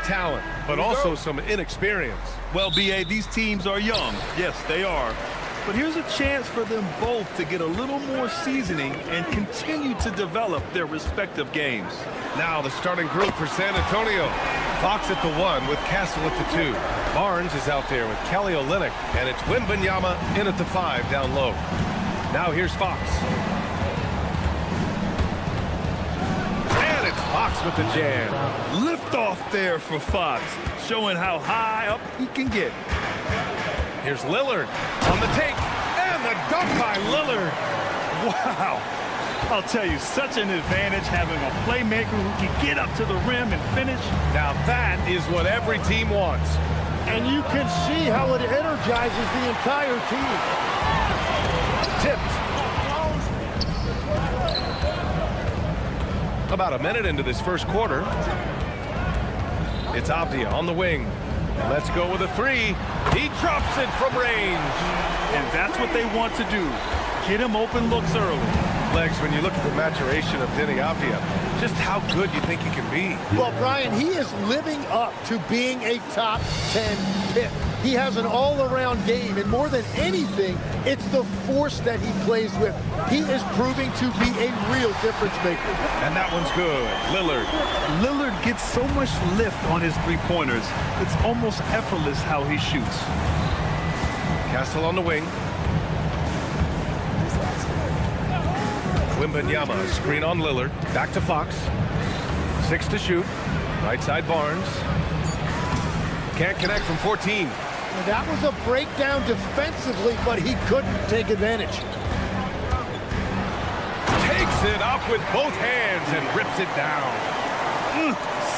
of talent, but also some inexperience. Well, B.A., these teams are young. Yes, they are. But here's a chance for them both to get a little more seasoning and continue to develop their respective games. Now the starting group for San Antonio. Fox at the 1 with Castle at the 2. Barnes is out there with Kelly Olynyk, and it's Wembanyama in at the 5 down low. Now here's Fox. And it's Fox with the jam. Lift off there for Fox, showing how high up he can get. Here's Lillard on the take, and the dunk by Lillard. Wow. I'll tell you, such an advantage having a playmaker who can get up to the rim and finish. Now that is what every team wants. And you can see how it energizes the entire team. Tipped. About a minute into this first quarter. It's Abdia on the wing. Let's go with a 3. He drops it from range. And that's what they want to do. Get him open looks early. Legs, when you look at the maturation of Denny Abdia, just how good you think he can be. Well, Brian, he is living up to being a top 10 pick. He has an all-around game, and more than anything, it's the force that he plays with. He is proving to be a real difference maker. And that one's good. Lillard. Lillard gets so much lift on his three-pointers, it's almost effortless how he shoots. Castle on the wing. Wembanyama, screen on Lillard. Back to Fox. 6 to shoot. Right side Barnes. Can't connect from 14. And that was a breakdown defensively, but he couldn't take advantage. Takes it up with both hands and rips it down.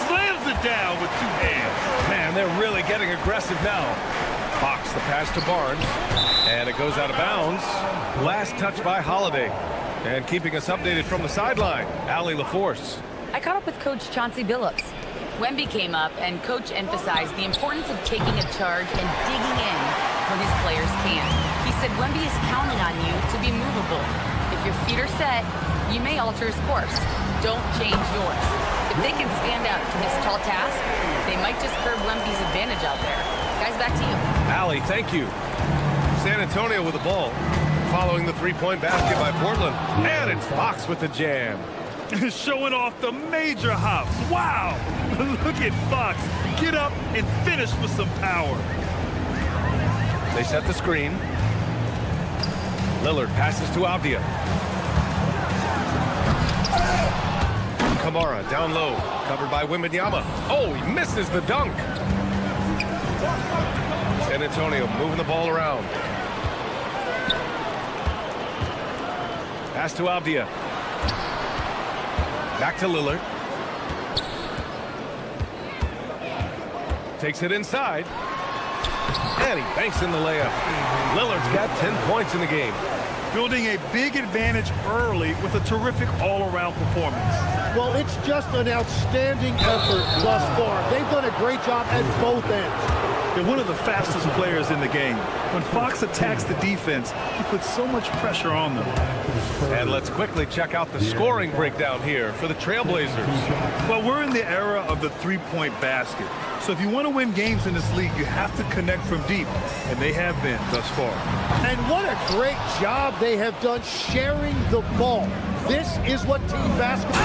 Slams it down with 2 hands. Man, they're really getting aggressive now. Fox, the pass to Barnes. And it goes out of bounds. Last touch by Holiday. And keeping us updated from the sideline, Allie LaForce. I caught up with Coach Chauncey Billups. Wemby came up, and Coach emphasized the importance of taking a charge and digging in when his players can't. He said Wemby is counting on you to be movable. If your feet are set, you may alter his course. Don't change yours. If they can stand out to this tall task, they might just curb Wemby's advantage out there. Guys, back to you. Allie, thank you. San Antonio with the ball. Following the three-point basket by Portland. And it's Fox with the jam. Showing off the major hops. Wow! Look at Fox. Get up and finish with some power. They set the screen. Lillard passes to Abdia. Kamara down low. Covered by Wembanyama. Oh, he misses the dunk. San Antonio moving the ball around. Pass to Abdia. Back to Lillard. Takes it inside. And he banks in the layup. Lillard's got 10 points in the game. Building a big advantage early with a terrific all-around performance. Well, it's just an outstanding effort thus far. They've done a great job at both ends. They're one of the fastest players in the game. When Fox attacks the defense, he puts so much pressure on them. And let's quickly check out the scoring breakdown here for the Trailblazers. Well, we're in the era of the three-point basket. So if you want to win games in this league, you have to connect from deep, and they have been thus far. And what a great job they have done sharing the ball. This is what team basketball...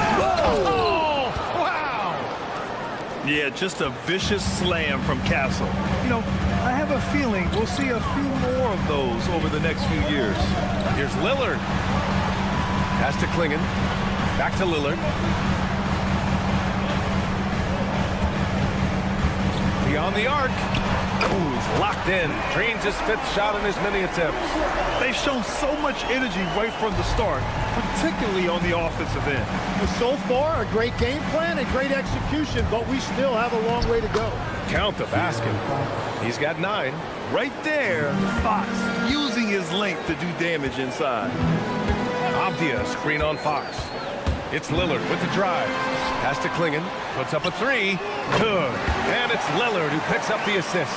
Oh, wow! Yeah, just a vicious slam from Castle. You know, I have a feeling we'll see a few more of those over the next few years. Here's Lillard. Pass to Klingon. Back to Lillard. Beyond the arc. Ooh, he's locked in. Drains his 5th shot in his many attempts. They've shown so much energy right from the start, particularly on the offensive end. So far, a great game plan and great execution, but we still have a long way to go. Count the basket. He's got 9. Right there, Fox using his length to do damage inside. Abdia, screen on Fox. It's Lillard with the drive. Pass to Klingon. Puts up a 3. Good. And it's Lillard who picks up the assist.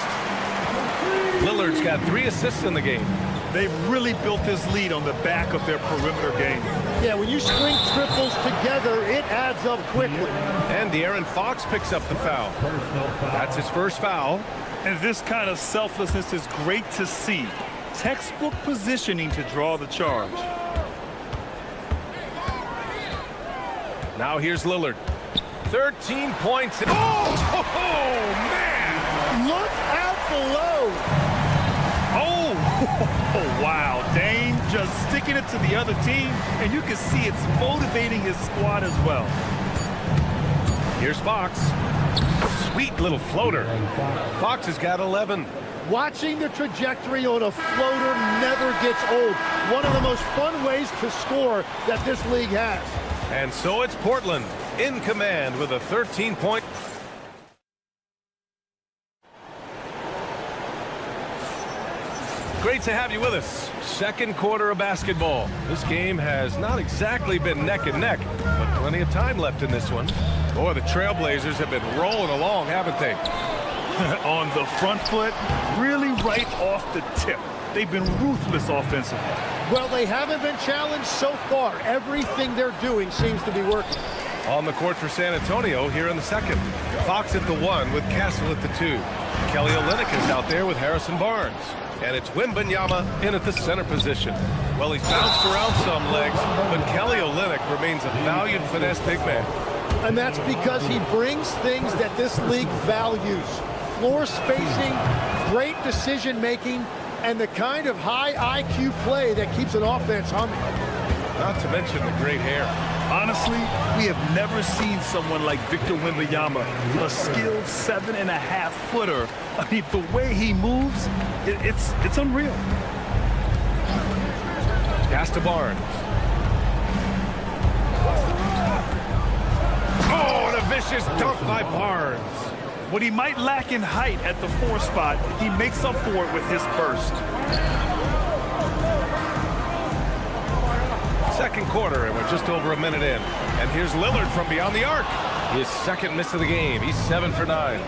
Lillard's got 3 assists in the game. They've really built this lead on the back of their perimeter game. Yeah, when you string triples together, it adds up quickly. And De'Aaron Fox picks up the foul. That's his first foul. And this kind of selflessness is great to see. Textbook positioning to draw the charge. Now here's Lillard. 13 points. Oh, man! Look out below. Oh, wow. Dame just sticking it to the other team, and you can see it's motivating his squad as well. Here's Fox. Sweet little floater. Fox has got 11. Watching the trajectory on a floater never gets old. One of the most fun ways to score that this league has. And so it's Portland in command with a 13-point. Great to have you with us. Second quarter of basketball. This game has not exactly been neck and neck, but plenty of time left in this one. Boy, the Trailblazers have been rolling along, haven't they? On the front foot, really right off the tip. They've been ruthless offensively. Well, they haven't been challenged so far. Everything they're doing seems to be working. On the court for San Antonio here in the second. Fox at the 1 with Castle at the 2. Kelly Olynyk is out there with Harrison Barnes. And it's Wembanyama in at the center position. Well, he's bounced around some legs, but Kelly Olynyk remains a valued finesse big man. And that's because he brings things that this league values. Floor spacing, great decision-making, and the kind of high IQ play that keeps an offense humming. Not to mention the great hair. Honestly, we have never seen someone like Victor Wembanyama, a skilled 7.5-footer. I mean, the way he moves, it's unreal. Pass to Barnes. Oh, and a vicious dunk by Barnes. What he might lack in height at the 4 spot, he makes up for it with his burst. Second quarter, and we're just over a minute in. And here's Lillard from beyond the arc. His second miss of the game. He's 7 for 9.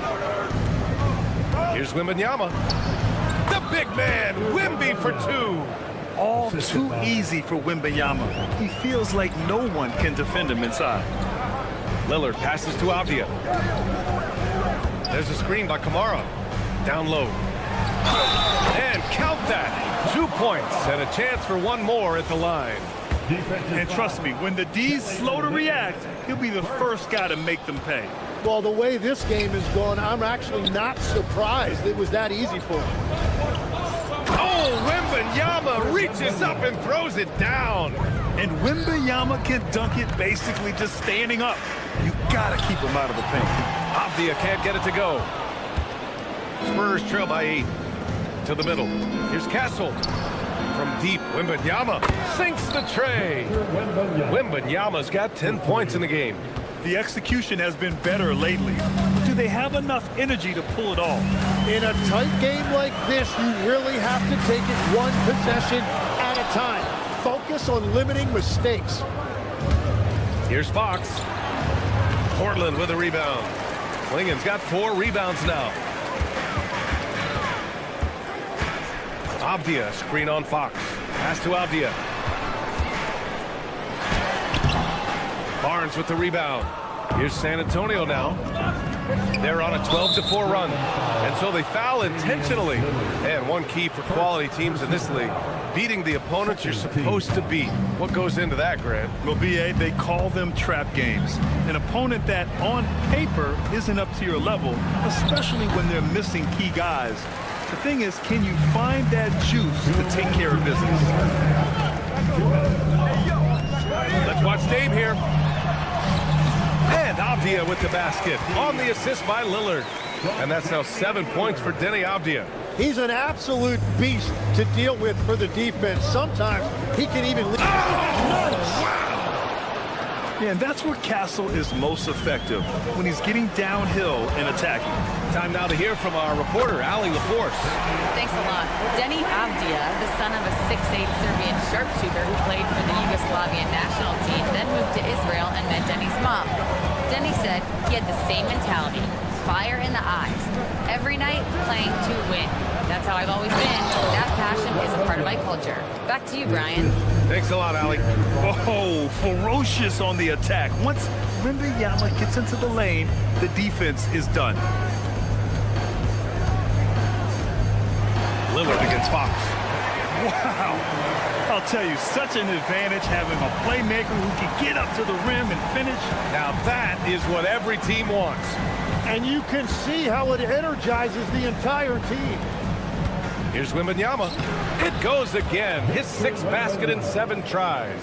Here's Wembanyama. The big man, Wemby for 2. All too easy for Wembanyama. He feels like no one can defend him inside. Lillard passes to Avdia. There's a screen by Kamara. Down low. And count that. 2 points and a chance for one more at the line. And trust me, when the D's slow to react, he'll be the first guy to make them pay. Well, the way this game is going, I'm actually not surprised it was that easy for him. Oh, Wembanyama reaches up and throws it down. And Wembanyama can dunk it basically just standing up. You gotta keep him out of the paint. Avdia can't get it to go. Spurs trail by 8. To the middle. Here's Castle. From deep, Wembanyama sinks the tray. Wembanyama's got 10 points in the game. The execution has been better lately. Do they have enough energy to pull it off? In a tight game like this, you really have to take it one possession at a time. Focus on limiting mistakes. Here's Fox. Portland with a rebound. Klingen's got 4 rebounds now. Avdia, screen on Fox. Pass to Avdia. Barnes with the rebound. Here's San Antonio now. They're on a 12-4 run. And so they foul intentionally. And one key for quality teams in this league, beating the opponents you're supposed to beat. What goes into that, Grant? Well, B.A., they call them trap games. An opponent that, on paper, isn't up to your level, especially when they're missing key guys. The thing is, can you find that juice to take care of business? Let's watch Dame here. And Avdia with the basket on the assist by Lillard. And that's now 7 points for Denny Avdia. He's an absolute beast to deal with for the defense. Sometimes he can even leave. Yeah, and that's where Castle is most effective, when he's getting downhill and attacking. Time now to hear from our reporter, Ali LaForce. Thanks a lot. Denny Avdia, the son of a 6'8 Serbian sharpshooter who played for the Yugoslavian national team, then moved to Israel and met Denny's mom. Denny said he had the same mentality, fire in the eyes. Every night, playing to win. That's how I've always been. That passion is a part of my play culture. Back to you, Brian. Thanks a lot, Allie. Oh, ferocious on the attack. Once Wembanyama gets into the lane, the defense is done. Lillard against Fox. Wow. I'll tell you, such an advantage having a playmaker who can get up to the rim and finish. Now that is what every team wants. And you can see how it energizes the entire team. Here's Wembanyama. It goes again. His 6th basket in 7 tries.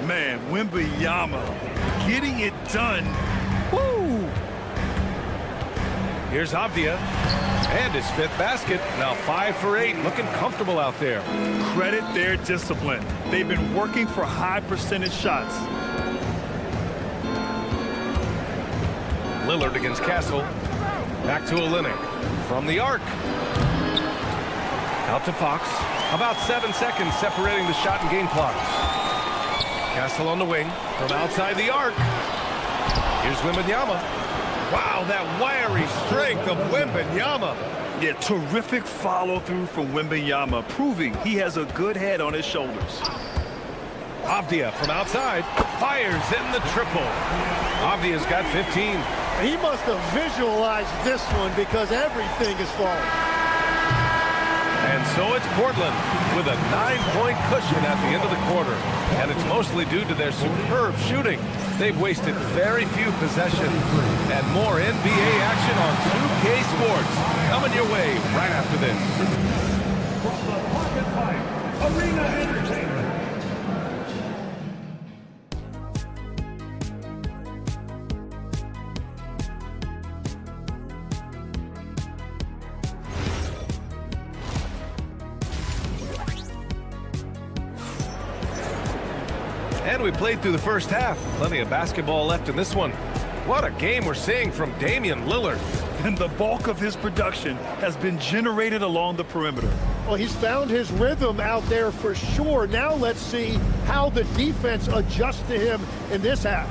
Man, Wembanyama getting it done. Woo! Here's Avdia. And his 5th basket. Now 5 for 8. Looking comfortable out there. Credit their discipline. They've been working for high percentage shots. Lillard against Castle. Back to Olynyk. From the arc. Out to Fox. About 7 seconds separating the shot and game clocks. Castle on the wing. From outside the arc. Here's Wembanyama. Wow, that wiry strength of Wembanyama. Yeah, terrific follow-through from Wembanyama, proving he has a good head on his shoulders. Avdia from outside. Fires in the triple. Avdia's got 15. He must have visualized this one because everything is falling. And so it's Portland with a 9-point cushion at the end of the quarter. And it's mostly due to their superb shooting. They've wasted very few possessions. And more NBA action on 2K Sports coming your way right after this. From the Pocket Fight Arena Entertainment. And we played through the first half. Plenty of basketball left in this one. What a game we're seeing from Damian Lillard. And the bulk of his production has been generated along the perimeter. Well, he's found his rhythm out there for sure. Now let's see how the defense adjusts to him in this half.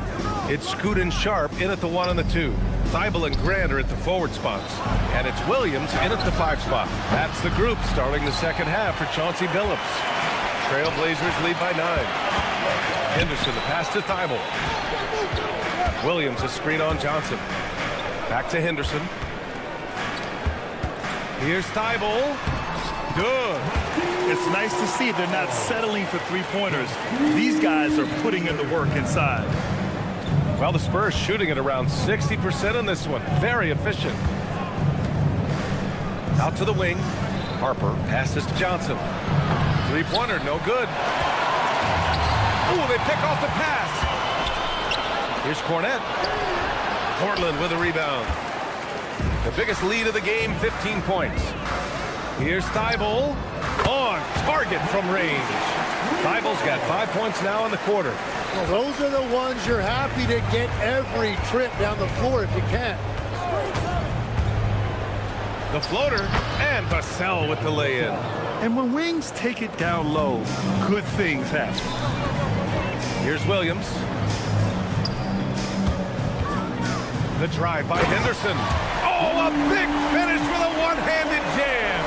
It's Scoot and Sharp in at the 1 and the 2. Thibault and Grant are at the forward spots. And it's Williams in at the 5 spot. That's the group starting the second half for Chauncey Billups. Trailblazers lead by 9. Henderson, the pass to Thibault. Williams, a screen on Johnson. Back to Henderson. Here's Thibault. Good. It's nice to see they're not settling for three-pointers. These guys are putting in the work inside. Well, the Spurs shooting at around 60% in this one. Very efficient. Out to the wing. Harper passes to Johnson. Three-pointer, no good. Ooh, they pick off the pass. Here's Cornette. Portland with a rebound. The biggest lead of the game, 15 points. Here's Thibault on target from range. Thibault's got 5 points now in the quarter. Well, those are the ones you're happy to get every trip down the floor if you can. The floater and Vassell with the lay-in. And when wings take it down low, good things happen. Here's Williams. The drive by Henderson. Oh, a big finish with a one-handed jam.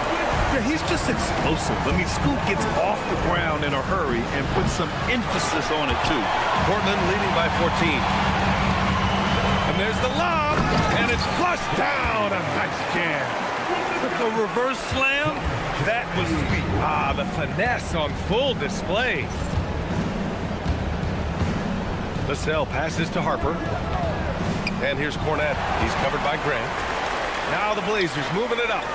Yeah, he's just explosive. I mean, Scoot gets off the ground in a hurry and puts some emphasis on it, too. Portland leading by 14. And there's the lob, and it's flushed down. A nice jam. With the reverse slam, that was sweet. Ah, the finesse on full display. Vassell passes to Harper. And here's Cornette. He's covered by Grant. Now the Blazers moving it up.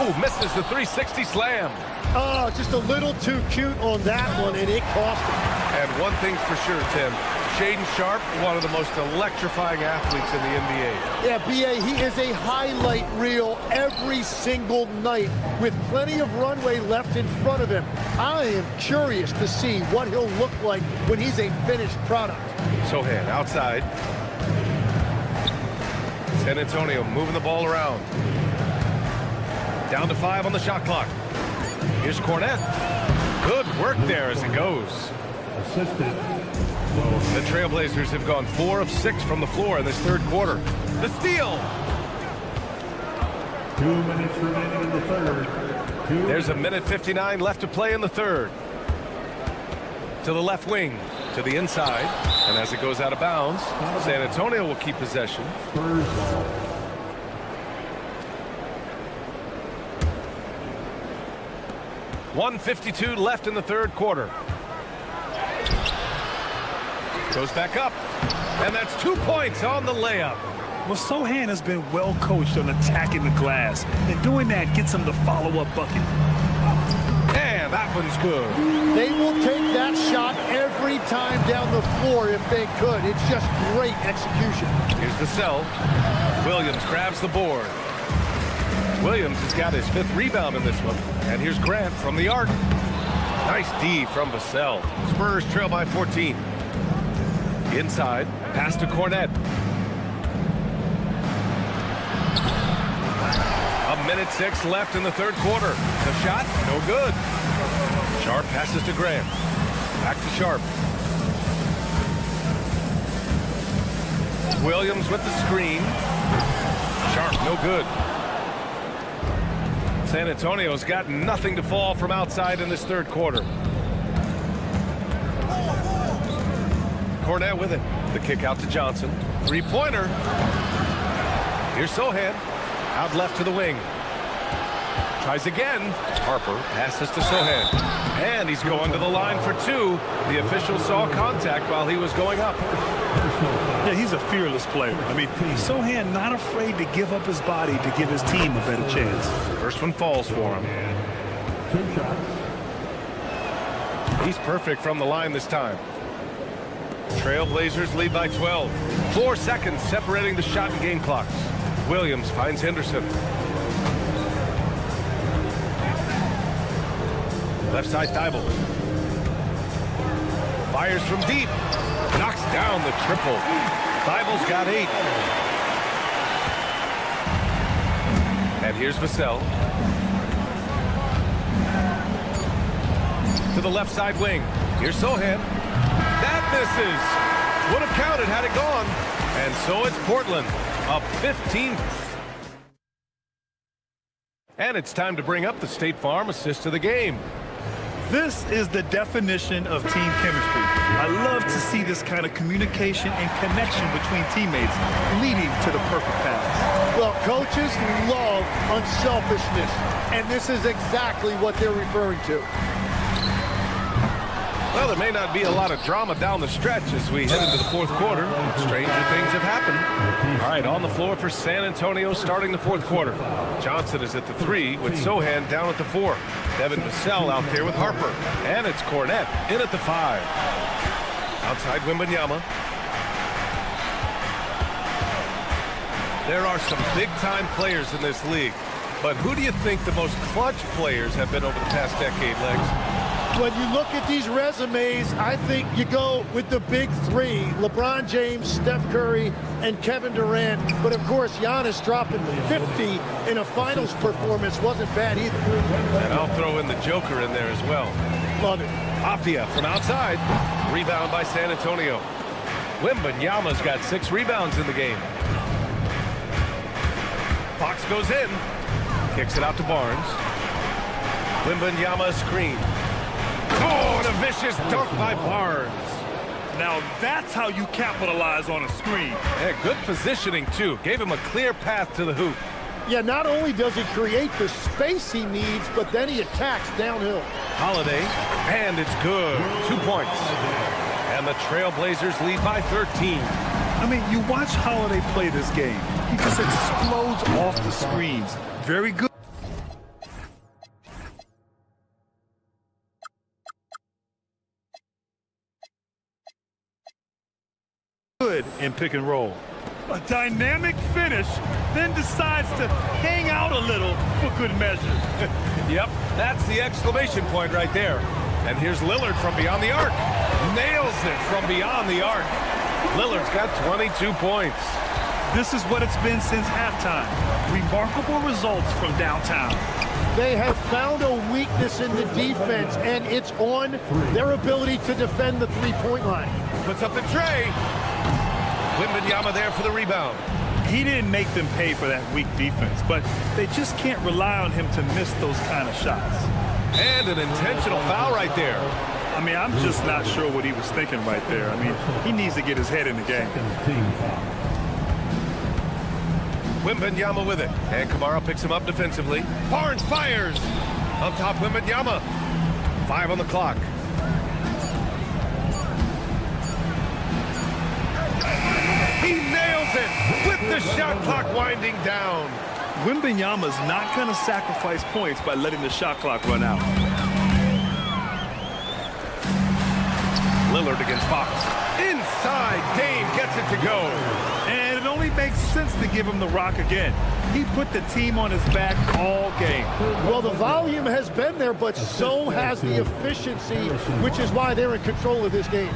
Oh, misses the 360 slam. Oh, just a little too cute on that one, and it cost him. And one thing's for sure, Tim. Shaedon Sharpe, one of the most electrifying athletes in the NBA. Yeah, B.A., he is a highlight reel every single night with plenty of runway left in front of him. I am curious to see what he'll look like when he's a finished product. Sohan outside. San Antonio moving the ball around. Down to 5 on the shot clock. Here's Cornette. Good work there as it goes. Assisted. The Trailblazers have gone 4 of 6 from the floor in this third quarter. The steal. 2 minutes remaining in the third. There's a minute 59 left to play in the third. To the left wing, to the inside, and as it goes out of bounds, San Antonio will keep possession. Spurs. 1:52 left in the third quarter. Goes back up, and that's 2 points on the layup. Well, Sochan has been well coached on attacking the glass, and doing that gets him the follow-up bucket. And that one's good. They will take that shot every time down the floor if they could. It's just great execution. Here's the cell. Williams grabs the board. Williams has got his 5th rebound in this one. And here's Grant from the arc. Nice D from Vassell. Spurs trail by 14. Inside, pass to Cornette. A minute 6 left in the third quarter. The shot, no good. Sharp passes to Grant. Back to Sharp. Williams with the screen. Sharp, no good. San Antonio's got nothing to fall from outside in this third quarter. Cornette with it. The kick out to Johnson. Three-pointer. Here's Sochan. Out left to the wing. Tries again. Harper passes to Sochan. And he's going to the line for 2. The official saw contact while he was going up. Yeah, he's a fearless player. I mean, Sochan not afraid to give up his body to give his team a better chance. First one falls for him. 2 shots. He's perfect from the line this time. Trailblazers lead by 12. 4 seconds separating the shot and game clocks. Williams finds Henderson. Left side Thibault. Fires from deep. Knocks down the triple. Thibault's got 8. And here's Vassell. To the left side wing. Here's Sochan. That misses. Would have counted had it gone. And so it's Portland. Up 15. And it's time to bring up the State Farm assist of the game. This is the definition of team chemistry. I love to see this kind of communication and connection between teammates leading to the perfect pass. Well, coaches love unselfishness, and this is exactly what they're referring to. Well, there may not be a lot of drama down the stretch as we head into the fourth quarter. Stranger things have happened. All right, on the floor for San Antonio starting the fourth quarter. Johnson is at the 3 with Sochan down at the 4. Devin Vassell out there with Harper. And it's Cornette in at the 5. Outside Wembanyama. There are some big-time players in this league. But who do you think the most clutch players have been over the past decade, Legs? When you look at these resumes, I think you go with the big 3, LeBron James, Steph Curry, and Kevin Durant. But of course, Giannis dropping 50 in a finals performance wasn't bad either. And I'll throw in the Joker in there as well. Love it. Afdia from outside. Rebound by San Antonio. Wembanyama's got 6 rebounds in the game. Fox goes in. Kicks it out to Barnes. Wembanyama screen. Oh, and a vicious dunk by Barnes. Now that's how you capitalize on a screen. Yeah, good positioning, too. Gave him a clear path to the hoop. Yeah, not only does he create the space he needs, but then he attacks downhill. Holiday, and it's good. 2 points. And the Trailblazers lead by 13. I mean, you watch Holiday play this game. He just explodes off the screens. Very good. Good in pick and roll. A dynamic finish, then decides to hang out a little for good measure. Yep, that's the exclamation point right there. And here's Lillard from beyond the arc. Nails it from beyond the arc. Lillard's got 22 points. This is what it's been since halftime. Remarkable results from downtown. They have found a weakness in the defense, and it's on their ability to defend the three-point line. Puts up the tray. Wembanyama there for the rebound. He didn't make them pay for that weak defense, but they just can't rely on him to miss those kind of shots. And an intentional foul right there. I mean, I'm just not sure what he was thinking right there. I mean, he needs to get his head in the game. Wembanyama with it. And Kamara picks him up defensively. Barnes fires. Up top, Wembanyama. 5 on the clock. He nails it with the shot clock winding down. Wembanyama's not going to sacrifice points by letting the shot clock run out. Lillard against Fox. Inside, Dame gets it to go. And it only makes sense to give him the rock again. He put the team on his back all game. Well, the volume has been there, but so has the efficiency, which is why they're in control of this game.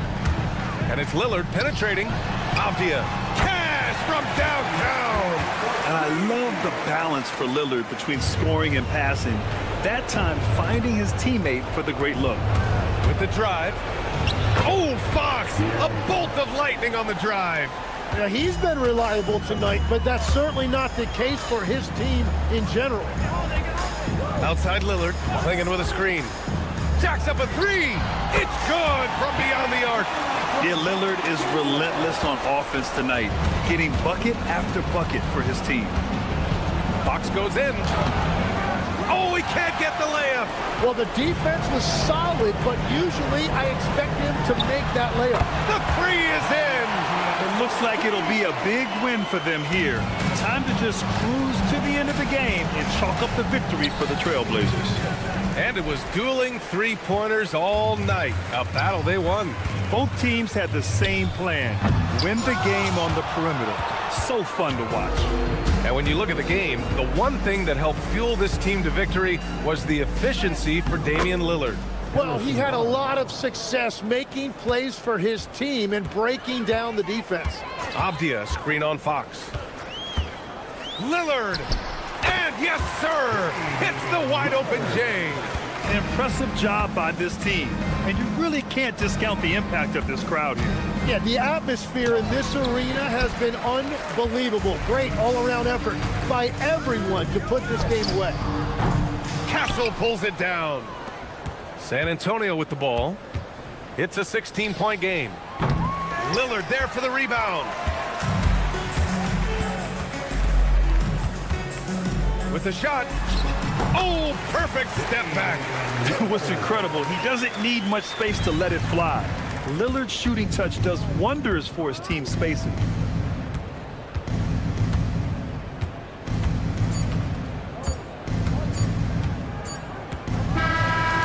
And it's Lillard penetrating. Avdia. Cash from downtown. And I love the balance for Lillard between scoring and passing. That time, finding his teammate for the great look. With the drive. Oh, Fox! A bolt of lightning on the drive. Now, he's been reliable tonight, but that's certainly not the case for his team in general. Outside Lillard, clinging with a screen. Jacks up a 3. It's good from beyond the arc. Yeah, Lillard is relentless on offense tonight, getting bucket after bucket for his team. Fox goes in. Oh, he can't get the layup. Well, the defense was solid, but usually I expect him to make that layup. The 3 is in. It looks like it'll be a big win for them here. Time to just cruise to the end of the game and chalk up the victory for the Trailblazers. And it was dueling three-pointers all night. A battle they won. Both teams had the same plan. Win the game on the perimeter. So fun to watch. And when you look at the game, the one thing that helped fuel this team to victory was the efficiency for Damian Lillard. Well, he had a lot of success making plays for his team and breaking down the defense. Avdia, screen on Fox. Lillard! And yes, sir! It's the wide-open J. An impressive job by this team. And you really can't discount the impact of this crowd here. Yeah, the atmosphere in this arena has been unbelievable. Great all-around effort by everyone to put this game away. Castle pulls it down. San Antonio with the ball. It's a 16-point game. Lillard there for the rebound. With the shot. Oh, perfect step back. What's incredible, he doesn't need much space to let it fly. Lillard's shooting touch does wonders for his team's spacing.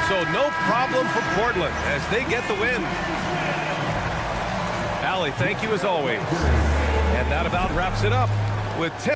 So no problem for Portland as they get the win. Allie, thank you as always. And that about wraps it up with 10.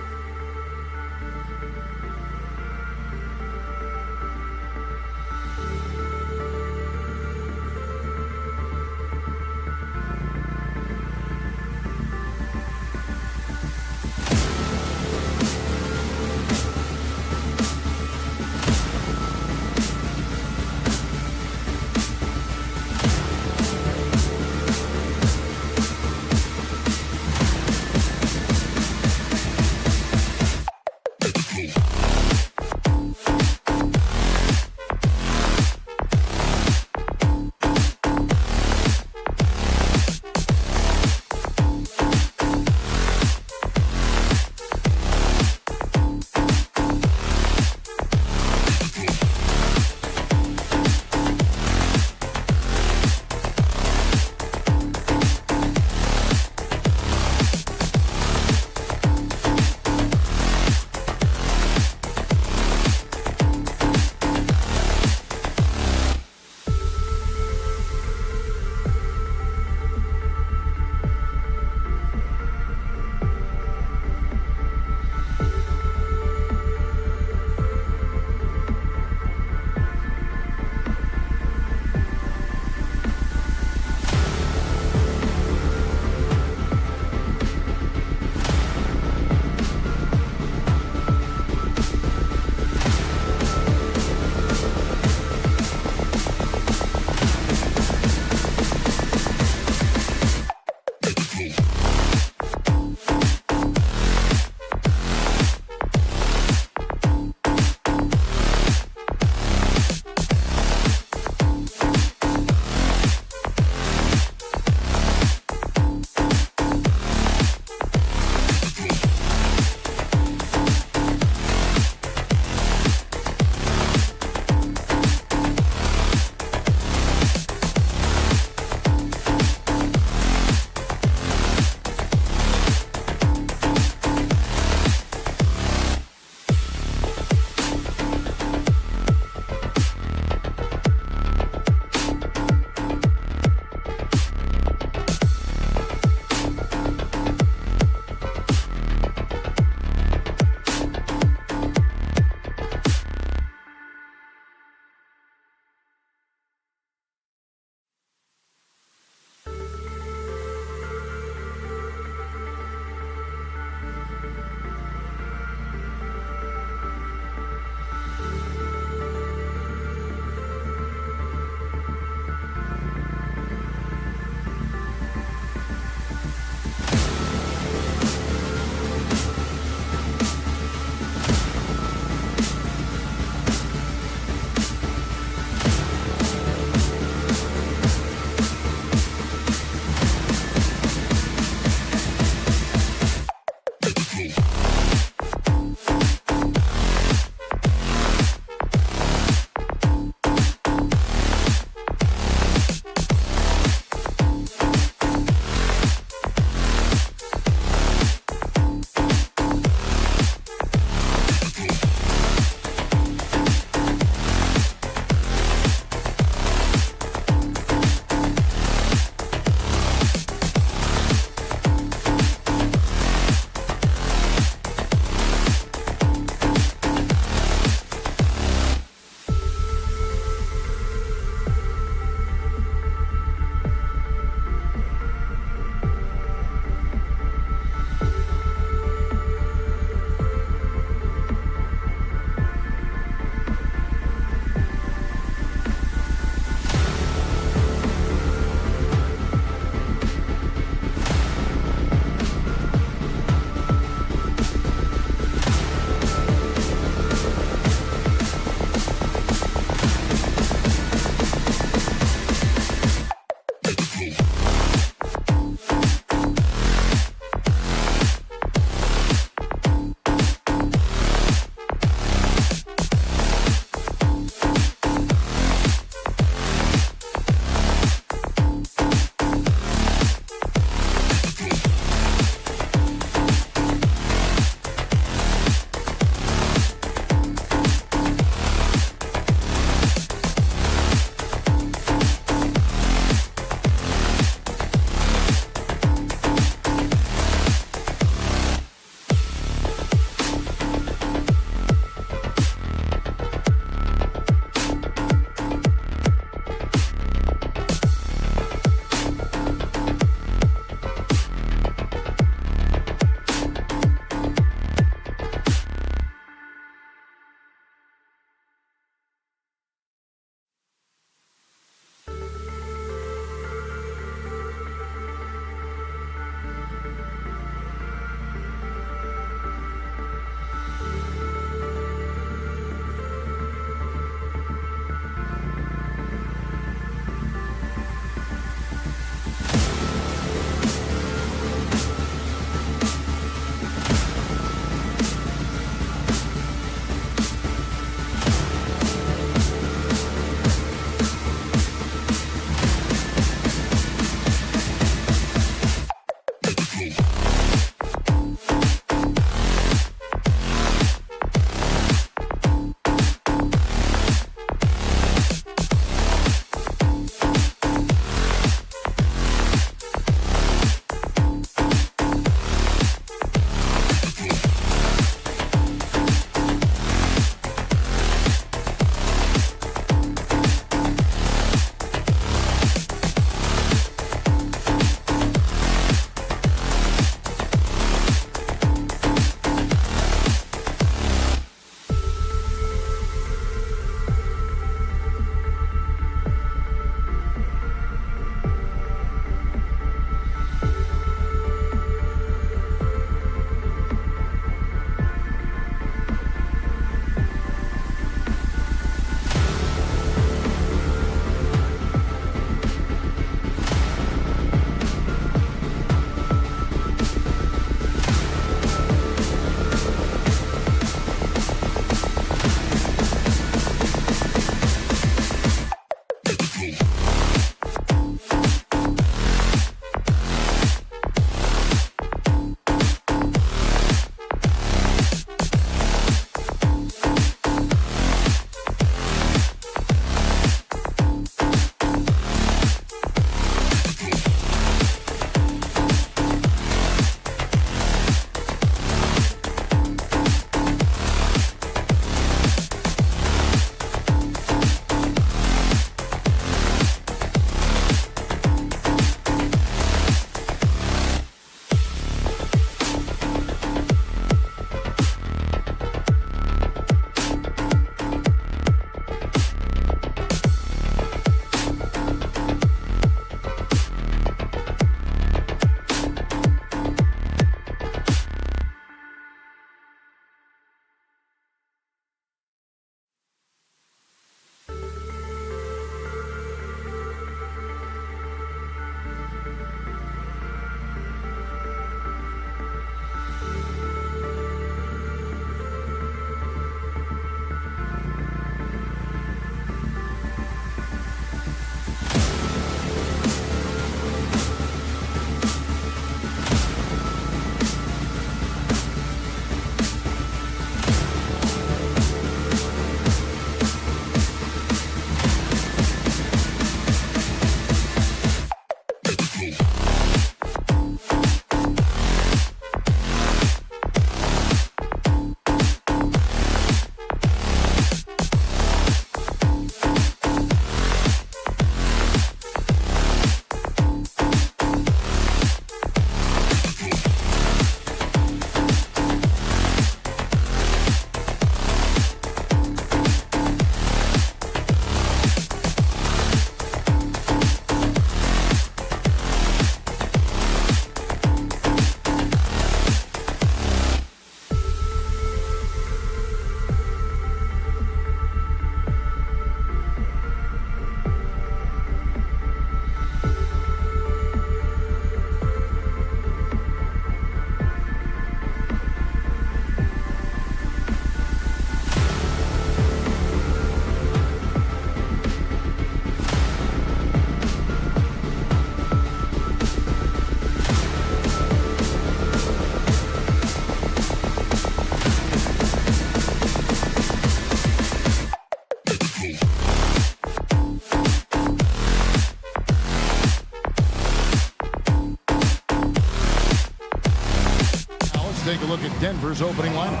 look at Denver's opening lineup.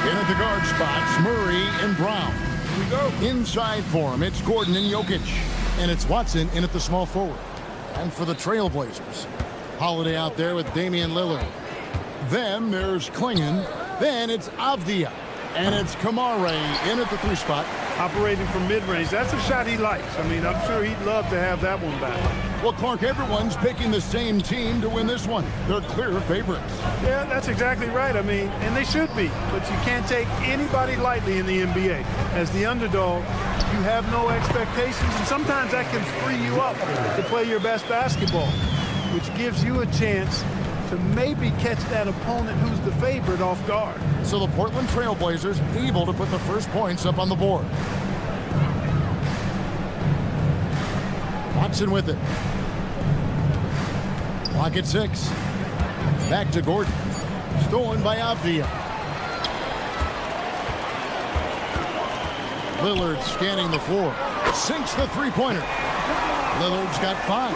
In at the guard spots, Murray and Brown. Here we go. Inside for him, it's Gordon and Jokic. And it's Watson in at the small forward. And for the Trailblazers, Holiday out there with Damian Lillard. Then there's Klingon. Then it's Avdia. And it's Kamare in at the 3 spot. Operating from mid-range, that's a shot he likes. I mean, I'm sure he'd love to have that one back. Well, Clark, everyone's picking the same team to win this one. They're clear favorites. Yeah, that's exactly right. I mean, and they should be. But you can't take anybody lightly in the NBA. As the underdog, you have no expectations, and sometimes that can free you up to play your best basketball, which gives you a chance to maybe catch that opponent who's the favorite off guard. So the Portland Trailblazers able to put the first points up on the board. Watson with it. Clock at 6. Back to Gordon. Stolen by Avdia. Lillard scanning the floor. Sinks the three-pointer. Lillard's got 5.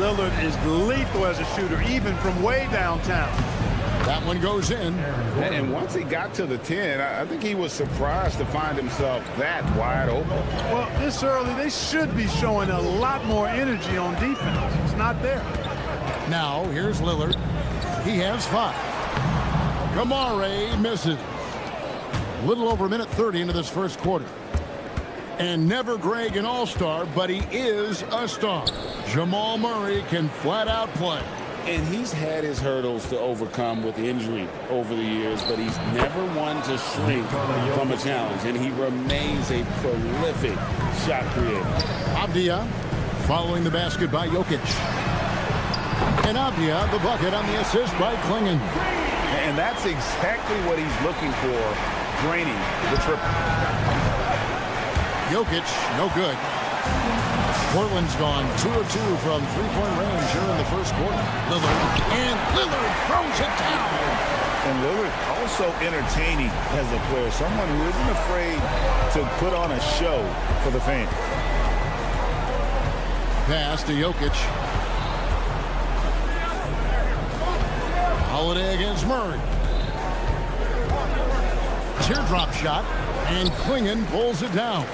Lillard is lethal as a shooter, even from way downtown. That one goes in. And once he got to the 10, I think he was surprised to find himself that wide open. Well, this early, they should be showing a lot more energy on defense. It's not there. Now, here's Lillard. He has 5. Kamare misses. A little over a minute 30 into this first quarter. And never Greg an all-star, but he is a star. Jamal Murray can flat out play. And he's had his hurdles to overcome with injury over the years, but he's never one to shrink from a challenge, and he remains a prolific shot creator. Avdia following the basket by Jokic. And Avdia the bucket on the assist by Klingon. And that's exactly what he's looking for, draining the triple. Jokic, no good. Portland's gone 2 of 2 from three-point range here in the first quarter. Lillard throws it down. And Lillard also entertaining as a player, someone who isn't afraid to put on a show for the fans. Pass to Jokic. Holiday against Murray. Teardrop shot, and Klingon pulls it down.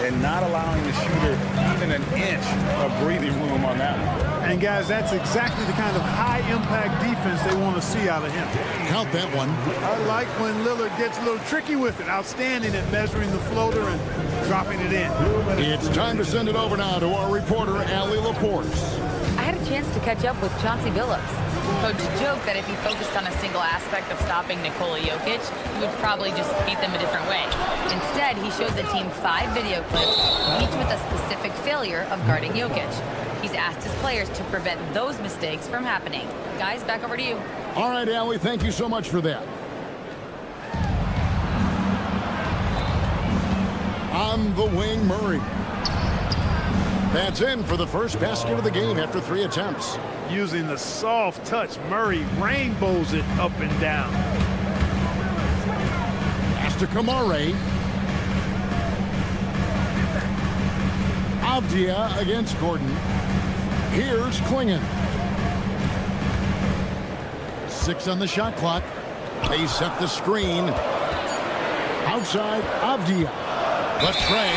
And not allowing the shooter even an inch of breathing room on that one. And guys, that's exactly the kind of high-impact defense they want to see out of him. Count that one. I like when Lillard gets a little tricky with it. Outstanding at measuring the floater and dropping it in. It's time to send it over now to our reporter, Allie Laporte. I had a chance to catch up with Chauncey Billups. Coach joked that if he focused on a single aspect of stopping Nikola Jokic, he would probably just beat them a different way. Instead, he showed the team 5 video clips, each with a specific failure of guarding Jokic. He's asked his players to prevent those mistakes from happening. Guys, back over to you. All right, Allie, thank you so much for that. On the wing, Murray. That's in for the first basket of the game after 3 attempts. Using the soft touch, Murray rainbows it up and down. Pass to Kamare. Avdia against Gordon. Here's Klingon. 6 on the shot clock. They set the screen. Outside, Avdia. The tray,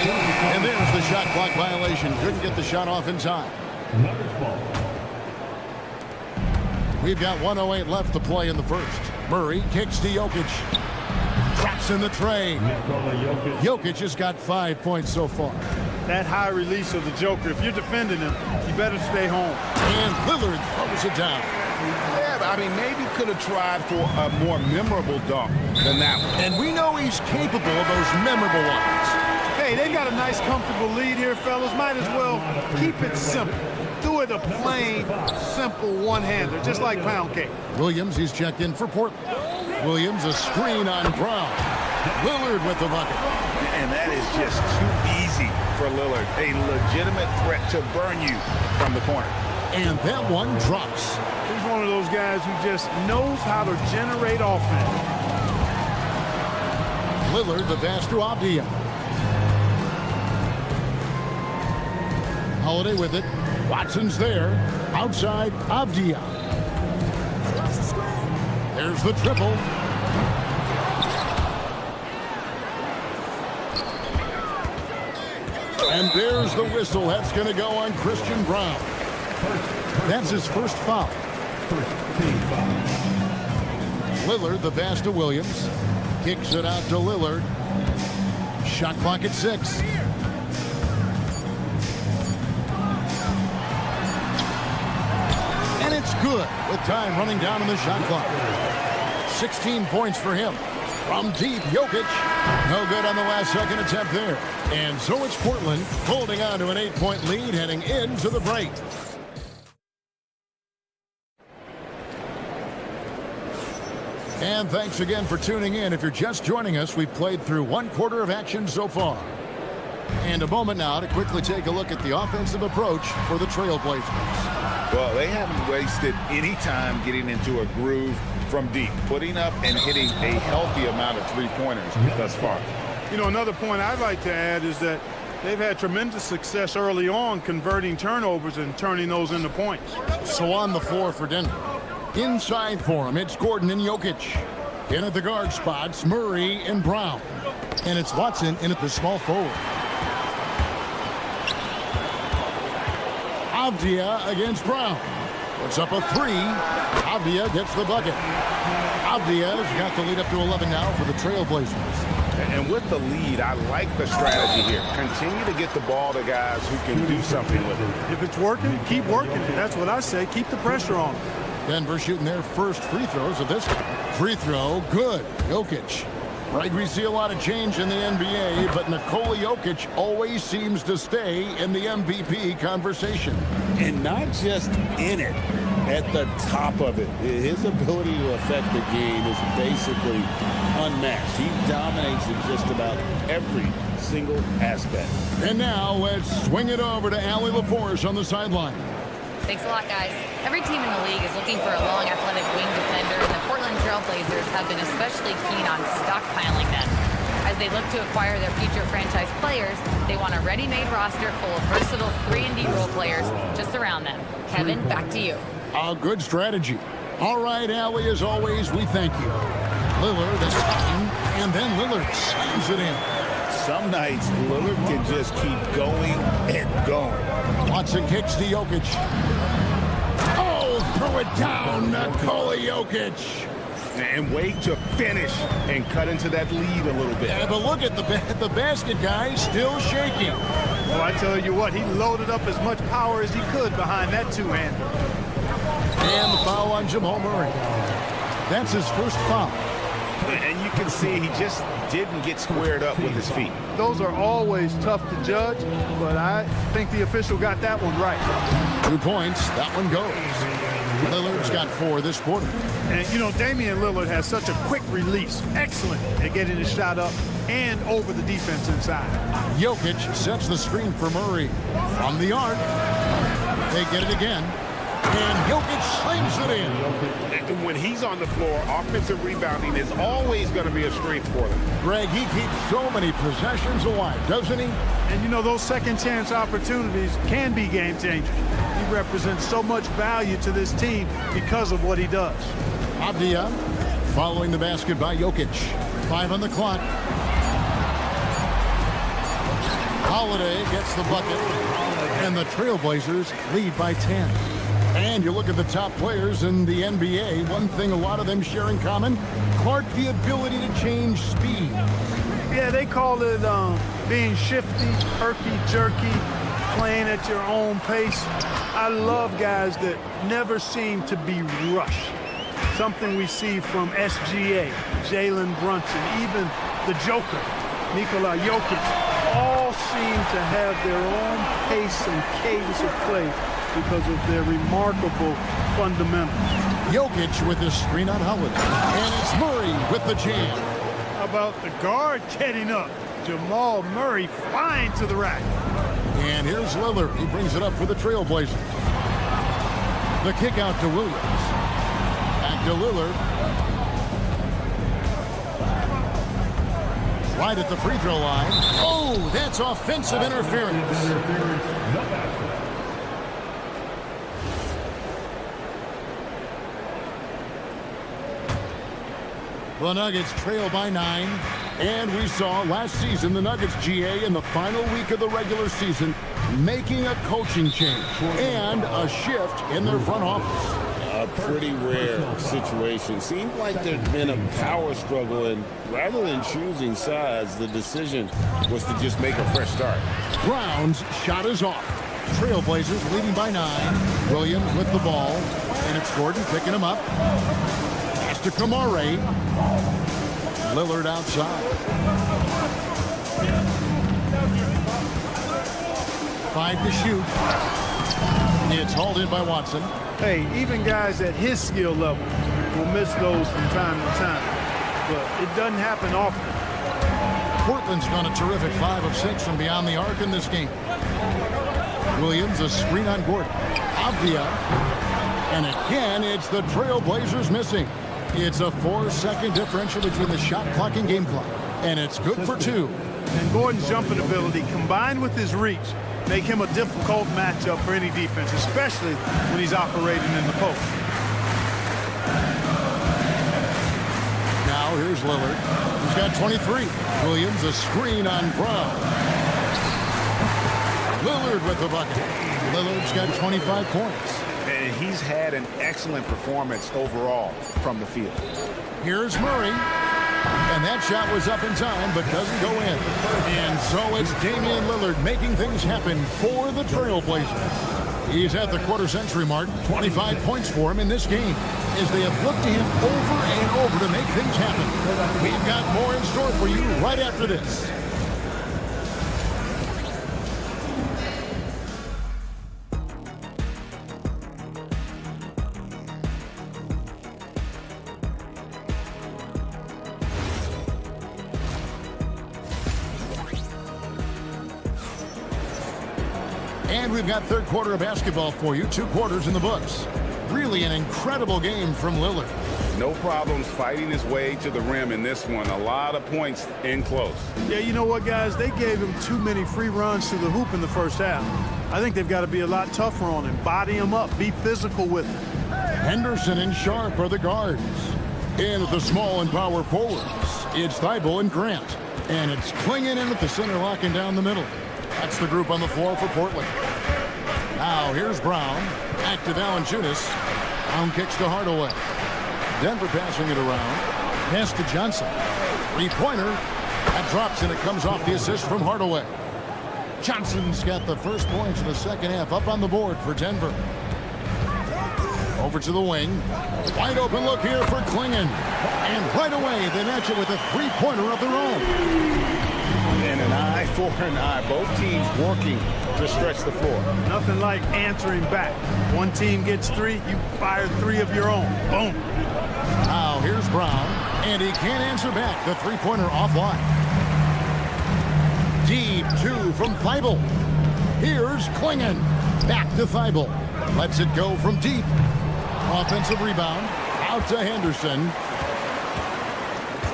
and there's the shot clock violation. Couldn't get the shot off in time. We've got 1:08 left to play in the first. Murray kicks to Jokic. Traps in the tray. Jokic has got 5 points so far. That high release of the Joker, if you're defending him, you better stay home. And Lillard throws it down. Yeah, I mean, maybe could have tried for a more memorable dunk than that one. And we know he's capable of those memorable ones. Hey, they got a nice, comfortable lead here, fellas. Might as well keep it simple. Do it a plain, simple one-hander, just like pound cake. Williams, he's checked in for Portland. Williams, a screen on Brown. Lillard with the bucket. And that is just too easy for Lillard. A legitimate threat to burn you from the corner. And that one drops. He's one of those guys who just knows how to generate offense. Lillard, the pass to Avdia. Holiday with it. Watson's there. Outside, Avdia. There's the triple. And there's the whistle. That's going to go on Christian Brown. That's his first foul. Lillard, the pass to Williams. Kicks it out to Lillard. Shot clock at 6. And it's good with time running down on the shot clock. 16 points for him. From deep, Jokic. No good on the last second attempt there. And so it's Portland holding on to an 8-point lead heading into the break. And thanks again for tuning in. If you're just joining us, we've played through 1 quarter of action so far. And a moment now to quickly take a look at the offensive approach for the Trailblazers. Well, they haven't wasted any time getting into a groove from deep, putting up and hitting a healthy amount of three-pointers thus far. You know, another point I'd like to add is that they've had tremendous success early on converting turnovers and turning those into points. So on the floor for Denver. Inside for him, it's Gordon and Jokic. In at the guard spots, Murray and Brown. And it's Watson in at the small forward. Avdia against Brown. Puts up a 3. Avdia gets the bucket. Avdia's got the lead up to 11 now for the Trailblazers. And with the lead, I like the strategy here. Continue to get the ball to guys who can do something with it. If it's working, keep working it. That's what I say. Keep the pressure on. Denver shooting their first free throws of this free throw. Good. Jokic. Right, we see a lot of change in the NBA, but Nikola Jokic always seems to stay in the MVP conversation. And not just in it, at the top of it. His ability to affect the game is basically unmatched. He dominates in just about every single aspect. And now let's swing it over to Allie LaForce on the sideline. Thanks a lot, guys. Every team in the league is looking for a long, athletic wing defender, and the Portland Trailblazers have been especially keen on stockpiling them. As they look to acquire their future franchise players, they want a ready-made roster full of versatile 3-and-D role players to surround them. Kevin, back to you. A good strategy. All right, Allie, as always, we thank you. Lillard is time, and then Lillard slams it in. Some nights, Lillard can just keep going and going. Watson kicks to Jokic. Oh, throw it down, Nikola Jokic. And wait to finish and cut into that lead a little bit. Yeah, but look at the basket guy still shaking. Well, I tell you what, he loaded up as much power as he could behind that two-hander. And the foul on Jamal Murray. That's his first foul. And you can see he just didn't get squared up with his feet. Those are always tough to judge, but I think the official got that one right. 2 points, that one goes. Lillard's got 4 this quarter. And, you know, Damian Lillard has such a quick release. Excellent at getting his shot up and over the defense inside. Jokic sets the screen for Murray. From the arc, they get it again. And Jokic slams it in. And when he's on the floor, offensive rebounding is always going to be a strength for them. Greg, he keeps so many possessions alive, doesn't he? And, you know, those second chance opportunities can be game changers. He represents so much value to this team because of what he does. Avdia following the basket by Jokic. 5 on the clock. Holiday gets the bucket. And the Trailblazers lead by 10. And you look at the top players in the NBA, one thing a lot of them share in common, Clark, the ability to change speed. Yeah, they call it being shifty, herky-jerky, playing at your own pace. I love guys that never seem to be rushed. Something we see from SGA, Jalen Brunson, even the Joker, Nikola Jokic, all seem to have their own pace and cadence of play because of their remarkable fundamentals. Jokic with his screen on Holiday. And it's Murray with the jam. How about the guard getting up? Jamal Murray flying to the rack. And here's Lillard. He brings it up for the Trailblazers. The kick out to Williams. Back to Lillard. Right at the free throw line. Oh, that's offensive interference. The Nuggets trail by 9. And we saw last season the Nuggets, GA, in the final week of the regular season, making a coaching change and a shift in their front office. A pretty rare situation. Seemed like there'd been a power struggle, and rather than choosing sides, the decision was to just make a fresh start. Brown's shot is off. Trailblazers leading by 9. Williams with the ball. And it's Gordon picking him up. Pass to Kamare. Lillard outside. 5 to shoot. It's hauled in by Watson. Hey, even guys at his skill level will miss those from time to time. But it doesn't happen often. Portland's gone a terrific 5 of 6 from beyond the arc in this game. Williams, a screen on Gordon. Avdia. And again, it's the Trailblazers missing. It's a 4-second differential between the shot clock and game clock. And it's good for 2. And Gordon's jumping ability combined with his reach make him a difficult matchup for any defense, especially when he's operating in the post. Now here's Lillard. He's got 23. Williams, a screen on Brown. Lillard with the bucket. Lillard's got 25 points. And he's had an excellent performance overall from the field. Here's Murray. And that shot was up in time, but doesn't go in. And so it's Damian Lillard making things happen for the Trailblazers. He's at the quarter-century mark. 25 points for him in this game, as they have looked to him over and over to make things happen. We've got more in store for you right after this. And we've got third quarter of basketball for you. 2 quarters in the books. Really an incredible game from Lillard. No problems fighting his way to the rim in this one. A lot of points in close. Yeah, you know what, guys? They gave him too many free runs to the hoop in the first half. I think they've got to be a lot tougher on him. Body him up. Be physical with him. Henderson and Sharp are the guards. In at the small and power forwards, it's Thibault and Grant. And it's Klingon in at the center, locking down the middle. That's the group on the floor for Portland. Now here's Brown. Back to Valanciunas. Brown kicks to Hardaway. Denver passing it around. Pass to Johnson. 3-pointer. That drops and it comes off the assist from Hardaway. Johnson's got the first points in the second half up on the board for Denver. Over to the wing. Wide open look here for Klingon. And right away they match it with a 3-pointer of their own. And an eye for an eye. Both teams working to stretch the floor. Nothing like answering back. One team gets 3, you fire 3 of your own. Boom. Now here's Brown, and he can't answer back. The 3-pointer offline. Deep 2 from Thibault. Here's Klingon. Back to Thibault. Lets it go from deep. Offensive rebound. Out to Henderson.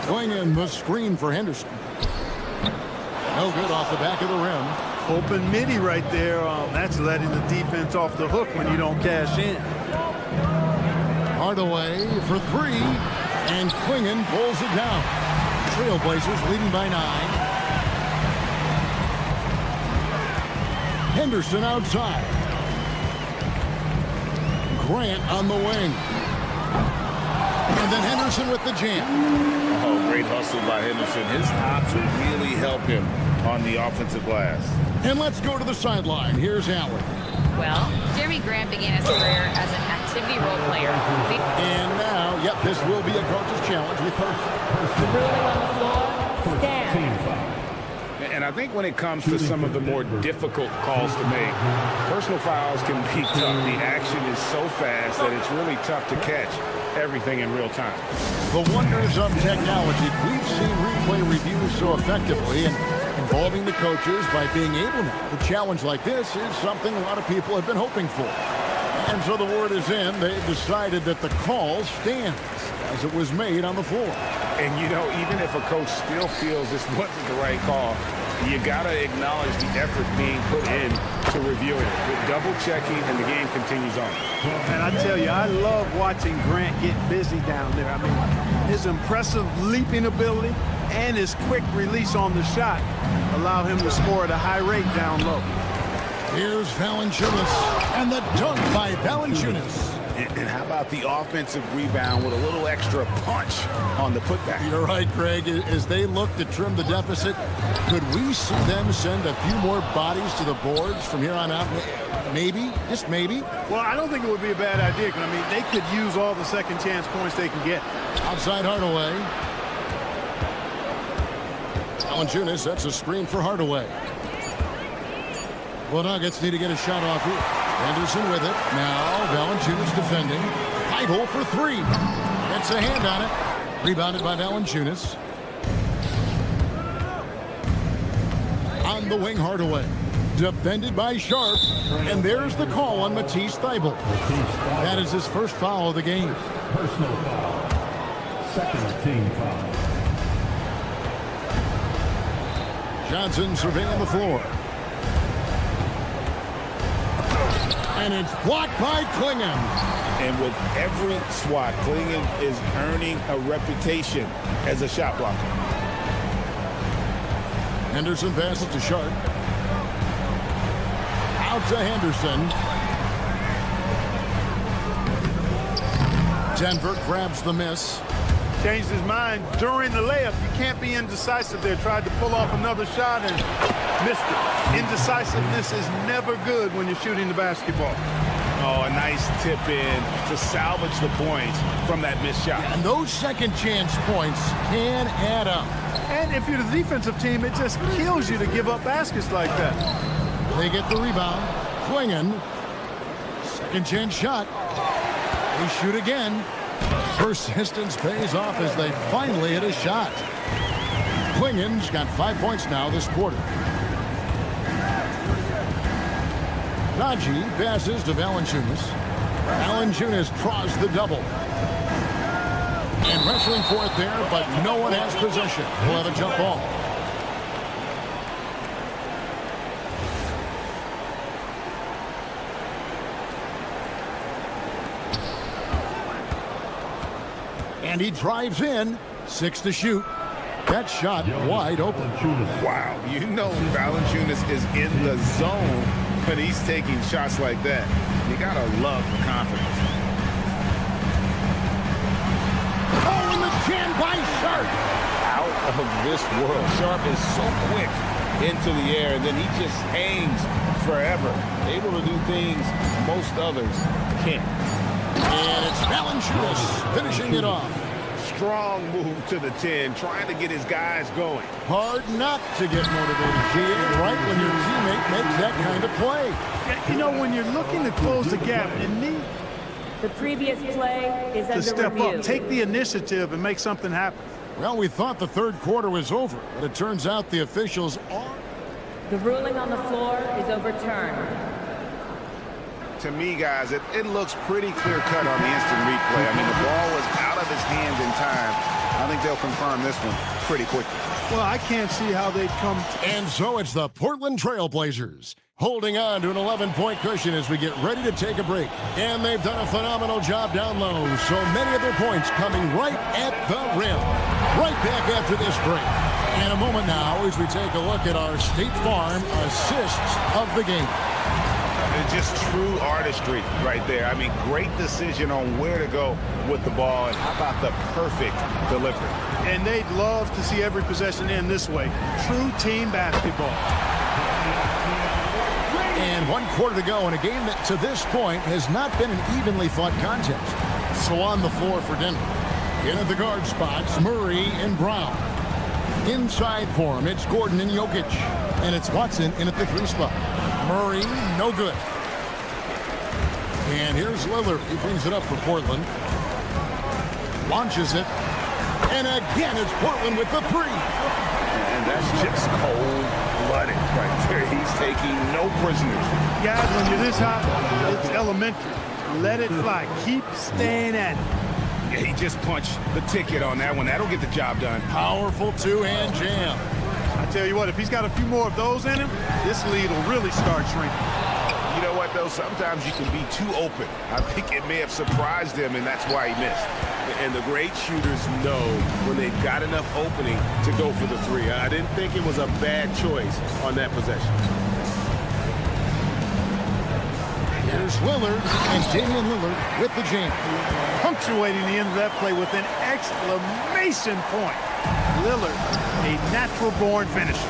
Klingon, the screen for Henderson. No good off the back of the rim. Open midi right there. That's letting the defense off the hook when you don't cash in. Hardaway for 3. And Klingon pulls it down. Trailblazers leading by 9. Henderson outside. Grant on the wing. And then Henderson with the jam. Oh, great hustle by Henderson. His hops will really help him on the offensive glass. And let's go to the sideline. Here's Allen. Well, Jeremy Grant began his career as an activity role player. And now, yep, this will be a coach's challenge. We And I think when it comes to some of the more difficult calls to make, personal fouls can be tough. The action is so fast that it's really tough to catch everything in real time. The wonders of technology. We've seen replay reviews so effectively, and involving the coaches by being able now to challenge like this is something a lot of people have been hoping for. And so the word is in. They've decided that the call stands as it was made on the floor. And, you know, even if a coach still feels this wasn't the right call, you got to acknowledge the effort being put in to reviewing it, with double checking, and the game continues on. And I tell you, I love watching Grant get busy down there. I mean, his impressive leaping ability and his quick release on the shot allowed him to score at a high rate down low. Here's Valanciunas, and the dunk by Valanciunas. And how about the offensive rebound with a little extra punch on the putback? You're right, Greg. As they look to trim the deficit, could we see them send a few more bodies to the boards from here on out? Maybe, just maybe. Well, I don't think it would be a bad idea. I mean, they could use all the second chance points they can get. Outside Hardaway. Valanciunas sets a screen for Hardaway. Well, Nuggets need to get a shot off here. Anderson with it. Now Valanciunas defending. Idle for three. Gets a hand on it. Rebounded by Valanciunas. On the wing, Hardaway. Defended by Sharp. And there's the call on Matisse Thybulle. That is his first foul of the game. Personal foul. Second team foul. Johnson surveying the floor. And it's blocked by Klingon. And with every swat, Klingon is earning a reputation as a shot blocker. Henderson passes to Sharp. Out to Henderson. Denver grabs the miss. Changed his mind during the layup. You can't be indecisive there. Tried to pull off another shot and missed it. Indecisiveness is never good when you're shooting the basketball. Oh, a nice tip in to salvage the points from that missed shot. And those second chance points can add up. And if you're the defensive team, it just kills you to give up baskets like that. They get the rebound. Klingon. Second chance shot. They shoot again. Persistence pays off as they finally hit a shot. Klingon's got 5 points now this quarter. Najee passes to Valanciunas. Valanciunas draws the double. And wrestling for it there, but no one has possession. We'll have a jump ball. And he drives in. 6 to shoot. That shot wide open. Wow, you know Valanciunas is in the zone when he's taking shots like that. You gotta love the confidence. Oh, and the jam by Sharp. Out of this world. Sharp is so quick into the air, and then he just hangs forever. Able to do things most others can't. And it's Valanciunas finishing it off. Strong move to the 10, trying to get his guys going. Hard not to get motivated, G.A., right when your teammate makes that kind of play. You know, when you're looking to close the gap, you need The previous play is to under step review. up, take the initiative, and make something happen. Well, we thought the third quarter was over, but it turns out the officials are. The ruling on the floor is overturned. To me, guys, it looks pretty clear-cut on the instant replay. I mean, the ball was out of his hands in time. I think they'll confirm this one pretty quickly. Well, I can't see how they'd come. And so it's the Portland Trail Blazers holding on to an 11-point cushion as we get ready to take a break. And they've done a phenomenal job down low. So many of their points coming right at the rim. Right back after this break. In a moment now as we take a look at our State Farm assists of the game. Just true artistry right there. I mean, great decision on where to go with the ball, and how about the perfect delivery. And they'd love to see every possession end this way. True team basketball. And 1 quarter to go in a game that to this point has not been an evenly fought contest. So on the floor for Denver. In at the guard spots, Murray and Brown. Inside for him, it's Gordon and Jokic. And it's Watson in at the 3 spot. Murray, no good. And here's Lillard. He brings it up for Portland. Launches it. And again, it's Portland with the 3. And that's just cold-blooded right there. He's taking no prisoners. Guys, when you're this hot, it's elementary. Let it fly. Keep staying at it. Yeah, he just punched the ticket on that one. That'll get the job done. Powerful two-hand jam. I tell you what, if he's got a few more of those in him, this lead will really start shrinking. You know what, though? Sometimes you can be too open. I think it may have surprised him, and that's why he missed. And the great shooters know when they've got enough opening to go for the three. I didn't think it was a bad choice on that possession. Here's Lillard, and Damian Lillard with the jam. Punctuating the end of that play with an exclamation point. Lillard, a natural-born finisher.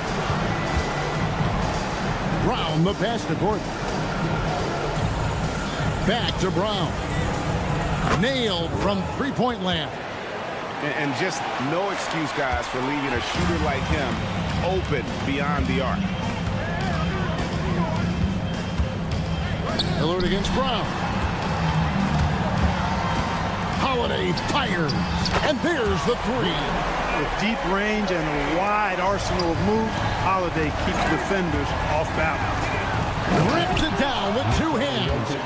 Brown, the pass to Gordon. Back to Brown. Nailed from three-point land. And just no excuse, guys, for leaving a shooter like him open beyond the arc. Lillard against Brown. Holiday fires. And there's the three. With deep range and a wide arsenal of moves, Holiday keeps defenders off balance. Rips it down with two hands.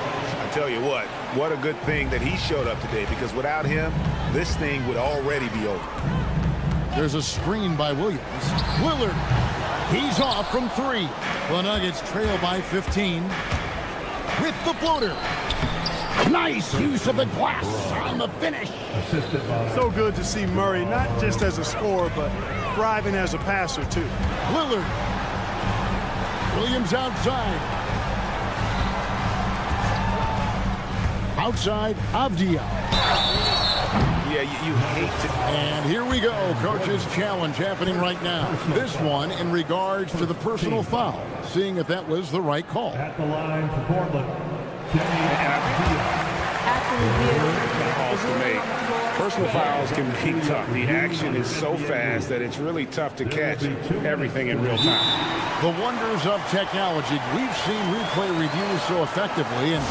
I tell you what a good thing that he showed up today, because without him, this thing would already be over. There's a screen by Williams. Lillard, he's off from three. The Nuggets trail by 15 with the floater. Nice use of the glass on the finish. So good to see Murray, not just as a scorer, but thriving as a passer, too. Lillard. Williams outside. Outside, Avdia. Yeah, you hate to... And here we go. Coach's challenge happening right now. This one in regards to the personal foul. Seeing if that was the right call. At the line for Portland. After review, calls to make. Personal fouls can be tough. The action is so fast that it's really tough to catch everything in real time. The wonders of technology. We've seen replay reviews so effectively, and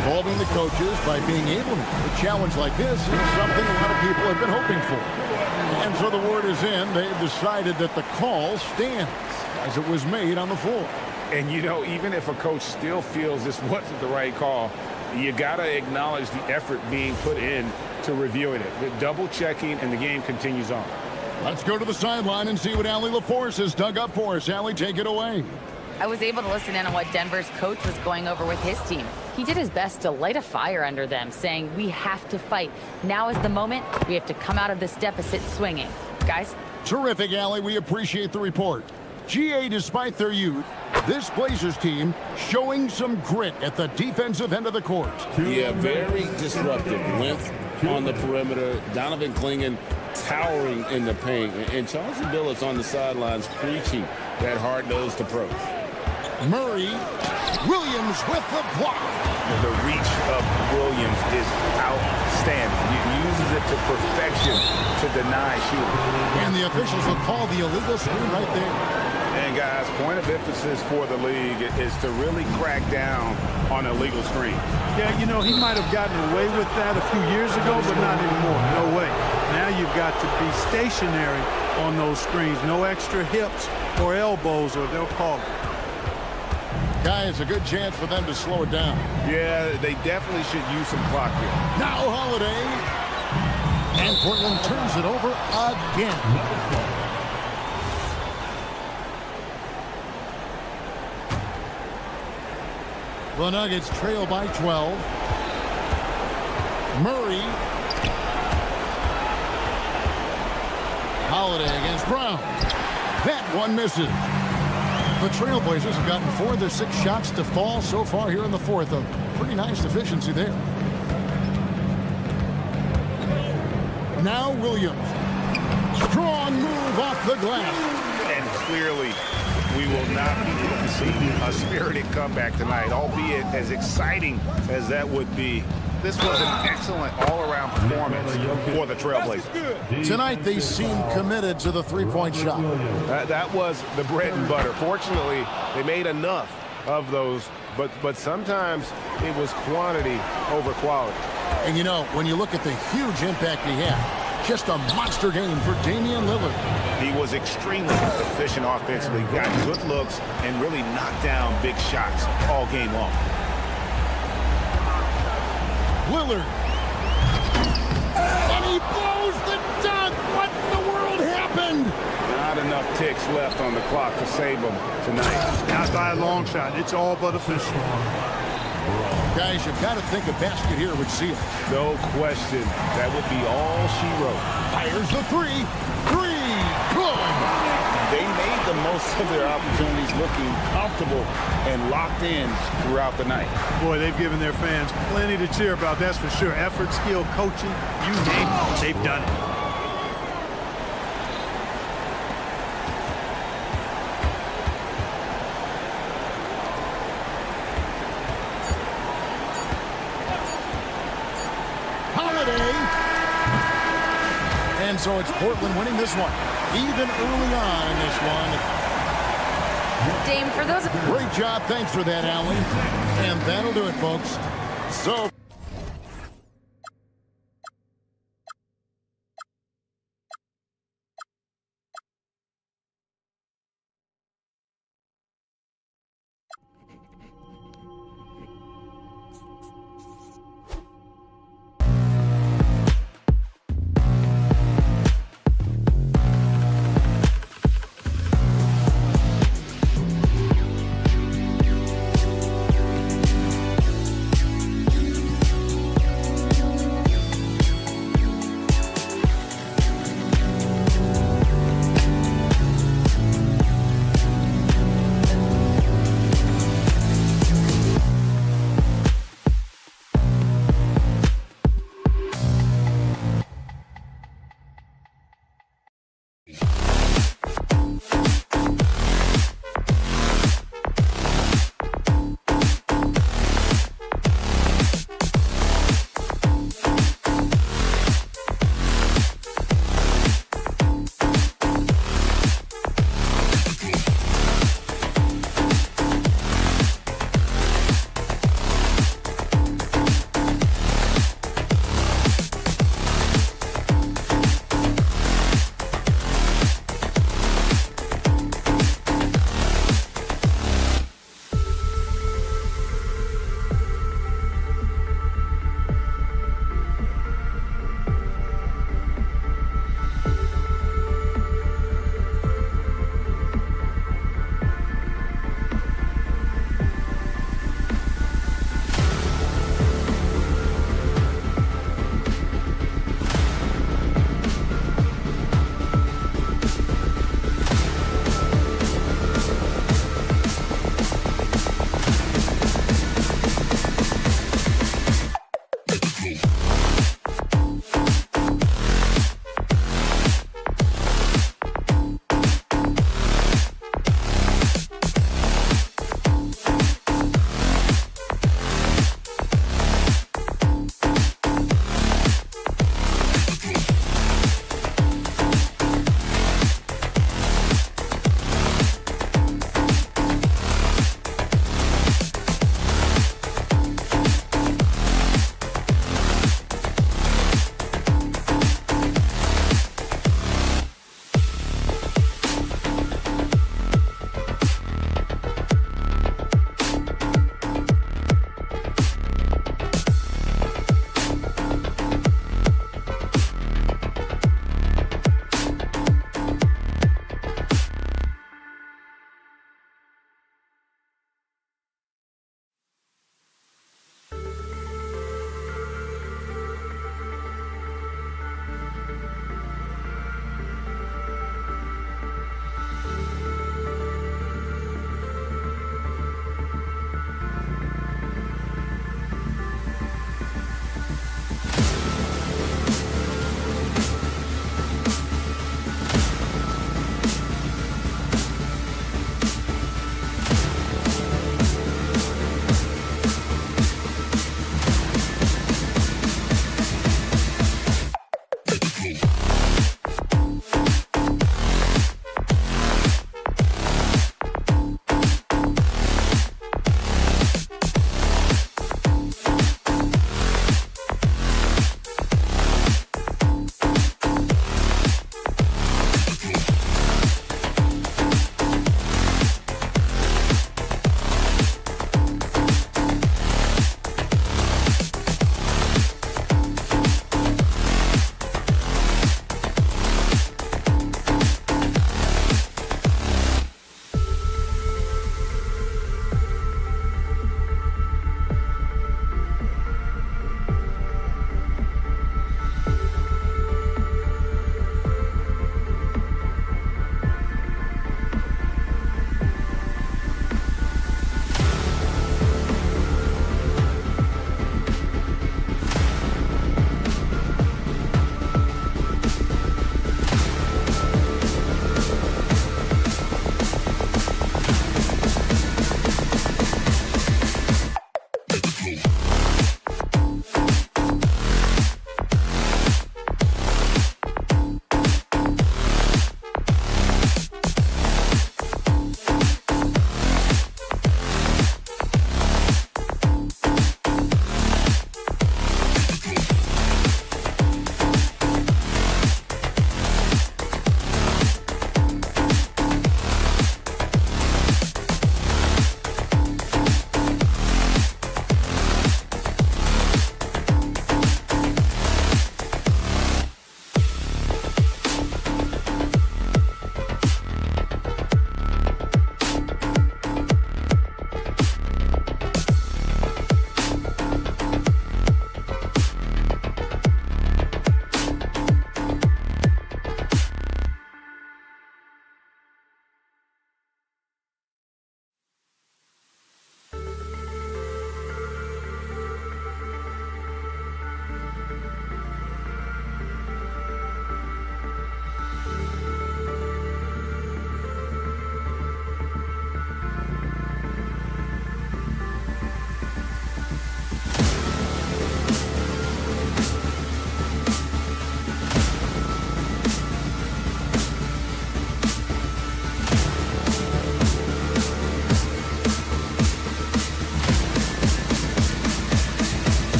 involving the coaches by being able to. A challenge like this is something a lot of people have been hoping for. And so the word is in. They've decided that the call stands as it was made on the floor. And, you know, even if a coach still feels this wasn't the right call, you got to acknowledge the effort being put in to reviewing it. The double checking, and the game continues on. Let's go to the sideline and see what Allie LaForce has dug up for us. Allie, take it away. I was able to listen in on what Denver's coach was going over with his team. He did his best to light a fire under them, saying, we have to fight. Now is the moment. We have to come out of this deficit swinging. Guys? Terrific, Allie. We appreciate the report. GA, despite their youth, this Blazers team showing some grit at the defensive end of the court. Yeah, very disruptive. Length on the perimeter. Donovan Clingan towering in the paint. And Chauncey Billups on the sidelines preaching that hard-nosed approach. Murray, Williams with the block. The reach of Williams is outstanding. He uses it to perfection to deny shooting. And the officials will call the illegal screen right there. And guys, point of emphasis for the league is to really crack down on illegal screens. Yeah, you know, he might have gotten away with that a few years ago, but not anymore. No way. Now you've got to be stationary on those screens. No extra hips or elbows, or they'll call it. Guys, a good chance for them to slow it down. Yeah, they definitely should use some clock here. Now Holiday. And Portland turns it over again. The Nuggets trail by 12. Murray. Holiday against Brown. That one misses. The Trailblazers have gotten 4 of their 6 shots to fall so far here in the fourth. A pretty nice efficiency there. Now Williams. Strong move off the glass. And clearly, we will not be witnessing a spirited comeback tonight, albeit as exciting as that would be. This was an excellent all-around performance for the Trailblazers. Tonight, they seem committed to the three-point shot. That was the bread and butter. Fortunately, they made enough of those, but sometimes it was quantity over quality. And, you know, when you look at the huge impact he had, just a monster game for Damian Lillard. He was extremely efficient offensively, got good looks, and really knocked down big shots all game long. Lillard. And he blows the dunk. What in the world happened? not enough ticks left on the clock to save them tonight. Not by a long shot. It's all but official. Guys, you've got to think a basket here would seal. No question. That would be all she wrote. Fires the three. Three. Good. They made the most of their opportunities, looking comfortable and locked in throughout the night. Boy, they've given their fans plenty to cheer about, that's for sure. Effort, skill, coaching, you name it, they've done it. And so it's Portland winning this one, even early on in this one. Dame, for those of Great job. Thanks for that, Allie. And that'll do it, folks. So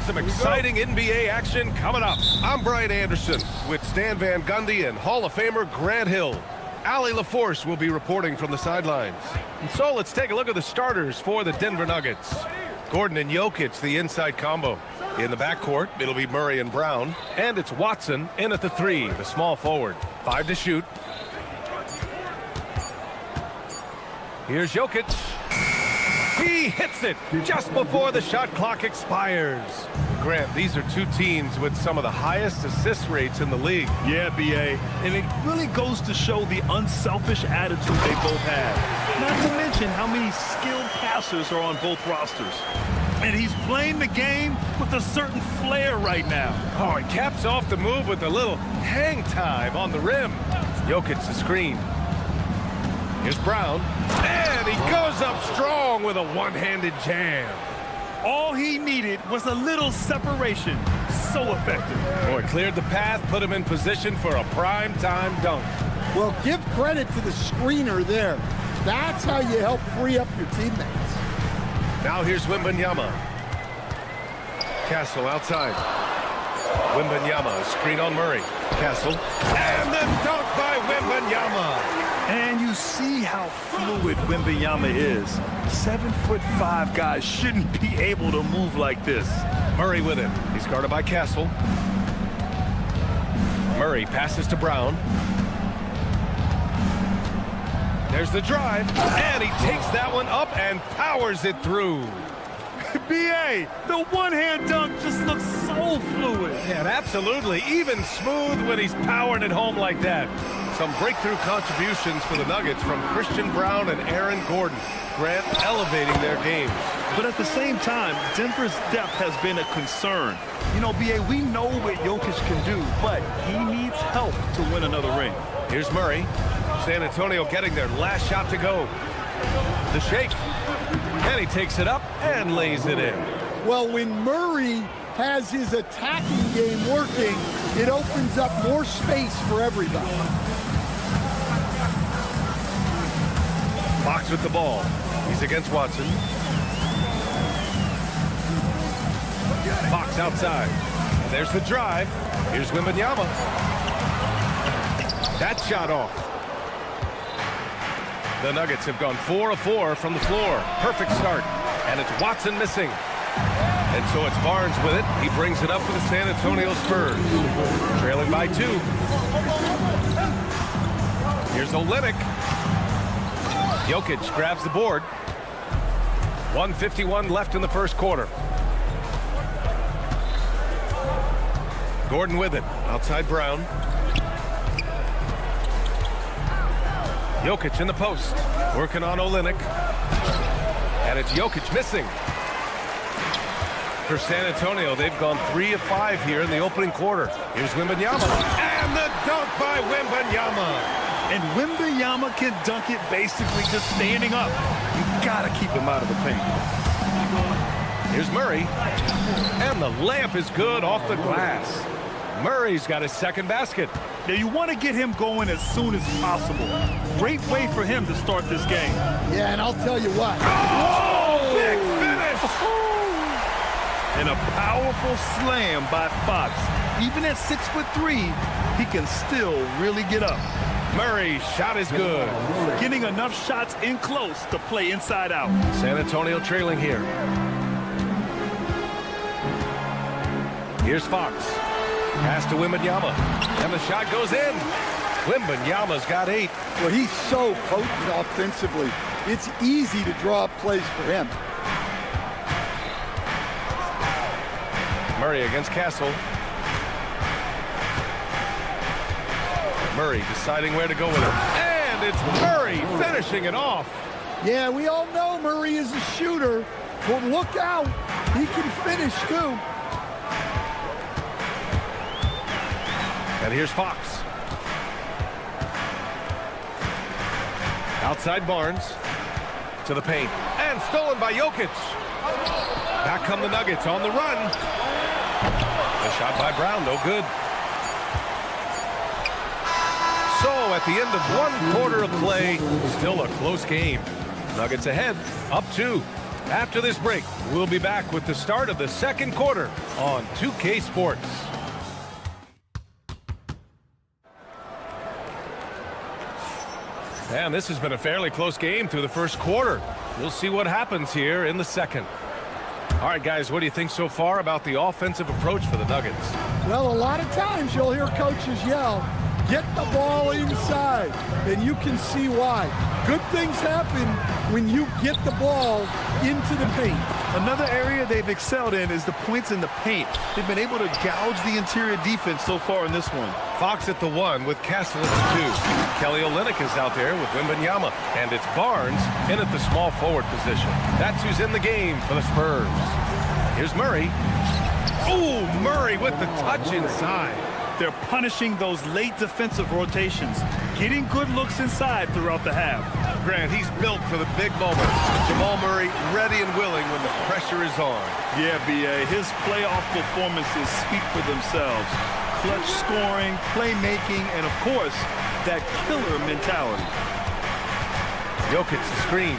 some exciting NBA action coming up. I'm Brian Anderson with Stan Van Gundy and Hall of Famer Grant Hill. Allie LaForce will be reporting from the sidelines. And so let's take a look at the starters for the Denver Nuggets. Gordon and Jokic, the inside combo. In the backcourt, it'll be Murray and Brown. And it's Watson in at the 3, the small forward. 5 to shoot. Here's Jokic. He hits it just before the shot clock expires. Grant, these are two teams with some of the highest assist rates in the league. Yeah, B.A. And it really goes to show the unselfish attitude they both have. Not to mention how many skilled passers are on both rosters. And he's playing the game with a certain flair right now. Oh, he caps off the move with a little hang time on the rim. Jokic the screen. Here's Brown. And he goes up strong with a one-handed jam. All he needed was a little separation. So effective. Boy, cleared the path, put him in position for a prime-time dunk. Well, give credit to the screener there. That's how you help free up your teammates. Now here's Wembanyama. Castle outside. Wembanyama, screen on Murray. Castle. And the dunk by Wembanyama. And you see how fluid Wembanyama is. 7'5" guys shouldn't be able to move like this. Murray with it. He's guarded by Castle. Murray passes to Brown. There's the drive. And he takes that one up and powers it through. B.A., the one-hand dunk just looks so fluid. Yeah, and absolutely. Even smooth when he's powering it home like that. Some breakthrough contributions for the Nuggets from Christian Brown and Aaron Gordon. Grant elevating their games. But at the same time, Denver's depth has been a concern. You know, B.A., we know what Jokic can do, but he needs help to win another ring. Here's Murray. San Antonio getting their last shot to go. The shake. And he takes it up and lays it in. Well, when Murray has his attacking game working, it opens up more space for everybody. Fox with the ball. He's against Watson. Fox outside. And there's the drive. Here's Wembanyama. That shot off. The Nuggets have gone 4 of 4 from the floor. Perfect start. And it's Watson missing. And so it's Barnes with it. He brings it up for the San Antonio Spurs. Trailing by 2. Here's Olynyk. Jokic grabs the board. 1:51 left in the first quarter. Gordon with it. Outside Brown. Jokic in the post. Working on Olynyk. And it's Jokic missing. For San Antonio, they've gone 3 of 5 here in the opening quarter. Here's Wembanyama. And the dunk by Wembanyama. And Wembanyama can dunk it basically just standing up. You gotta keep him out of the paint. Here's Murray. And the layup is good off the glass. Murray's got his second basket. Now you want to get him going as soon as possible. Great way for him to start this game. Yeah, and I'll tell you what. Oh! Big finish! And a powerful slam by Fox. Even at 6'3", he can still really get up. Murray's shot is good. Getting enough shots in close to play inside out. San Antonio trailing here. Here's Fox. Pass to Wembanyama. And the shot goes in. Wembanyama's got 8. Well, he's so potent offensively. It's easy to draw up plays for him. Murray against Castle. Murray deciding where to go with it. And it's Murray finishing it off. Yeah, we all know Murray is a shooter. But look out. He can finish, too. And here's Fox. Outside Barnes. To the paint. And stolen by Jokic. Back come the Nuggets on the run. A shot by Brown, no good. So at the end of 1 quarter of play, still a close game. Nuggets ahead, up 2. After this break, we'll be back with the start of the second quarter on 2K Sports. And this has been a fairly close game through the first quarter. We'll see what happens here in the second. All right, guys, what do you think so far about the offensive approach for the Nuggets? Well, a lot of times you'll hear coaches yell, get the ball inside, and you can see why. Good things happen when you get the ball into the paint. Another area they've excelled in is the points in the paint. They've been able to gouge the interior defense so far in this one. Fox at the 1 with Castle at the 2. Kelly Olynyk is out there with Wembanyama. And it's Barnes in at the small forward position. That's who's in the game for the Spurs. Here's Murray. Oh, Murray with the touch inside. They're punishing those late defensive rotations, getting good looks inside throughout the half. Grant, he's built for the big moments. Jamal Murray ready and willing when the pressure is on. Yeah, B.A., his playoff performances speak for themselves. Clutch scoring, playmaking, and of course, that killer mentality. Jokic the screen.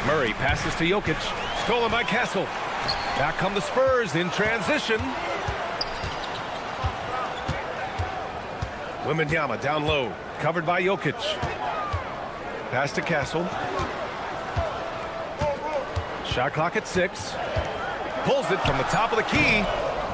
Murray passes to Jokic. Stolen by Castle. Back come the Spurs in transition. Wembanyama down low, covered by Jokic. Pass to Castle. Shot clock at 6. Pulls it from the top of the key.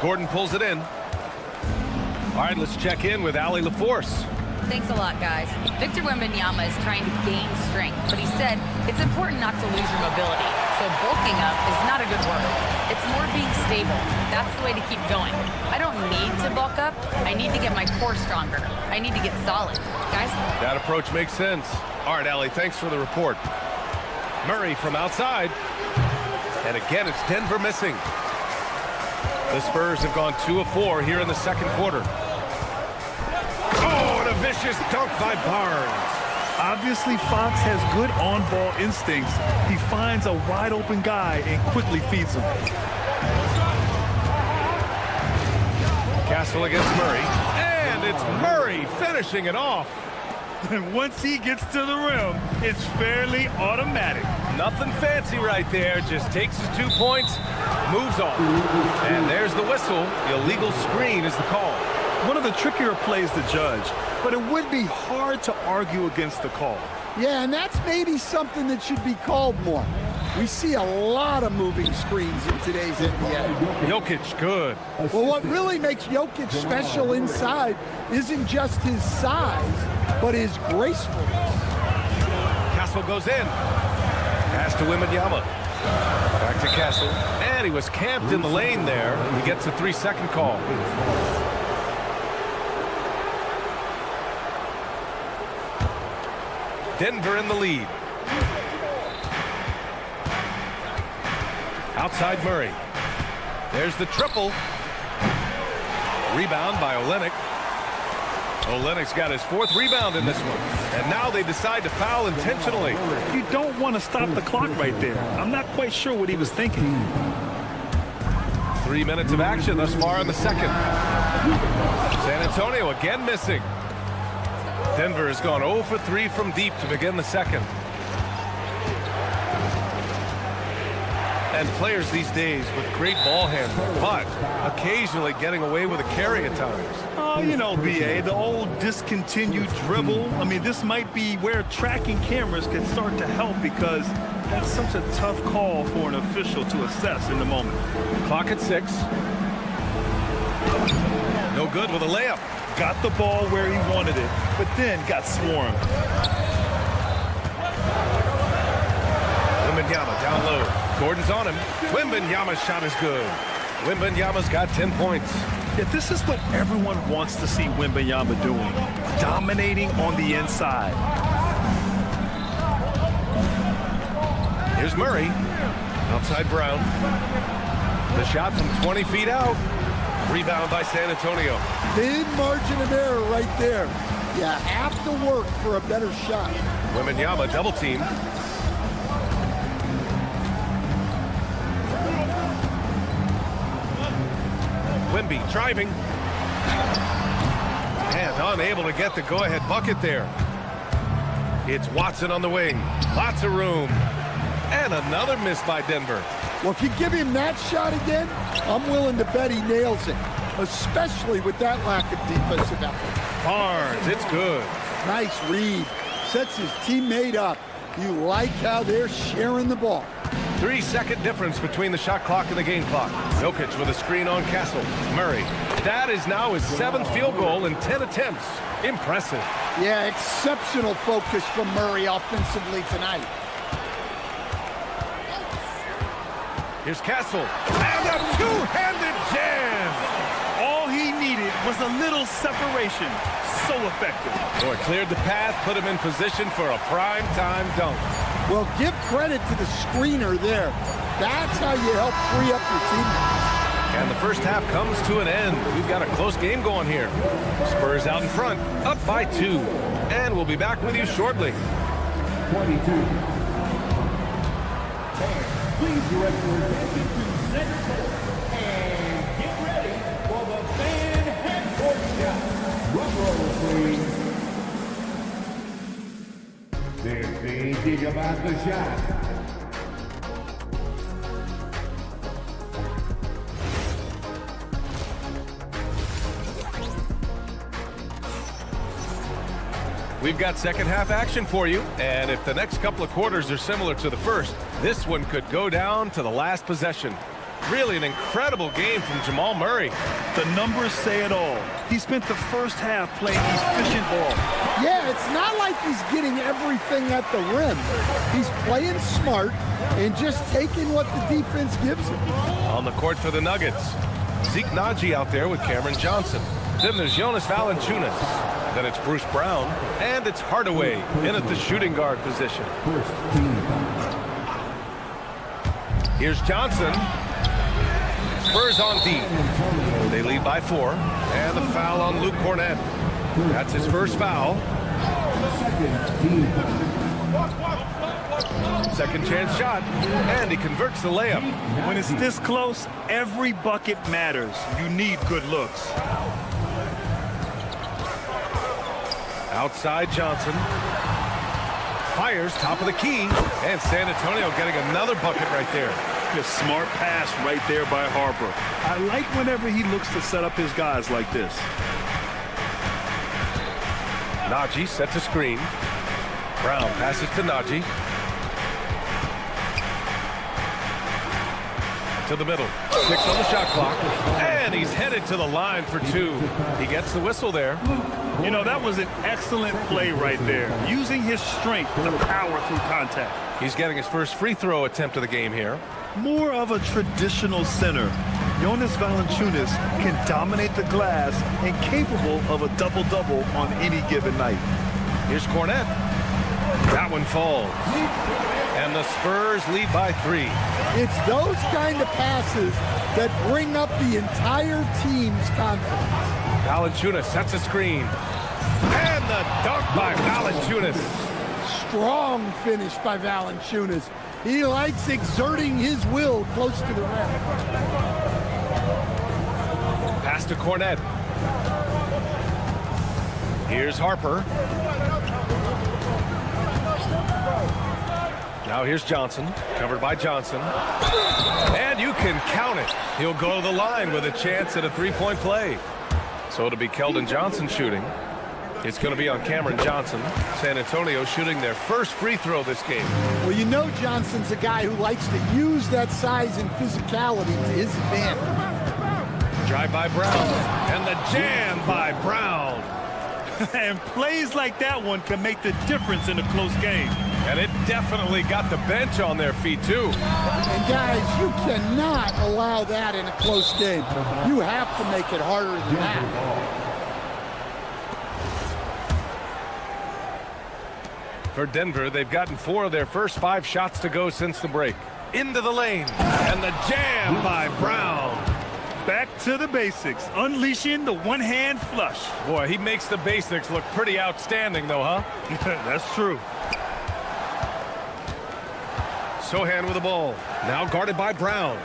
Gordon pulls it in. All right, let's check in with Allie LaForce. Thanks a lot, guys. Victor Wembanyama is trying to gain strength, but he said it's important not to lose your mobility. So bulking up is not a good word. It's more being stable. That's the way to keep going. I don't need to bulk up. I need to get my core stronger. I need to get solid. Guys? That approach makes sense. All right, Allie, thanks for the report. Murray from outside. And again, it's Denver missing. The Spurs have gone 2 of 4 here in the second quarter. Oh, and a vicious dunk by Barnes. Obviously, Fox has good on-ball instincts. He finds a wide-open guy and quickly feeds him. Castle against Murray. And it's Murray finishing it off. And once he gets to the rim, it's fairly automatic. Nothing fancy right there. Just takes his 2 points, moves on. And there's the whistle. The illegal screen is the call. One of the trickier plays to judge, but it would be hard to argue against the call. Yeah, and that's maybe something that should be called more. We see a lot of moving screens in today's NBA. Jokic, good. Well, what really makes Jokic special inside isn't just his size, but his gracefulness. Castle goes in. Pass to Wembanyama. Back to Castle. And he was camped in the lane there. He gets a 3-second call. Denver in the lead. Outside Murray. There's the triple. Rebound by Olynyk. Olynyk's got his 4th rebound in this one. And now they decide to foul intentionally. You don't want to stop the clock right there. I'm not quite sure what he was thinking. 3 minutes of action thus far in the second. San Antonio again missing. Denver has gone 0 for 3 from deep to begin the second. And players these days with great ball handling, but occasionally getting away with a carry at times. Oh, you know, B.A., the old discontinued dribble. I mean, this might be where tracking cameras can start to help because that's such a tough call for an official to assess in the moment. Clock at 6. No good with a layup. Got the ball where he wanted it, but then got swarmed. Wembanyama down low. Gordon's on him. Wembanyama's shot is good. Wembanyama's got 10 points. Yeah, this is what everyone wants to see Wembanyama doing. Dominating on the inside. Here's Murray. Outside Brown. The shot from 20 feet out. Rebound by San Antonio. Thin margin of error right there. You have to work for a better shot. Wembanyama double team. Wemby driving. And unable to get the go-ahead bucket there. It's Watson on the wing. Lots of room. And another miss by Denver. Well, if you give him that shot again, I'm willing to bet he nails it, especially with that lack of defensive effort. Barnes, it's good. Nice read. Sets his teammate up. You like how they're sharing the ball. 3-second difference between the shot clock and the game clock. Jokic with a screen on Castle. Murray. That is now his 7th field goal in 10 attempts. Impressive. Yeah, exceptional focus from Murray offensively tonight. Here's Castle. And a two-handed jam. All he needed was a little separation. So effective. Boy, cleared the path, put him in position for a prime-time dunk. Well, give credit to the screener there. That's how you help free up your teammates. And the first half comes to an end. We've got a close game going here. Spurs out in front, up by 2. And we'll be back with you shortly. 22. Please direct your attention to center and get ready for the fan head-court shot. Drum roll, please. They're thinking about the shot. We've got second half action for you, and if the next couple of quarters are similar to the first, this one could go down to the last possession. Really an incredible game from Jamal Murray. The numbers say it all. He spent the first half playing efficient ball. Yeah, it's not like he's getting everything at the rim. He's playing smart and just taking what the defense gives him. On the court for the Nuggets, Zeke Naji out there with Cameron Johnson. Then there's Jonas Valanciunas. Then it's Bruce Brown, and it's Hardaway in at the shooting guard position. Here's Johnson. Spurs on D. They lead by 4, and the foul on Luke Cornett. That's his first foul. Second chance shot, and he converts the layup. When it's this close, every bucket matters. You need good looks. Outside Johnson. Fires top of the key, and San Antonio getting another bucket right there. A smart pass right there by Harper. I like whenever he looks to set up his guys like this. Naji sets a screen. Brown passes to Naji. To the middle. 6 on the shot clock. And he's headed to the line for 2. He gets the whistle there. You know, that was an excellent play right there. Using his strength to power through contact. He's getting his first free throw attempt of the game here. More of a traditional center. Jonas Valanciunas can dominate the glass and capable of a double-double on any given night. Here's Cornett. That one falls. And the Spurs lead by 3. It's those kind of passes that bring up the entire team's confidence. Valanciunas sets a screen. And the dunk by Valanciunas. Strong finish by Valanciunas. He likes exerting his will close to the rim. Pass to Cornett. Here's Harper. Now here's Johnson, covered by Johnson. And you can count it. He'll go to the line with a chance at a three-point play. So it'll be Keldon Johnson shooting. It's going to be on Cameron Johnson. San Antonio shooting their first free throw this game. Well, you know Johnson's a guy who likes to use that size and physicality to his advantage. Drive by Brown. And the jam by Brown. And plays like that one can make the difference in a close game. And it definitely got the bench on their feet, too. And, guys, you cannot allow that in a close game. You have to make it harder than that. For Denver, they've gotten 4 of their first 5 shots to go since the break. Into the lane. And the jam by Brown. Back to the basics, unleashing the one-hand flush. Boy, he makes the basics look pretty outstanding, though, huh? That's true. Sohan with the ball. Now guarded by Brown.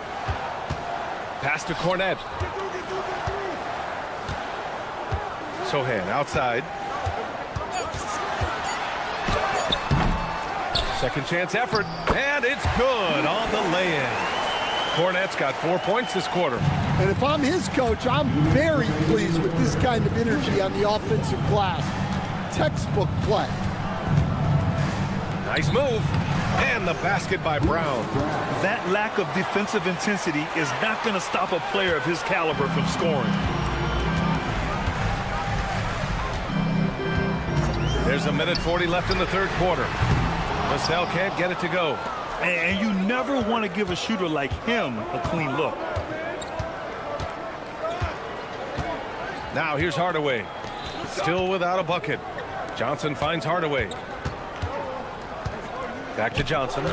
Pass to Cornett. Sohan outside. Second chance effort. And it's good on the lay-in. Kornet's got 4 points this quarter. And if I'm his coach, I'm very pleased with this kind of energy on the offensive glass. Textbook play. Nice move. And the basket by Brown. That lack of defensive intensity is not going to stop a player of his caliber from scoring. There's 1:40 left in the third quarter. Vassell can't get it to go. And you never want to give a shooter like him a clean look. Now here's Hardaway. Still without a bucket. Johnson finds Hardaway. Back to Johnson.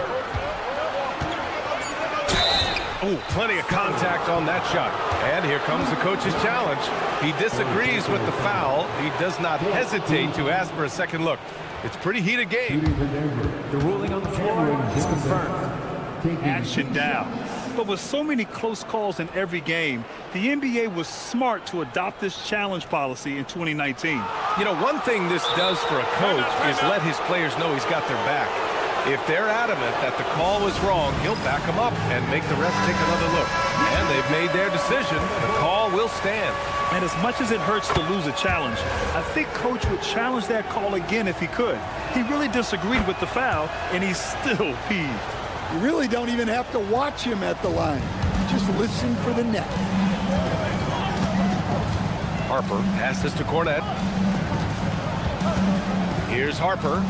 Oh, plenty of contact on that shot. And here comes the coach's challenge. He disagrees with the foul. He does not hesitate to ask for a second look. It's a pretty heated game. The ruling on the floor is confirmed. Action down. But with so many close calls in every game, the NBA was smart to adopt this challenge policy in 2019. You know, one thing this does for a coach is let his players know he's got their back. If they're adamant that the call was wrong, he'll back them up and make the ref take another look. And they've made their decision. The call will stand. And as much as it hurts to lose a challenge, I think Coach would challenge that call again if he could. He really disagreed with the foul, and he's still peeved. You really don't even have to watch him at the line. Just listen for the net. Harper passes to Kornet. Here's Harper.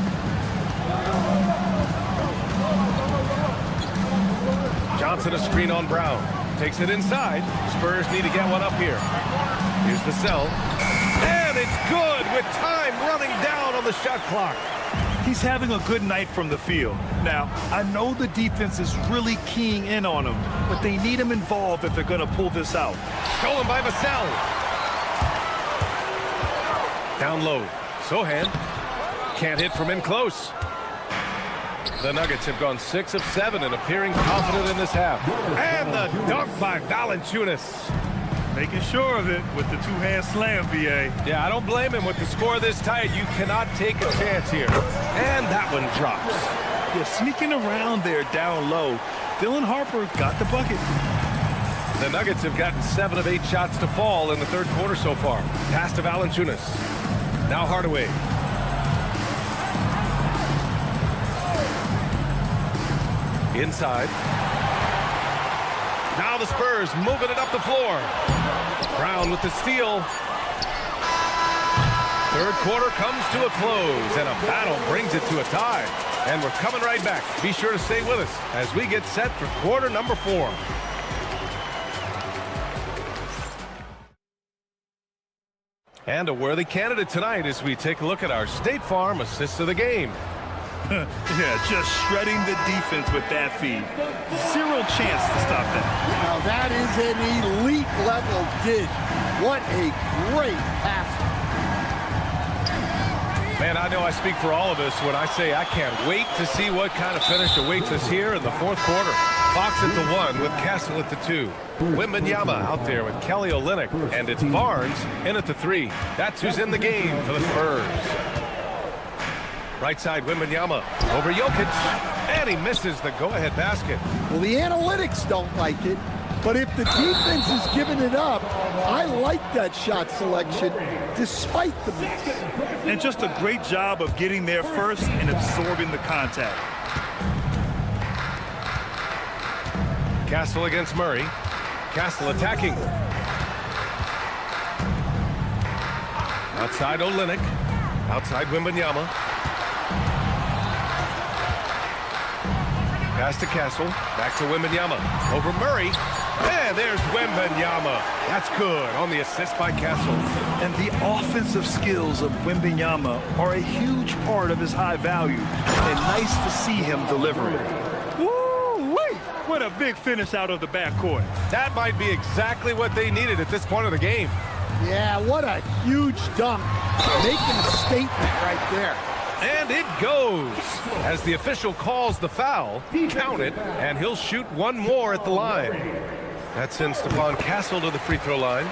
Johnson a screen on Brown. Takes it inside. Spurs need to get one up here. Here's Vassell. And it's good with time running down on the shot clock. He's having a good night from the field. Now, I know the defense is really keying in on him, but they need him involved if they're going to pull this out. Stolen by Vassell. Down low. Sohan. Can't hit from in close. The Nuggets have gone 6 of 7 and appearing confident in this half. And the dunk by Valanciunas. Making sure of it with the two-hand slam, B.A. Yeah, I don't blame him with the score this tight. You cannot take a chance here. And that one drops. Yeah, sneaking around there down low. Dylan Harper got the bucket. The Nuggets have gotten 7 of 8 shots to fall in the third quarter so far. Pass to Valanciunas. Now Hardaway. Inside. Now the Spurs moving it up the floor. Brown with the steal. Third quarter comes to a close, and a battle brings it to a tie. And we're coming right back. Be sure to stay with us as we get set for quarter number 4. And a worthy candidate tonight as we take a look at our State Farm assists of the game. Yeah, just shredding the defense with that feed. Zero chance to stop that. Now that is an elite level dish. What a great pass. Man, I know I speak for all of us when I say I can't wait to see what kind of finish awaits us here in the fourth quarter. Fox at the 1 with Castle at the 2. Wembanyama out there with Kelly Olynyk, and it's Barnes in at the 3. That's who's in the game for the Spurs. Right side, Wembanyama over Jokic, and he misses the go-ahead basket. Well, the analytics don't like it, but if the defense is giving it up, I like that shot selection despite the miss. And just a great job of getting there first and absorbing the contact. Castle against Murray. Castle attacking. Outside Olynyk. Outside Wembanyama. Pass to Castle. Back to Wembanyama. Over Murray. And there's Wembanyama. That's good on the assist by Castle. And the offensive skills of Wembanyama are a huge part of his high value. And nice to see him deliver it. Woo-wee! What a big finish out of the backcourt. That might be exactly what they needed at this point of the game. Yeah, what a huge dunk. Making a statement right there. And it goes. As the official calls the foul, count it, and he'll shoot one more at the line. That sends Stephon Castle to the free throw line.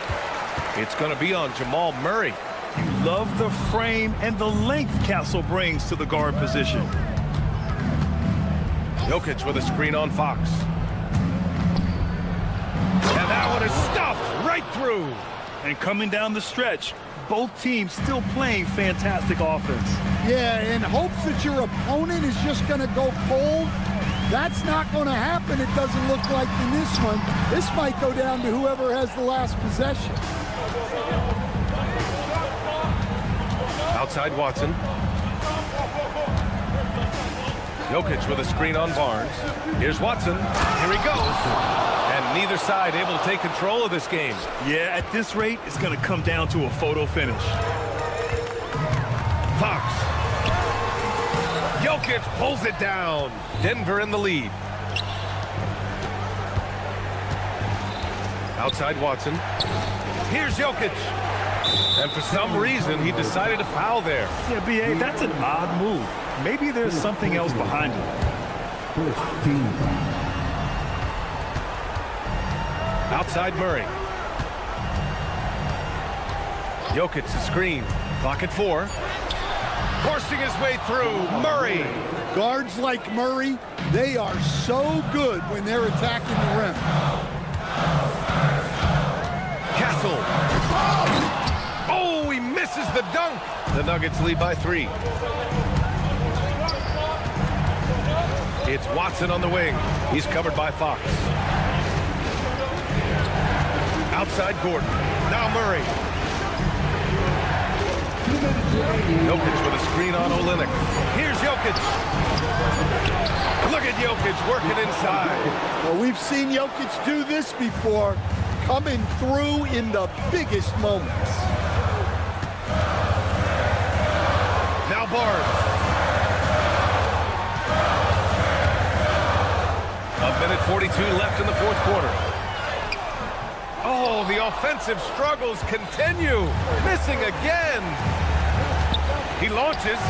It's going to be on Jamal Murray. You love the frame and the length Castle brings to the guard position. Jokic with a screen on Fox. And that one is stuffed right through. And coming down the stretch, both teams still playing fantastic offense. Yeah, in hopes that your opponent is just going to go cold. That's not going to happen, it doesn't look like in this one. This might go down to whoever has the last possession. Outside Watson. Jokic with a screen on Barnes. Here's Watson. Here he goes. And neither side able to take control of this game. Yeah, at this rate, it's going to come down to a photo finish. Fox. Jokic pulls it down. Denver in the lead. Outside Watson. Here's Jokic. And for some reason, he decided to foul there. Yeah, B.A., that's an odd move. Maybe there's something else behind it. Outside Murray. Jokic the screen. Clock at 4. Forcing his way through. Murray. Guards like Murray, they are so good when they're attacking the rim. Castle. Oh, he misses the dunk. The Nuggets lead by 3. It's Watson on the wing. He's covered by Fox. Outside Gordon. Now Murray. Jokic with a screen on Olynyk. Here's Jokic. Look at Jokic working inside. Well, we've seen Jokic do this before, coming through in the biggest moments. Now Barnes. A minute 42 left in the fourth quarter. Oh, the offensive struggles continue. Missing again. He launches.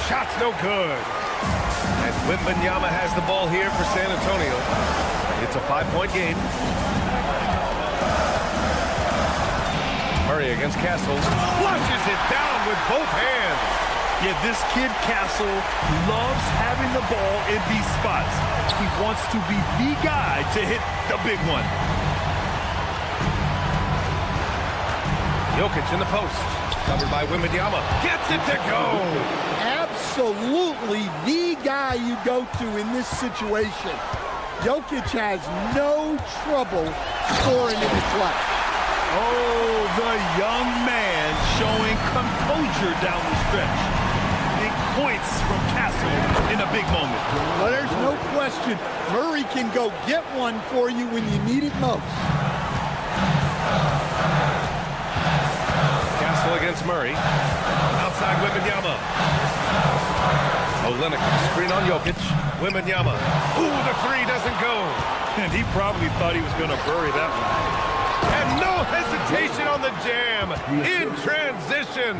Shot's no good. And Wembanyama has the ball here for San Antonio. It's a 5-point game. Murray against Castle. Flushes it down with both hands. Yeah, this kid Castle loves having the ball in these spots. He wants to be the guy to hit the big one. Jokic in the post. Covered by Wembanyama. Gets it to go. Absolutely the guy you go to in this situation. Jokic has no trouble scoring in the clutch. Oh, the young man showing composure down the stretch. Big points from Castle in a big moment. Well, there's no question. Murray can go get one for you when you need it most. Castle against Murray. Outside Wembanyama. Olynyk screen on Jokic. Wembanyama. Ooh, the 3 doesn't go. And he probably thought he was going to bury that one. And no hesitation on the jam. In transition.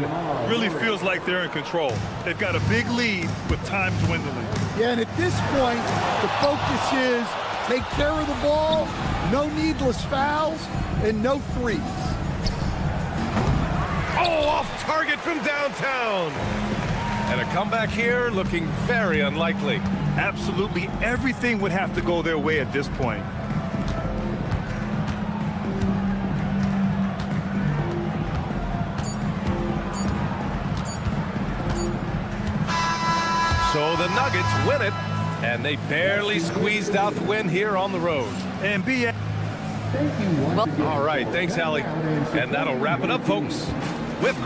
Really feels like they're in control. They've got a big lead with time dwindling. Yeah, and at this point, the focus is take care of the ball, no needless fouls, and no threes. Oh, off target from downtown. And a comeback here looking very unlikely. Absolutely everything would have to go their way at this point. So the Nuggets win it, and they barely squeezed out the win here on the road. And B.A. All right, thanks, Allie. And that'll wrap it up, folks. With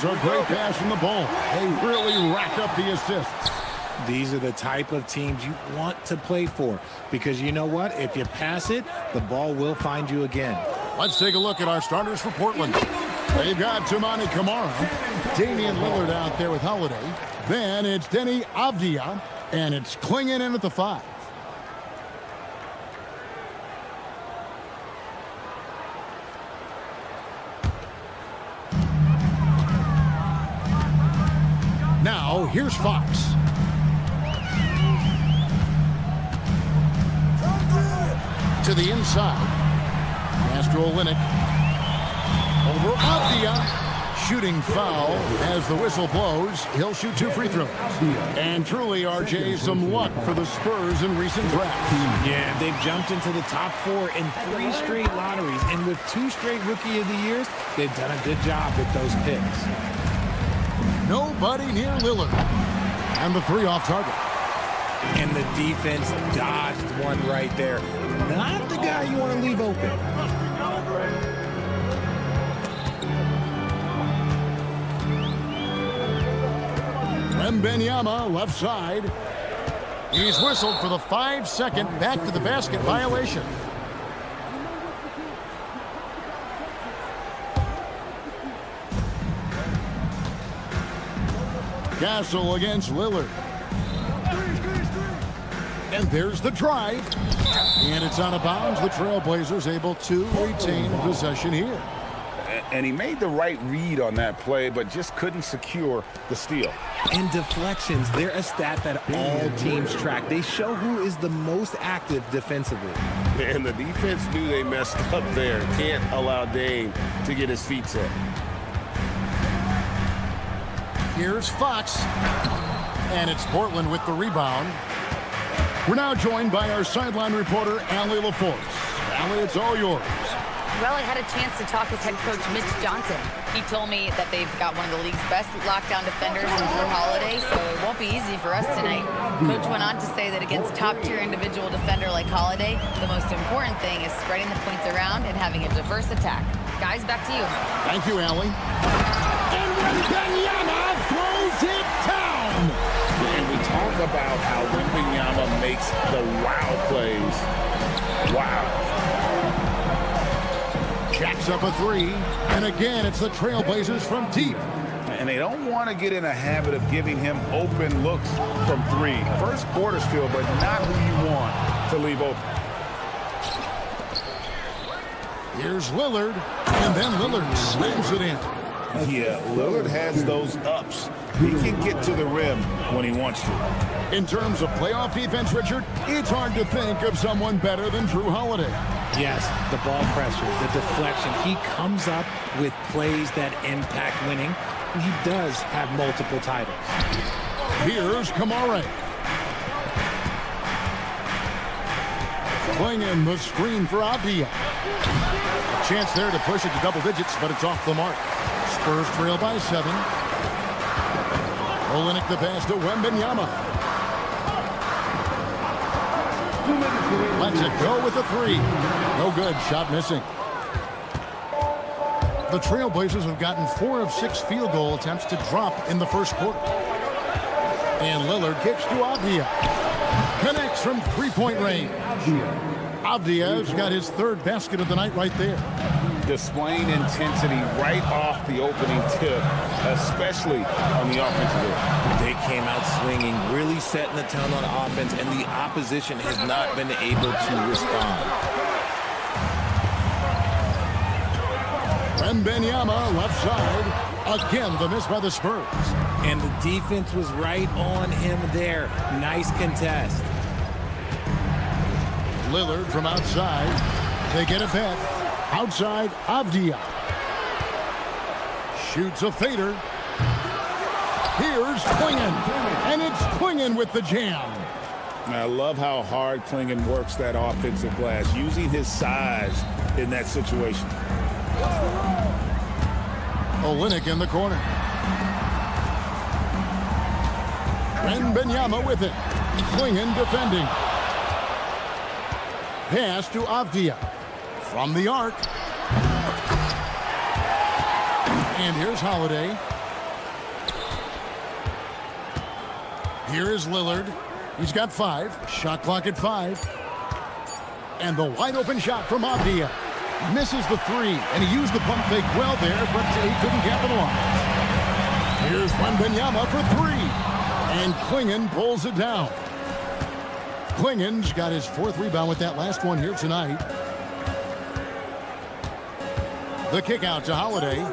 a great pass from the ball. They really rack up the assists. These are the type of teams you want to play for because you know what? If you pass it, the ball will find you again. Let's take a look at our starters for Portland. They've got Toumani Camara, Damian Lillard out there with Holiday. Then it's Denny Avdia, and it's Klingon in at the 5. Now, here's Fox. To the inside. Pass to Olynyk. Over Avdia. Shooting foul as the whistle blows. He'll shoot 2 free throws. And truly, RJ, some luck for the Spurs in recent drafts. Yeah, they've jumped into the top 4 in 3 straight lotteries. And with 2 straight Rookie of the Years, they've done a good job with those picks. Nobody near Lillard. And the 3 off target. And the defense dodged one right there. Not the guy you want to leave open. Wembanyama left side. He's whistled for the 5-second back to the basket violation. Castle against Lillard. And there's the drive. And it's out of bounds. The Trailblazers able to retain possession here. And he made the right read on that play, but just couldn't secure the steal. And deflections, they're a stat that all teams track. They show who is the most active defensively. And the defense knew they messed up there. Can't allow Dame to get his feet set. Here's Fox. And it's Portland with the rebound. We're now joined by our sideline reporter, Allie LaForce. Allie, it's all yours. Well, I had a chance to talk with head coach Mitch Johnson. He told me that they've got one of the league's best lockdown defenders in Drew Holiday, so it won't be easy for us tonight. Coach went on to say that against top-tier individual defender like Holiday, the most important thing is spreading the points around and having a diverse attack. Guys, back to you. Thank you, Allie. And Wembanyama throws it down. And we talk about how Wembanyama makes the wow plays. Wow. Jacks up a 3, and again, it's the Trailblazers from deep. And they don't want to get in a habit of giving him open looks from 3. First quarter's feel, but not who you want to leave open. Here's Lillard, and then Lillard slams it in. Yeah, Lillard has those ups. He can get to the rim when he wants to. In terms of playoff defense, Richard, it's hard to think of someone better than Drew Holiday. Yes, the ball pressure, the deflection. He comes up with plays that impact winning. He does have multiple titles. Here's Camara. Klingon the screen for Avdia. A chance there to push it to double digits, but it's off the mark. Spurs trail by 7. Olynyk the pass to Wembanyama. Lets it go with the 3. No good. Shot missing. The Trailblazers have gotten 4 of 6 field goal attempts to drop in the first quarter. And Lillard kicks to Avdia. Connects from 3-point range. Avdia's got his 3rd basket of the night right there. Displaying intensity right off the opening tip, especially on the offensive end. They came out swinging, really setting the tone on offense, and the opposition has not been able to respond. Wembanyama left side. Again, the miss by the Spurs. And the defense was right on him there. Nice contest. Lillard from outside. They get it back. Outside, Avdia. Shoots a fader. Here's Klingon. And it's Klingon with the jam. I love how hard Klingon works that offensive glass, using his size in that situation. Olynyk in the corner. Wembanyama with it. Klingon defending. Pass to Avdia. From the arc. And here's Holiday. Here is Lillard. He's got 5. Shot clock at 5. And the wide open shot from Avdia. Misses the 3, and he used the pump fake well there, but he couldn't capitalize. Here's Wembanyama for 3. And Klingon pulls it down. Klingon's got his 4th rebound with that last one here tonight. The kick out to Holiday.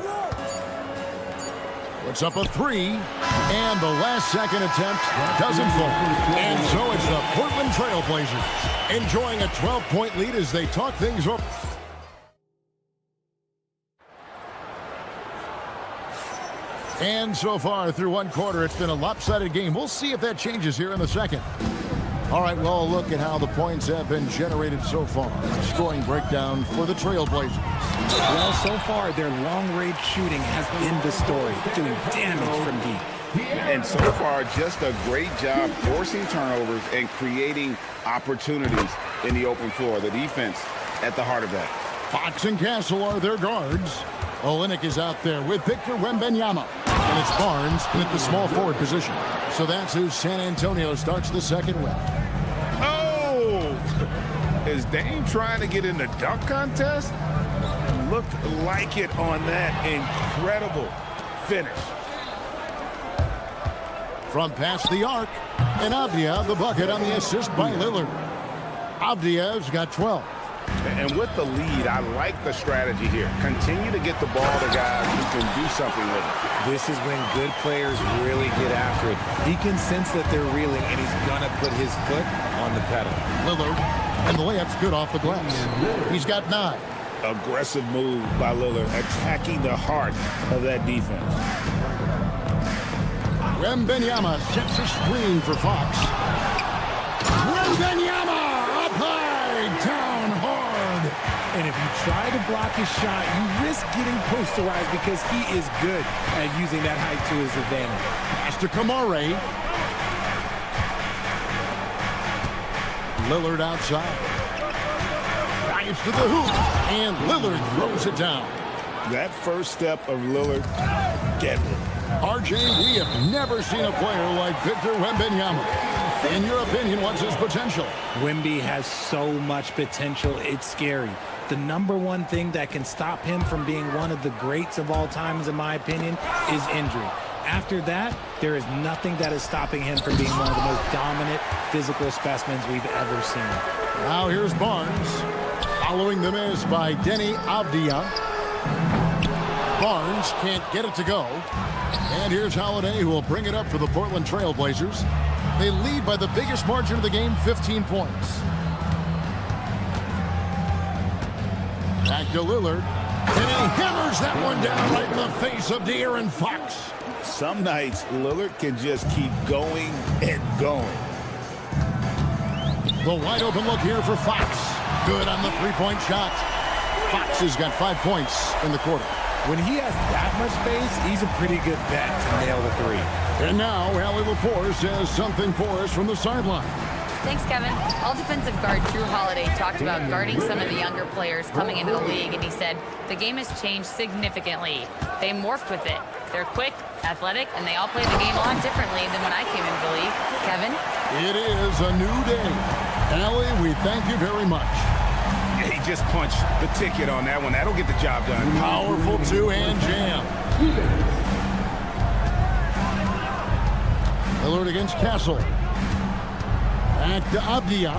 Puts up a 3, and the last second attempt doesn't fall. And so it's the Portland Trailblazers enjoying a 12-point lead as they talk things over. And so far through one quarter, it's been a lopsided game. We'll see if that changes here in the second. All right, well, look at how the points have been generated so far. Scoring breakdown for the Trailblazers. Well, so far, their long-range shooting has been the story, doing damage from deep. And so far, just a great job forcing turnovers and creating opportunities in the open floor. The defense at the heart of that. Fox and Castle are their guards. Olynyk is out there with Victor Wembanyama. And it's Barnes at the small forward position. So that's who San Antonio starts the second with. Oh! Is Dame trying to get in the dunk contest? Looked like it on that incredible finish. From past the arc, and Avdia the bucket on the assist by Lillard. Avdia's got 12. And with the lead, I like the strategy here. Continue to get the ball to guys who can do something with it. This is when good players really get after it. He can sense that they're reeling, and he's going to put his foot on the pedal. Lillard, and the layup's good off the glass. He's got 9. Aggressive move by Lillard, attacking the heart of that defense. Wembanyama sets a screen for Fox. Wembanyama up high, down hard. And if you try to block his shot, you risk getting posterized because he is good at using that height to his advantage. Pass to Kamare. Lillard outside. Dives to the hoop, and Lillard throws it down. That first step of Lillard, deadly. RJ, we have never seen a player like Victor Wembanyama. In your opinion, what's his potential? Wemby has so much potential, it's scary. The number one thing that can stop him from being one of the greats of all times, in my opinion, is injury. After that, there is nothing that is stopping him from being one of the most dominant physical specimens we've ever seen. Now here's Barnes. Following the miss by Denny Avdia. Barnes can't get it to go. And here's Holiday, who will bring it up for the Portland Trailblazers. They lead by the biggest margin of the game, 15 points. Back to Lillard. And he hammers that one down right in the face of De'Aaron Fox. Some nights, Lillard can just keep going and going. The wide open look here for Fox. Good on the three-point shot. Fox has got 5 points in the quarter. When he has that much space, he's a pretty good bet to nail the 3. And now, Allie LaForce has something for us from the sideline. Thanks, Kevin. All defensive guard Drew Holiday talked about guarding some of the younger players coming into the league, and he said, the game has changed significantly. They morphed with it. They're quick, athletic, and they all play the game a lot differently than when I came into the league. Kevin? It is a new day. Allie, we thank you very much. He just punched the ticket on that one. That'll get the job done. Powerful two-hand jam. Lillard against Castle. Back to Avdia.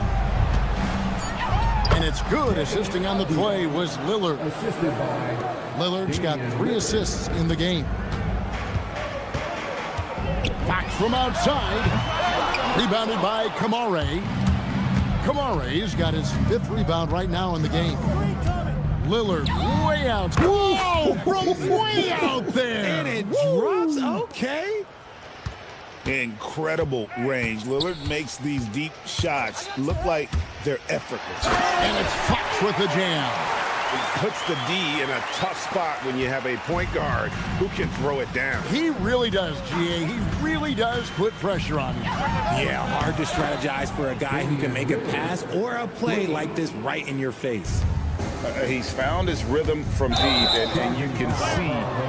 And it's good. Assisting on the play was Lillard. Lillard's got 3 assists in the game. Back from outside. Rebounded by Kamare. Kamare's got his 5th rebound right now in the game. Lillard way out. Whoa, from way out there. And it drops. Okay. Incredible range. Lillard makes these deep shots look like they're effortless. And it's Fox with the jam. It puts the D in a tough spot when you have a point guard who can throw it down. He really does, GA. He really does put pressure on you. Yeah, hard to strategize for a guy who can make a pass or a play like this right in your face. He's found his rhythm from deep, and you can see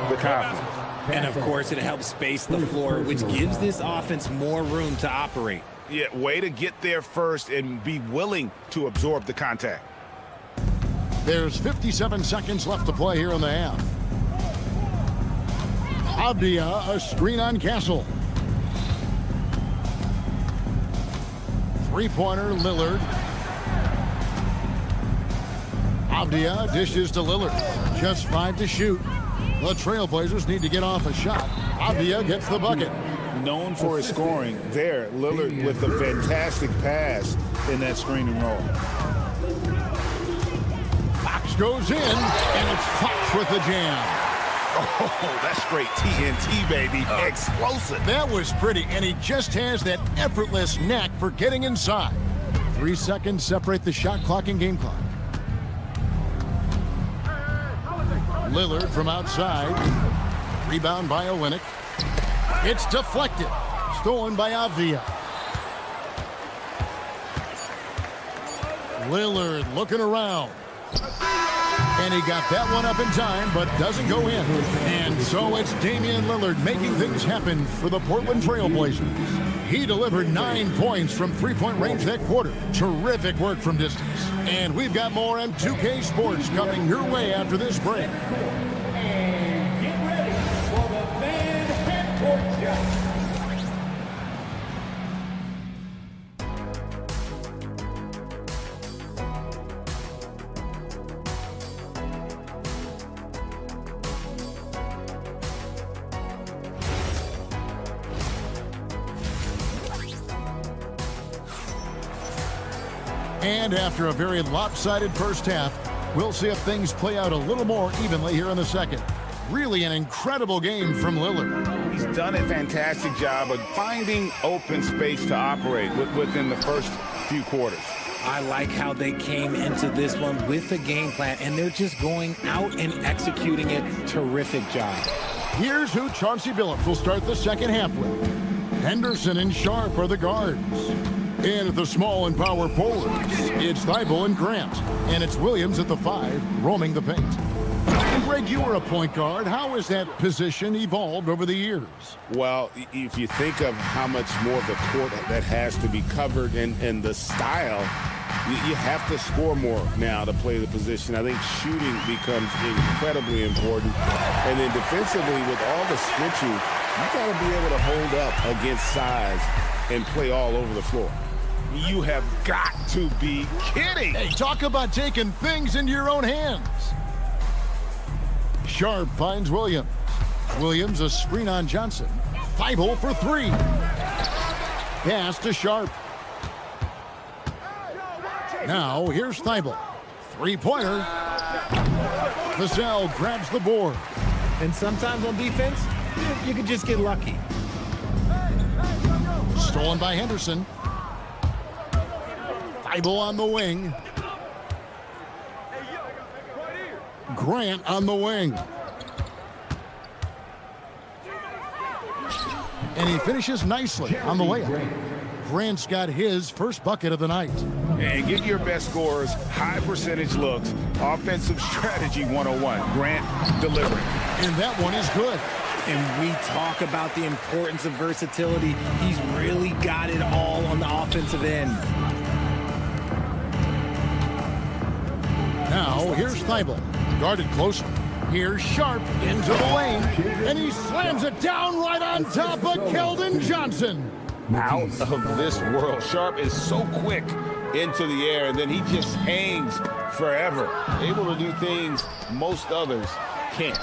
the confidence. And, of course, it helps space the floor, which gives this offense more room to operate. Yeah, way to get there first and be willing to absorb the contact. There's 57 seconds left to play here in the half. Avdia, a screen on Castle. Three-pointer, Lillard. Avdia dishes to Lillard. Just 5 to shoot. The Trailblazers need to get off a shot. Avdia gets the bucket. Known for his scoring, there, Lillard with a fantastic pass in that screen and roll. Fox goes in, and it's Fox with the jam. Oh, that's straight TNT, baby. Explosive. That was pretty, and he just has that effortless knack for getting inside. 3 seconds separate the shot clock and game clock. Lillard from outside. Rebound by Olynyk. It's deflected. Stolen by Avdia. Lillard looking around. And he got that one up in time, but doesn't go in. And so it's Damian Lillard making things happen for the Portland Trailblazers. He delivered 9 points from three-point range that quarter. Terrific work from distance. And we've got more M2K Sports coming your way after this break. And get ready for the fan half-court shot. And after a very lopsided first half, we'll see if things play out a little more evenly here in the second. Really an incredible game from Lillard. He's done a fantastic job of finding open space to operate within the first few quarters. I like how they came into this one with a game plan, and they're just going out and executing it. Terrific job. Here's who Chauncey Billups will start the second half with. Henderson and Sharp are the guards. And at the small and power forwards, it's Thibault and Grant. And it's Williams at the 5, roaming the paint. And Greg, you were a point guard. How has that position evolved over the years? Well, if you think of how much more of the court that has to be covered and the style, you have to score more now to play the position. I think shooting becomes incredibly important. And then defensively, with all the switching, you got to be able to hold up against size and play all over the floor. You have got to be kidding. Hey, talk about taking things into your own hands. Sharp finds Williams. Williams a screen on Johnson. Thibault for 3. Pass to Sharp. Now here's Thibault. Three-pointer. Vassell grabs the board. And sometimes on defense, you can just get lucky. Stolen by Henderson. Thibault on the wing. Grant on the wing. And he finishes nicely on the layup. Grant's got his first bucket of the night. And get your best scorers, high percentage looks, offensive strategy 101. Grant delivering. And that one is good. And we talk about the importance of versatility. He's really got it all on the offensive end. Now, here's Thibault, guarded closely. Here's Sharp into the lane, and he slams it down right on top of Keldon Johnson. Out of this world. Sharp is so quick into the air, and then he just hangs forever. Able to do things most others can't.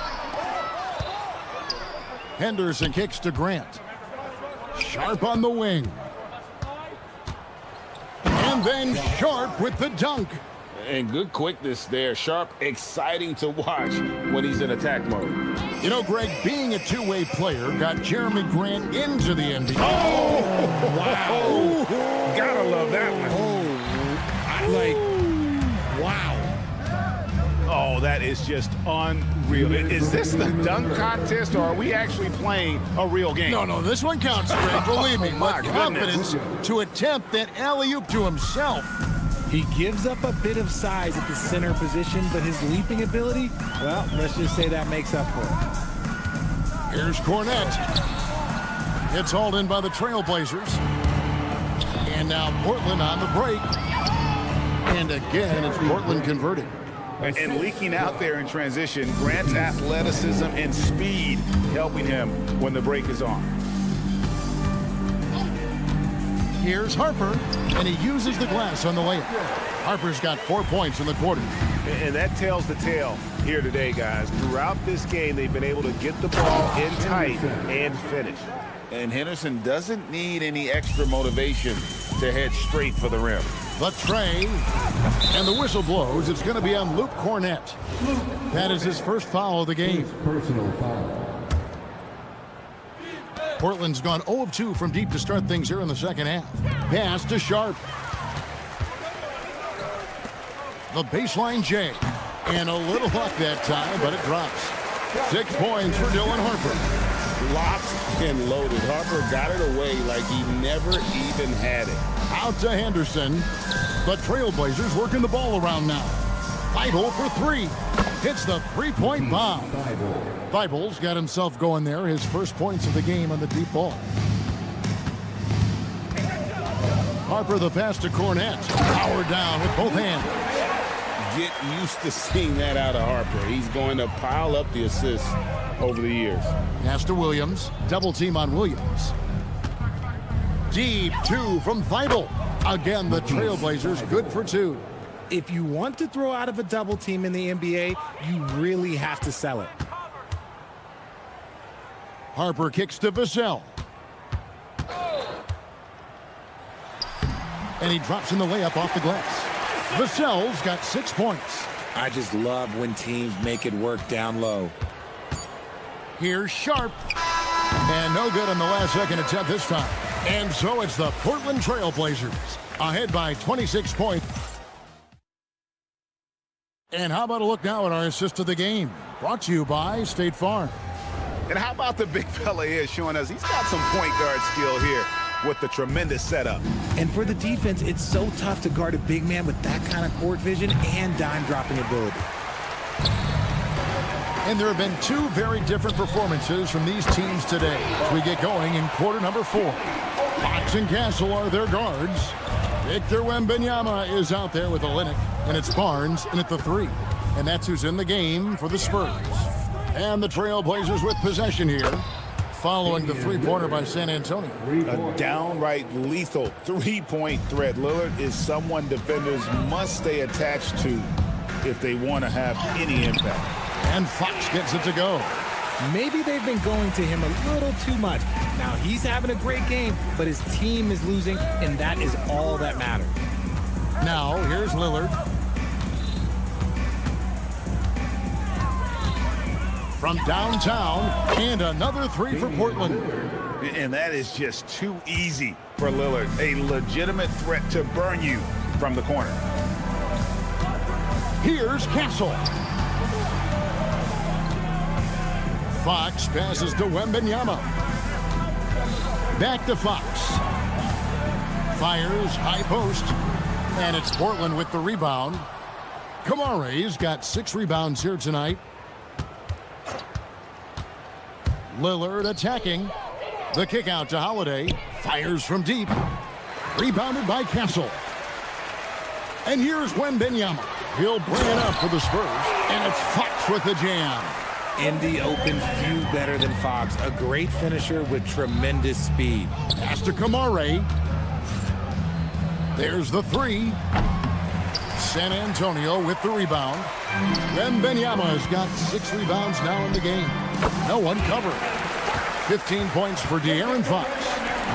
Henderson kicks to Grant. Sharp on the wing. And then Sharp with the dunk. And good quickness there. Sharp, exciting to watch when he's in attack mode. You know, Greg, being a two-way player got Jeremy Grant into the NBA. Oh, wow. Gotta love that one. Wow. Oh, that is just unreal. Is this the dunk contest, or are we actually playing a real game? No, this one counts, Greg. Believe me. My With confidence to attempt that alley-oop to himself. He gives up a bit of size at the center position, but his leaping ability, well, let's just say that makes up for Here's Cornette. It's hauled in by the Trailblazers. And now Portland on the break. And again, it's Portland converting. And leaking out there in transition, Grant's athleticism and speed helping him when the break is on. Here's Harper, and he uses the glass on the layup. Harper's got 4 points in the quarter. And that tells the tale here today, guys. Throughout this game, they've been able to get the ball in tight and finish. And Henderson doesn't need any extra motivation to head straight for the rim. The tray, and the whistle blows. It's going to be on Luke Cornette. That is his first foul of the game. Personal foul. Portland's gone 0 of 2 from deep to start things here in the second half. Pass to Sharp. The baseline J. And a little luck that time, but it drops. 6 points for Dylan Harper. Locked and loaded. Harper got it away like he never even had it. Out to Henderson. The Trailblazers working the ball around now. Feibel for 3. Hits the three-point bomb. Feibel's got himself going there. His first points of the game on the deep ball. Harper the pass to Cornette. Power down with both hands. Get used to seeing that out of Harper. He's going to pile up the assists over the years. Pass to Williams. Double team on Williams. Deep 2 from Feibel. Again, the Trailblazers good for 2. If you want to throw out of a double team in the NBA, you really have to sell it. Harper kicks to Vassell. And he drops in the layup off the glass. Vassell's got 6 points. I just love when teams make it work down low. Here's Sharp. And no good on the last second attempt this time. And so it's the Portland Trailblazers ahead by 26 points. And how about a look now at our assist of the game? Brought to you by State Farm. And how about the big fella here showing us he's got some point guard skill here with the tremendous setup. And for the defense, it's so tough to guard a big man with that kind of court vision and dime dropping ability. And there have been 2 very different performances from these teams today as we get going in quarter number 4. Fox and Castle are their guards. Victor Wembanyama is out there with Olynyk, and it's Barnes in at the 3. And that's who's in the game for the Spurs. And the Trailblazers with possession here, following the three-pointer by San Antonio. A downright lethal three-point threat. Lillard is someone defenders must stay attached to if they want to have any impact. And Fox gets it to go. Maybe they've been going to him a little too much. Now he's having a great game, but his team is losing, and that is all that matters. Now, here's Lillard. From downtown, and another 3 for Portland. And that is just too easy for Lillard. A legitimate threat to burn you from the corner. Here's Castle. Fox passes to Wembanyama. Back to Fox. Fires, high post. And it's Portland with the rebound. Kamare's got 6 rebounds here tonight. Lillard attacking. The kick out to Holiday. Fires from deep. Rebounded by Castle. And here's Wembanyama. He'll bring it up for the Spurs. And it's Fox with the jam. In the open, few better than Fox. A great finisher with tremendous speed. Pass to Kamare. There's the 3. San Antonio with the rebound. Wembanyama's got 6 rebounds now in the game. No one covered. 15 points for De'Aaron Fox.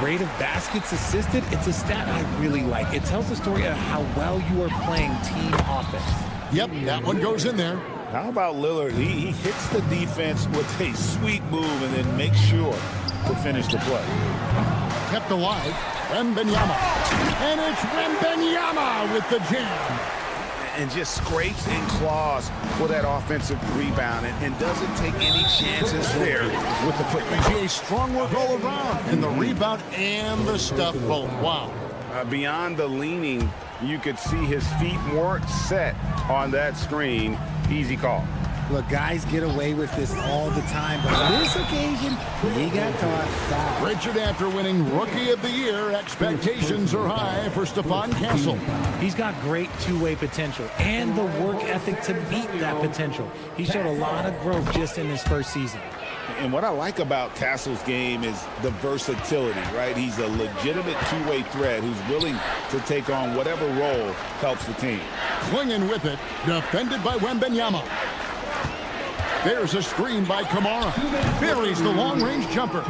Rate of baskets assisted, it's a stat I really like. It tells the story of how well you are playing team offense. Yep, that one goes in there. How about Lillard? He hits the defense with a sweet move and then makes sure to finish the play. Kept alive. Wembanyama. And it's Wembanyama with the jam. And just scrapes and claws for that offensive rebound and doesn't take any chances there with the put. A strong work all around. And the rebound and the stuff both. Wow. Beyond the leaning, you could see his feet weren't set on that screen. Easy call. Look, guys get away with this all the time, but on this occasion, he got caught. Richard, after winning Rookie of the Year, expectations are high for Stephon Castle. He's got great two-way potential and the work ethic to meet that potential. He showed a lot of growth just in his first season. And what I like about Castle's game is the versatility, right? He's a legitimate two-way threat who's willing to take on whatever role helps the team. Clinging with it, defended by Wembanyama. There's a screen by Kamara. Buries the long-range jumper.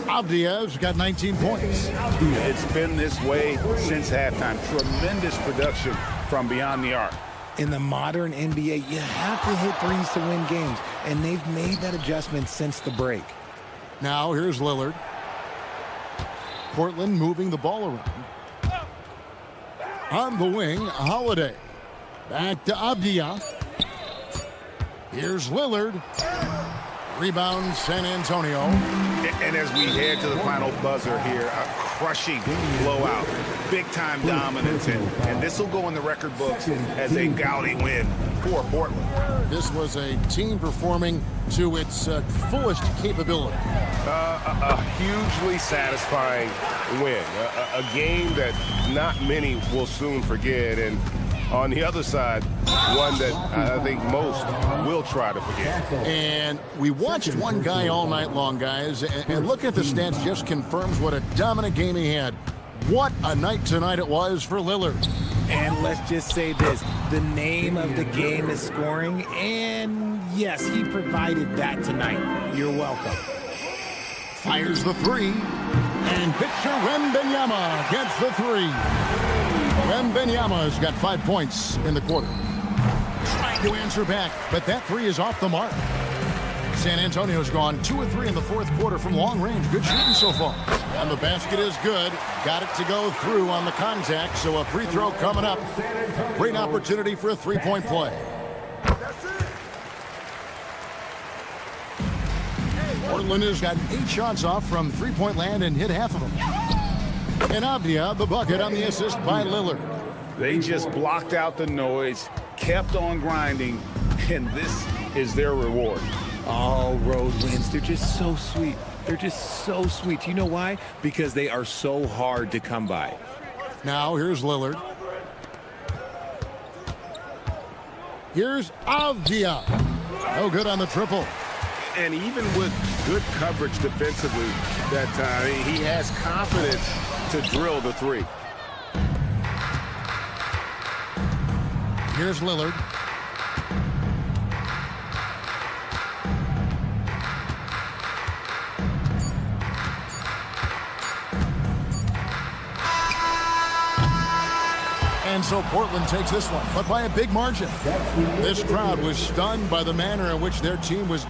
Avdia's got 19 points. It's been this way since halftime. Tremendous production from beyond the arc. In the modern NBA, you have to hit threes to win games, and they've made that adjustment since the break. Now here's Lillard. Portland moving the ball around. On the wing, Holiday. Back to Avdia. Here's Lillard. Rebound, San Antonio. And as we head to the final buzzer here, a crushing blowout. Big-time dominance. And this will go in the record books as a gaudy win for Portland. This was a team performing to its fullest capability. A hugely satisfying win. A game that not many will soon forget. And on the other side, one that I think most will try to forget. And we watched one guy all night long, guys, and looking at the stats just confirms what a dominant game he had. What a night tonight it was for Lillard. And let's just say this, the name of the game is scoring, and yes, he provided that tonight. You're welcome. Fires the three, and Victor Wembanyama gets the three. Wembanyama's got 5 points in the quarter. Trying to answer back, but that three is off the mark. San Antonio's gone 2 of 3 in the fourth quarter from long range. Good shooting so far. And the basket is good. Got it to go through on the contact, so a free throw coming up. Great opportunity for a three-point play. Portland has got 8 shots off from three-point land and hit half of them. And Avdia, the bucket on the assist by Lillard. They just blocked out the noise, kept on grinding, and this is their reward. All road wins, they're just so sweet. They're just so sweet. You know why? Because they are so hard to come by. Now here's Lillard. Here's Avdia. No good on the triple. And even with good coverage defensively that time, he has confidence to drill the three. Here's Lillard. And so Portland takes this one, but by a big margin. This crowd was stunned by the manner in which their team was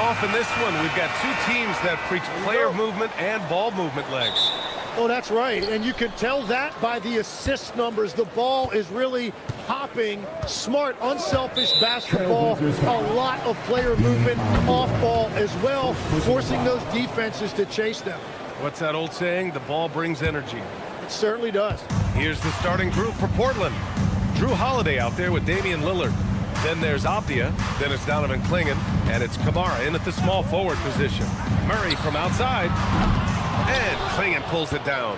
off in this one. We've got two teams that preach player movement and ball movement legs. Oh, that's right. And you can tell that by the assist numbers. The ball is really hopping. Smart, unselfish basketball. A lot of player movement off ball as well, forcing those defenses to chase them. What's that old saying? The ball brings energy. It certainly does. Here's the starting group for Portland. Drew Holiday out there with Damian Lillard. Then there's Avdia. Then it's Donovan Clingan. And it's Kamara in at the small forward position. Murray from outside. And Clingan pulls it down.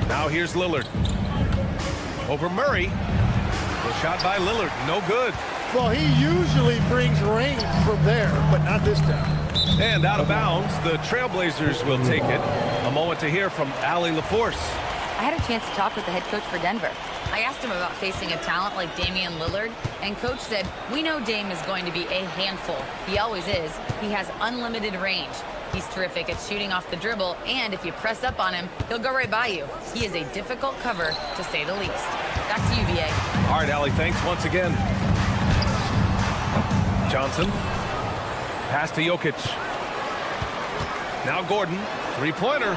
Now here's Lillard. Over Murray. The shot by Lillard. No good. Well, he usually brings rain from there, but not this time. And out of bounds, the Trailblazers will take it. A moment to hear from Allie LaForce. I had a chance to talk with the head coach for Denver. I asked him about facing a talent like Damian Lillard, and coach said, we know Dame is going to be a handful. He always is. He has unlimited range. He's terrific at shooting off the dribble, and if you press up on him, he'll go right by you. He is a difficult cover, to say the least. Back to you, BA. All right, Allie, thanks once again. Johnson. Pass to Jokic. Now Gordon. Three-pointer.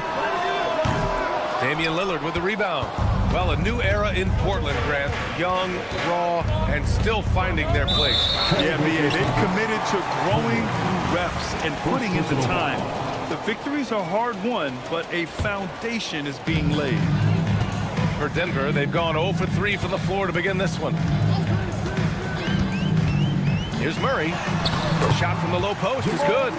Damian Lillard with the rebound. Well, a new era in Portland, Grant. Young, raw, and still finding their place. Yeah, BA, they've committed to growing through reps and putting in the time. The victories are hard-won, but a foundation is being laid. For Denver, they've gone 0 for 3 from the floor to begin this one. Here's Murray. The shot from the low post is good.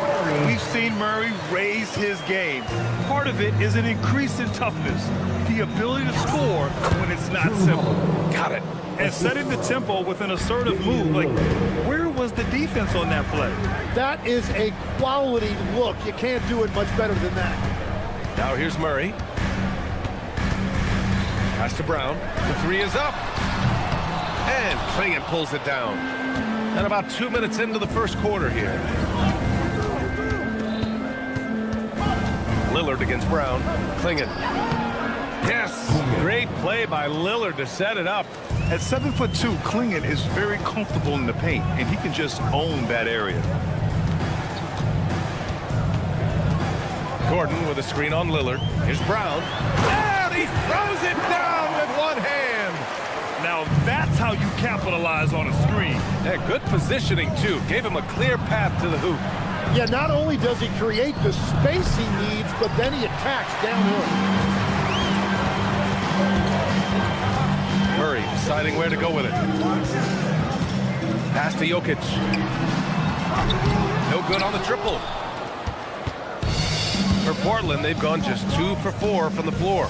We've seen Murray raise his game. Part of it is an increase in toughness, the ability to score when it's not simple. Got it. And setting the tempo with an assertive move. Like, where was the defense on that play? That is a quality look. You can't do it much better than that. Now here's Murray. Pass to Brown. The three is up. And Clingan pulls it down. And about 2 minutes into the first quarter here. Lillard against Brown. Clingan. Yes! Great play by Lillard to set it up. At 7'2", Clingan is very comfortable in the paint, and he can just own that area. Gordon with a screen on Lillard. Here's Brown. And he throws it down with one hand. Now that's how you capitalize on a screen. Yeah, good positioning, too. Gave him a clear path to the hoop. Yeah, not only does he create the space he needs, but then he attacks downhill. Murray deciding where to go with it. Pass to Jokic. No good on the triple. For Portland, they've gone just 2 for 4 from the floor.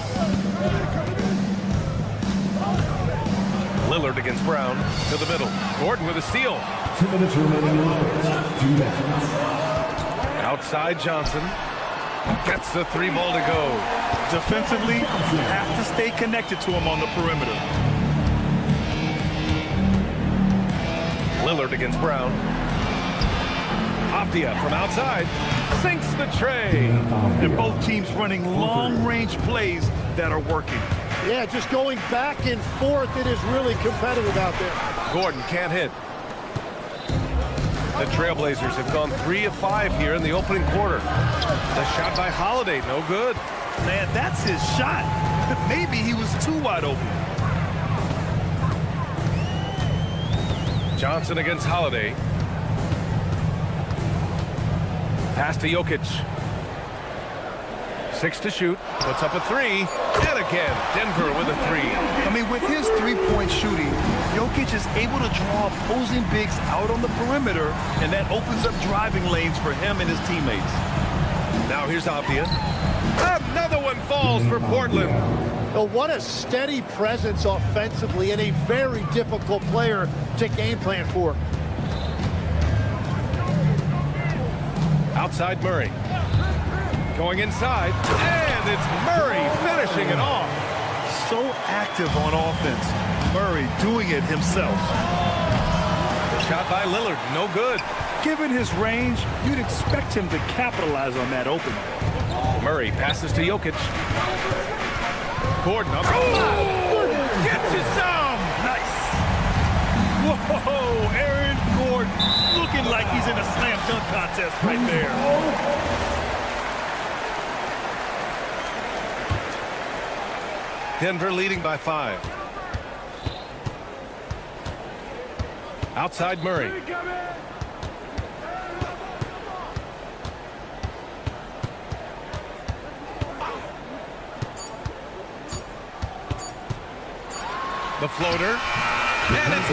Lillard against Brown to the middle. Gordon with a steal. 2 minutes remaining in the first. 2 minutes. Outside Johnson. Gets the three ball to go. Defensively, you have to stay connected to him on the perimeter. Lillard against Brown. Avdia from outside. Sinks the tray. And both teams running long-range plays that are working. Yeah, just going back and forth. It is really competitive out there. Gordon can't hit. The Trailblazers have gone 3 of 5 here in the opening quarter. The shot by Holiday, no good. Man, that's his shot. Maybe he was too wide open. Johnson against Holiday. Pass to Jokic. 6 to shoot. Puts up a 3. And again, Denver with a 3. I mean, with his three-point shooting, Jokic is able to draw opposing bigs out on the perimeter, and that opens up driving lanes for him and his teammates. Now here's Avdia. Another one falls for Portland. Oh, what a steady presence offensively and a very difficult player to game plan for. Outside Murray. Going inside. And it's Murray finishing it off. So active on offense. Murray doing it himself. The shot by Lillard, no good. Given his range, you'd expect him to capitalize on that opening. Murray passes to Jokic. Gordon up. Oh! Gets you some! Nice. Whoa, Aaron Looking like he's in a slam dunk contest right there. Denver leading by 5. Outside Murray. The floater. And it's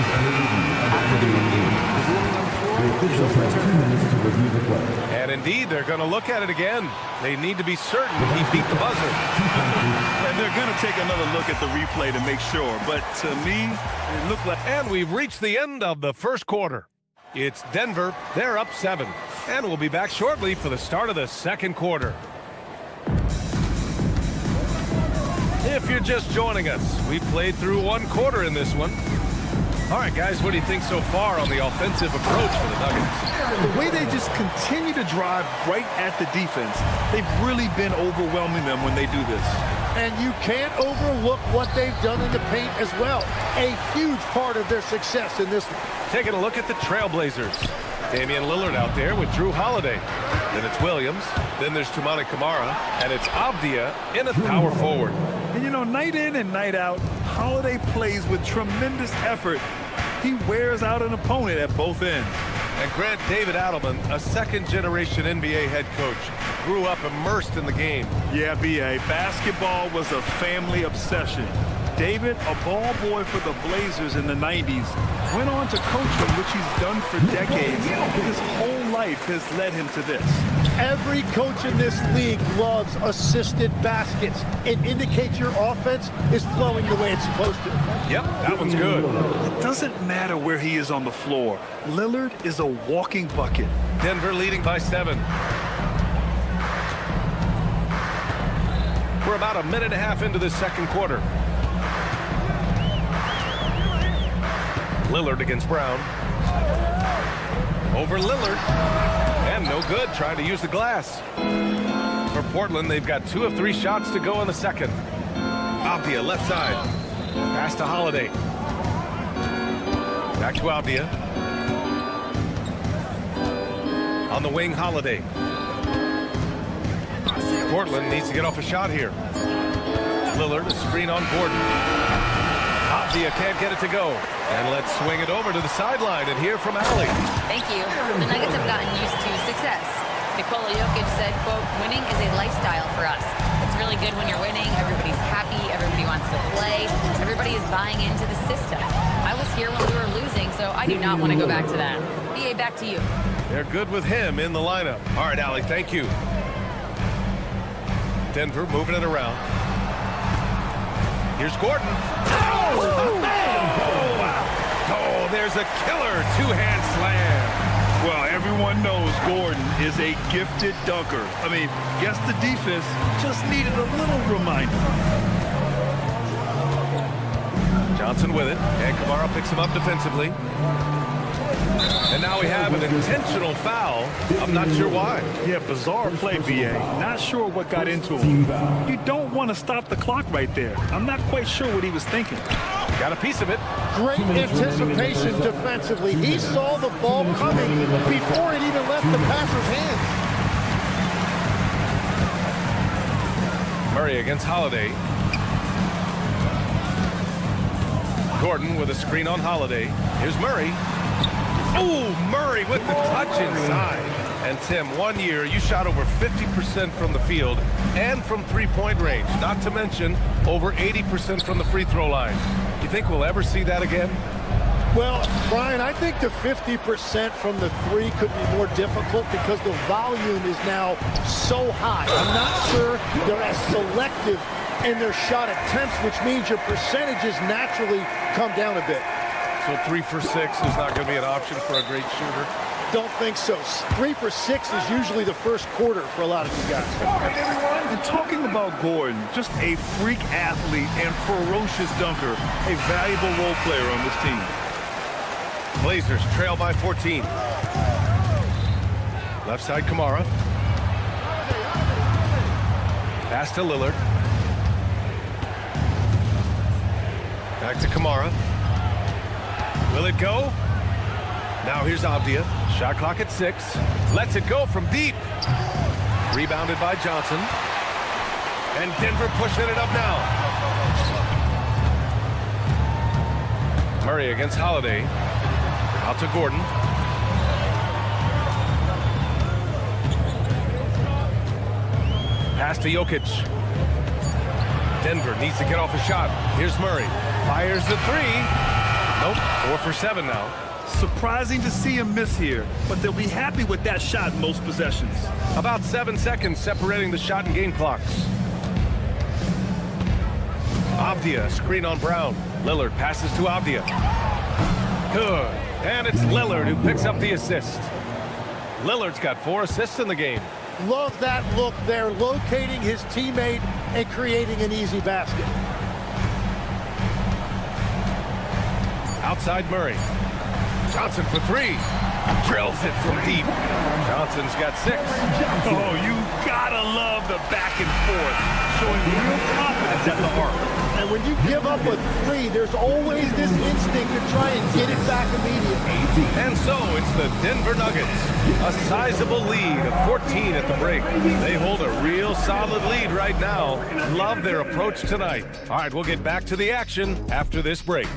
and indeed, they're going to look at it again. They need to be certain he beat the buzzer. And they're going to take another look at the replay to make sure. But to me, it looked like... And we've reached the end of the first quarter. It's Denver. They're up 7. And we'll be back shortly for the start of the second quarter. If you're just joining us, we played through 1 quarter in this one. All right, guys, what do you think so far on the offensive approach for the Nuggets? The way they just continue to drive right at the defense, they've really been overwhelming them when they do this. And you can't overlook what they've done in the paint as well. A huge part of their success in this one. Taking a look at the Trailblazers. Damian Lillard out there with Drew Holiday. Then it's Williams. Then there's Toumani Camara. And it's Avdia in a power forward. And, you know, night in and night out, Holiday plays with tremendous effort. He wears out an opponent at both ends. And Grant David Adelman, a second-generation NBA head coach, grew up immersed in the game. Yeah, B.A., basketball was a family obsession. David, a ball boy for the Blazers in the 90s, went on to coaching, which he's done for decades. His whole life has led him to this. Every coach in this league loves assisted baskets. It indicates your offense is flowing the way it's supposed to. Yep, that one's good. It doesn't matter where he is on the floor. Lillard is a walking bucket. Denver leading by 7. We're about a minute and a half into the second quarter. Lillard against Brown. Over Lillard. And no good, trying to use the glass. For Portland, they've got 2 of 3 shots to go in the second. Avdia, left side. Pass to Holiday. Back to Avdia. On the wing, Holiday. Portland needs to get off a shot here. Lillard, a screen on Gordon. Avdia can't get it to go. And let's swing it over to the sideline and hear from Allie. Thank you. The Nuggets have gotten used to success. Nikola Jokic said, quote, winning is a lifestyle for us. It's really good when you're winning. Everybody's happy. Everybody wants to play. Everybody is buying into the system. I was here when we were losing, so I do not want to go back to that. BA, back to you. They're good with him in the lineup. All right, Allie, thank you. Denver moving it around. Here's Gordon. Oh, there's a killer 2-hand slam. Well, everyone knows Gordon is a gifted dunker. I mean, guess the defense just needed a little reminder. Johnson with it, and Camara picks him up defensively. And now we have an intentional foul. I'm not sure why. Yeah, bizarre play, B.A. Not sure what got into him. You don't want to stop the clock right there. I'm not quite sure what he was thinking. Got a piece of it. Great anticipation defensively. He saw the ball coming before it even left the passer's hands. Murray against Holiday. Gordon with a screen on Holiday. Here's Murray. Oh, Murray with the touch inside. And Tim, 1 year, you shot over 50% from the field and from three-point range, not to mention over 80% from the free throw line. You think we'll ever see that again? Well, Brian, I think the 50% from the 3 could be more difficult because the volume is now so high. I'm not sure they're as selective in their shot attempts, which means your percentages naturally come down a bit. So 3 for 6 is not going to be an option for a great shooter? Don't think so. 3 for 6 is usually the first quarter for a lot of these guys. All right, everyone. And talking about Gordon, just a freak athlete and ferocious dunker, a valuable role player on this team. Blazers trail by 14. Left side, Camara. Pass to Lillard. Back to Camara. Will it go? Now here's Avdia. Shot clock at 6. Lets it go from deep. Rebounded by Johnson. And Denver pushing it up now. Murray against Holiday. Out to Gordon. Pass to Jokic. Denver needs to get off a shot. Here's Murray. Fires the 3. Nope, 4 for 7 now. Surprising to see him miss here, but they'll be happy with that shot in most possessions. About 7 seconds separating the shot and game clocks. Avdia, screen on Brown. Lillard passes to Avdia. Good. And it's Lillard who picks up the assist. Lillard's got 4 assists in the game. Love that look there, locating his teammate and creating an easy basket. Outside Murray. Johnson for 3. Drills it from deep. Johnson's got 6. Oh, you gotta love the back and forth, showing real confidence at the arc. And when you give up a 3, there's always this instinct to try and get it back immediately. And so it's the Denver Nuggets. A sizable lead of 14 at the break. They hold a real solid lead right now. Love their approach tonight. All right, we'll get back to the action after this break.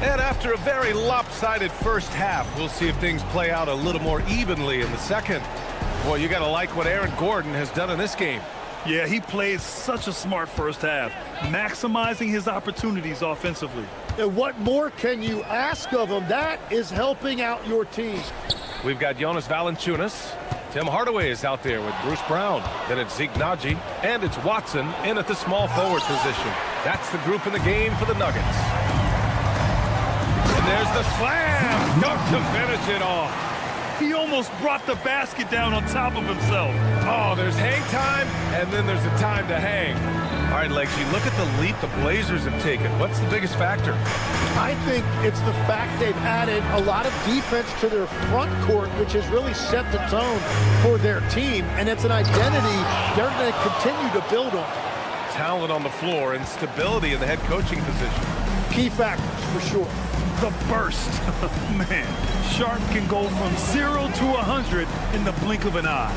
And after a very lopsided first half, we'll see if things play out a little more evenly in the second. Boy, you got to like what Aaron Gordon has done in this game. Yeah, he played such a smart first half, maximizing his opportunities offensively. And what more can you ask of him? That is helping out your team. We've got Jonas Valanciunas. Tim Hardaway is out there with Bruce Brown. Then it's Zeke Naji. And it's Watson in at the small forward position. That's the group in the game for the Nuggets. And there's the slam. Dunk to finish it off. He almost brought the basket down on top of himself. Oh, there's hang time, and then there's a time to hang. All right, Legs, you look at the leap the Blazers have taken. What's the biggest factor? I think it's the fact they've added a lot of defense to their front court, which has really set the tone for their team, and it's an identity they're going to continue to build on. Talent on the floor and stability in the head coaching position. Key factors, for sure. The burst. Man, Sharp can go from 0 to 100 in the blink of an eye.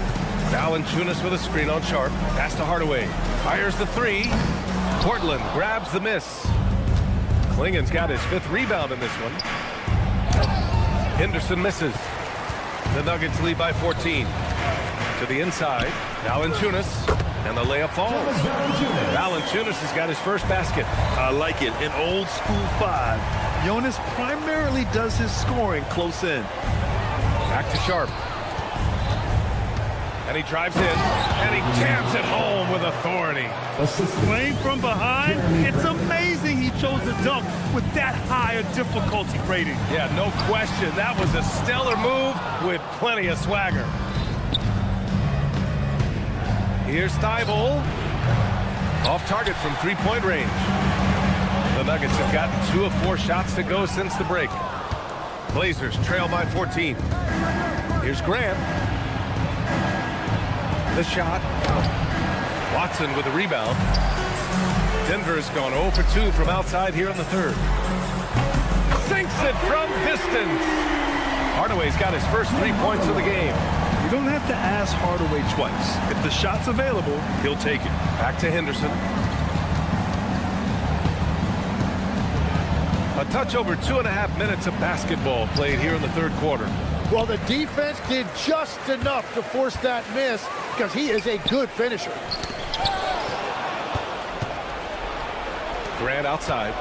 Valanciunas with a screen on Sharp. Pass to Hardaway. Fires the 3. Portland grabs the miss. Klingen's got his 5th rebound in this one. Henderson misses. The Nuggets lead by 14. To the inside. Valanciunas. And the layup falls. Valanciunas has got his first basket. I like it. An old school 5. Jonas primarily does his scoring close in. Back to Sharp. And he drives in. And he jams it home with authority. Playing from behind, it's amazing he chose to dunk with that high a difficulty rating. Yeah, no question. That was a stellar move with plenty of swagger. Here's Thibault. Off target from 3-point range. The Nuggets have gotten 2 of 4 shots to go since the break. Blazers trail by 14. Here's Grant. The shot. Watson with the rebound. Denver's gone 0 for 2 from outside here in the third. Sinks it from distance. Hardaway's got his first 3 points of the game. You don't have to ask Hardaway twice. If the shot's available, he'll take it. Back to Henderson. A touch over 2.5 minutes of basketball played here in the third quarter. Well, the defense did just enough to force that miss because he is a good finisher. Grant outside.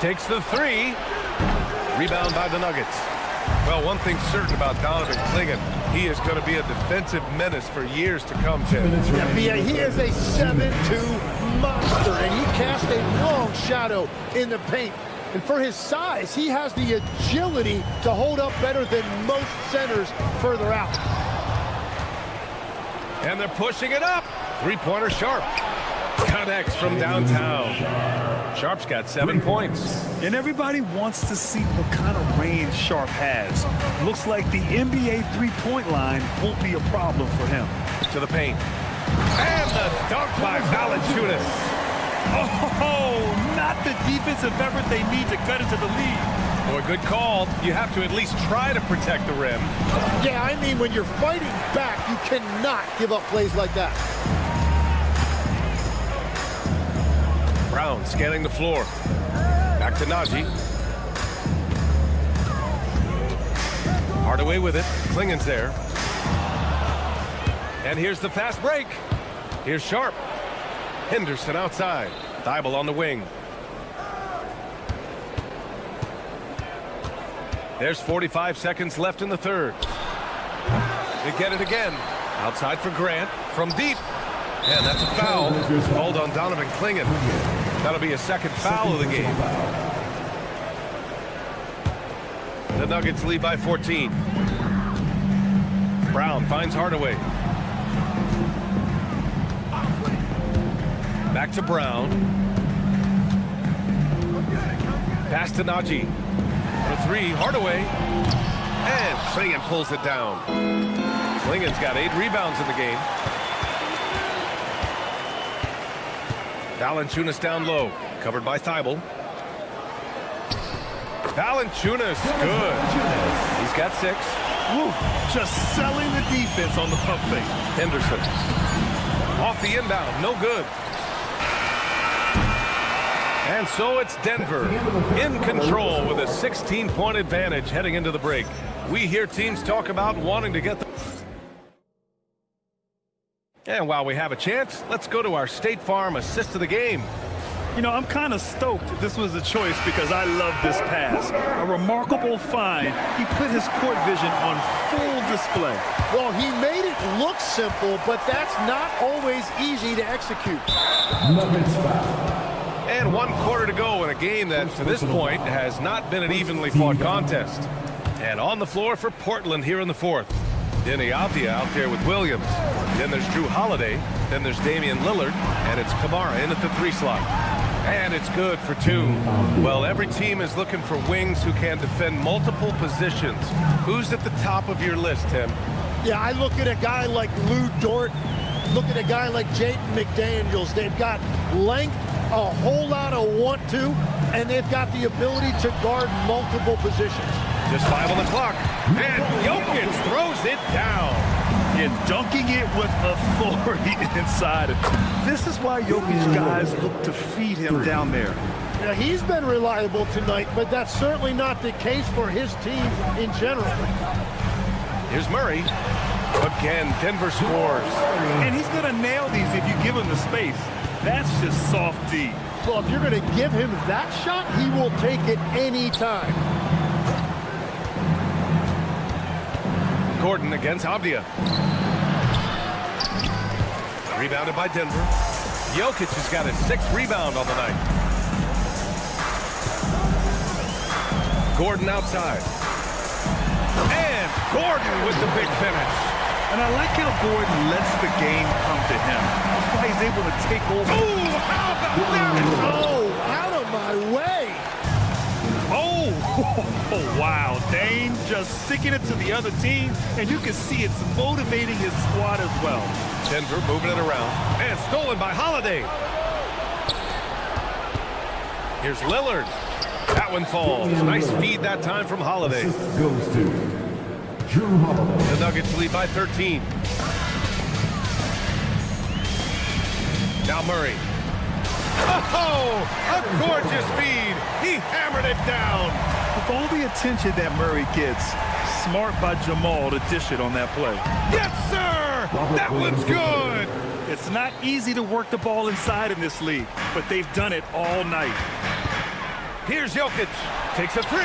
Takes the 3. Rebound by the Nuggets. Well, one thing's certain about Donovan Clingan. He is going to be a defensive menace for years to come, Tim. Yeah, he is a 7'2" monster, and he casts a long shadow in the paint. And for his size, he has the agility to hold up better than most centers further out. And they're pushing it up. 3-pointer Sharp. Connects from downtown. Sharp's got 7 points. And everybody wants to see what kind of range Sharp has. Looks like the NBA 3-point line won't be a problem for him. To the paint. And the dunk by Valanciunas. Oh, not the defensive effort they need to cut into the lead. Boy, good call. You have to at least try to protect the rim. Yeah, I mean, when you're fighting back, you cannot give up plays like that. Brown scanning the floor. Back to Najee. Hardaway with it. Klingen's there. And here's the fast break. Here's Sharp. Henderson outside. Thibault on the wing. There's 45 seconds left in the third. They get it again. Outside for Grant. From deep. And that's a foul. Called on Donovan Klingen. That'll be a second foul of the game. The Nuggets lead by 14. Brown finds Hardaway. Back to Brown. Pass to Najee. For three, Hardaway. And Klingen pulls it down. Klingen's got 8 rebounds in the game. Valanciunas down low. Covered by Thibault. Valanciunas, good. He's got 6. Woo, just selling the defense on the pump fake. Henderson. Off the inbound, no good. And so it's Denver in control with a 16-point advantage heading into the break. We hear teams talk about wanting to get the... And while we have a chance, let's go to our State Farm assist of the game. You know, I'm kind of stoked this was a choice because I love this pass. A remarkable find. He put his court vision on full display. Well, he made it look simple, but that's not always easy to execute. And 1 quarter to go in a game that, to this point, has not been an evenly fought contest. And on the floor for Portland here in the fourth. Denny Avdia out there with Williams. Then there's Drew Holiday. Then there's Damian Lillard. And it's Kamara in at the 3 slot. And it's good for 2. Well, every team is looking for wings who can defend multiple positions. Who's at the top of your list, Tim? Yeah, I look at a guy like Lou Dort. Look at a guy like Jaden McDaniels. They've got length, a whole lot of want to, and they've got the ability to guard multiple positions. Just 5 on the clock. And Jokic throws it down. And dunking it with authority inside. This is why Jokic guys look to feed him down there. Now, he's been reliable tonight, but that's certainly not the case for his team in general. Here's Murray. Again, Denver scores. And he's going to nail these if you give him the space. That's just soft D. Well, if you're going to give him that shot, he will take it any time. Gordon against Avdia. Rebounded by Denver. Jokic has got his 6th rebound on the night. Gordon outside. And Gordon with the big finish. And I like how Gordon lets the game come to him. That's why he's able to take over. Ooh, how about that? Oh, out of my way. Oh, wow. Dane just sticking it to the other team, and you can see it's motivating his squad as well. Denver moving it around. And stolen by Holiday. Here's Lillard. That one falls. Nice feed that time from Holiday. Goes to Drew Holiday. The Nuggets lead by 13. Now Murray. Oh, a gorgeous feed. He hammered it down. With all the attention that Murray gets, smart by Jamal to dish it on that play. Yes, sir. That one's good. It's not easy to work the ball inside in this league, but they've done it all night. Here's Jokic. Takes a 3.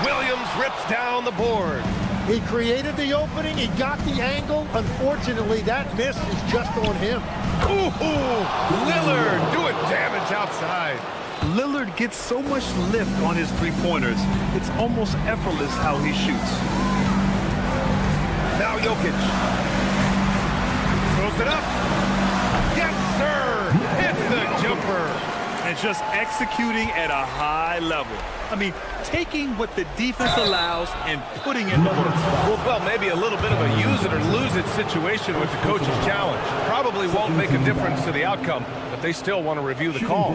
Williams rips down the board. He created the opening. He got the angle. Unfortunately, that miss is just on him. Ooh, Lillard doing damage outside. Lillard gets so much lift on his three-pointers. It's almost effortless how he shoots. Now Jokic. Throws it up. Yes, sir. Hits the jumper. and just executing at a high level. I mean, taking what the defense allows and putting it to work. Well, maybe a little bit of a use it or lose it situation with the coach's challenge. Probably won't make a difference to the outcome, but they still want to review the call.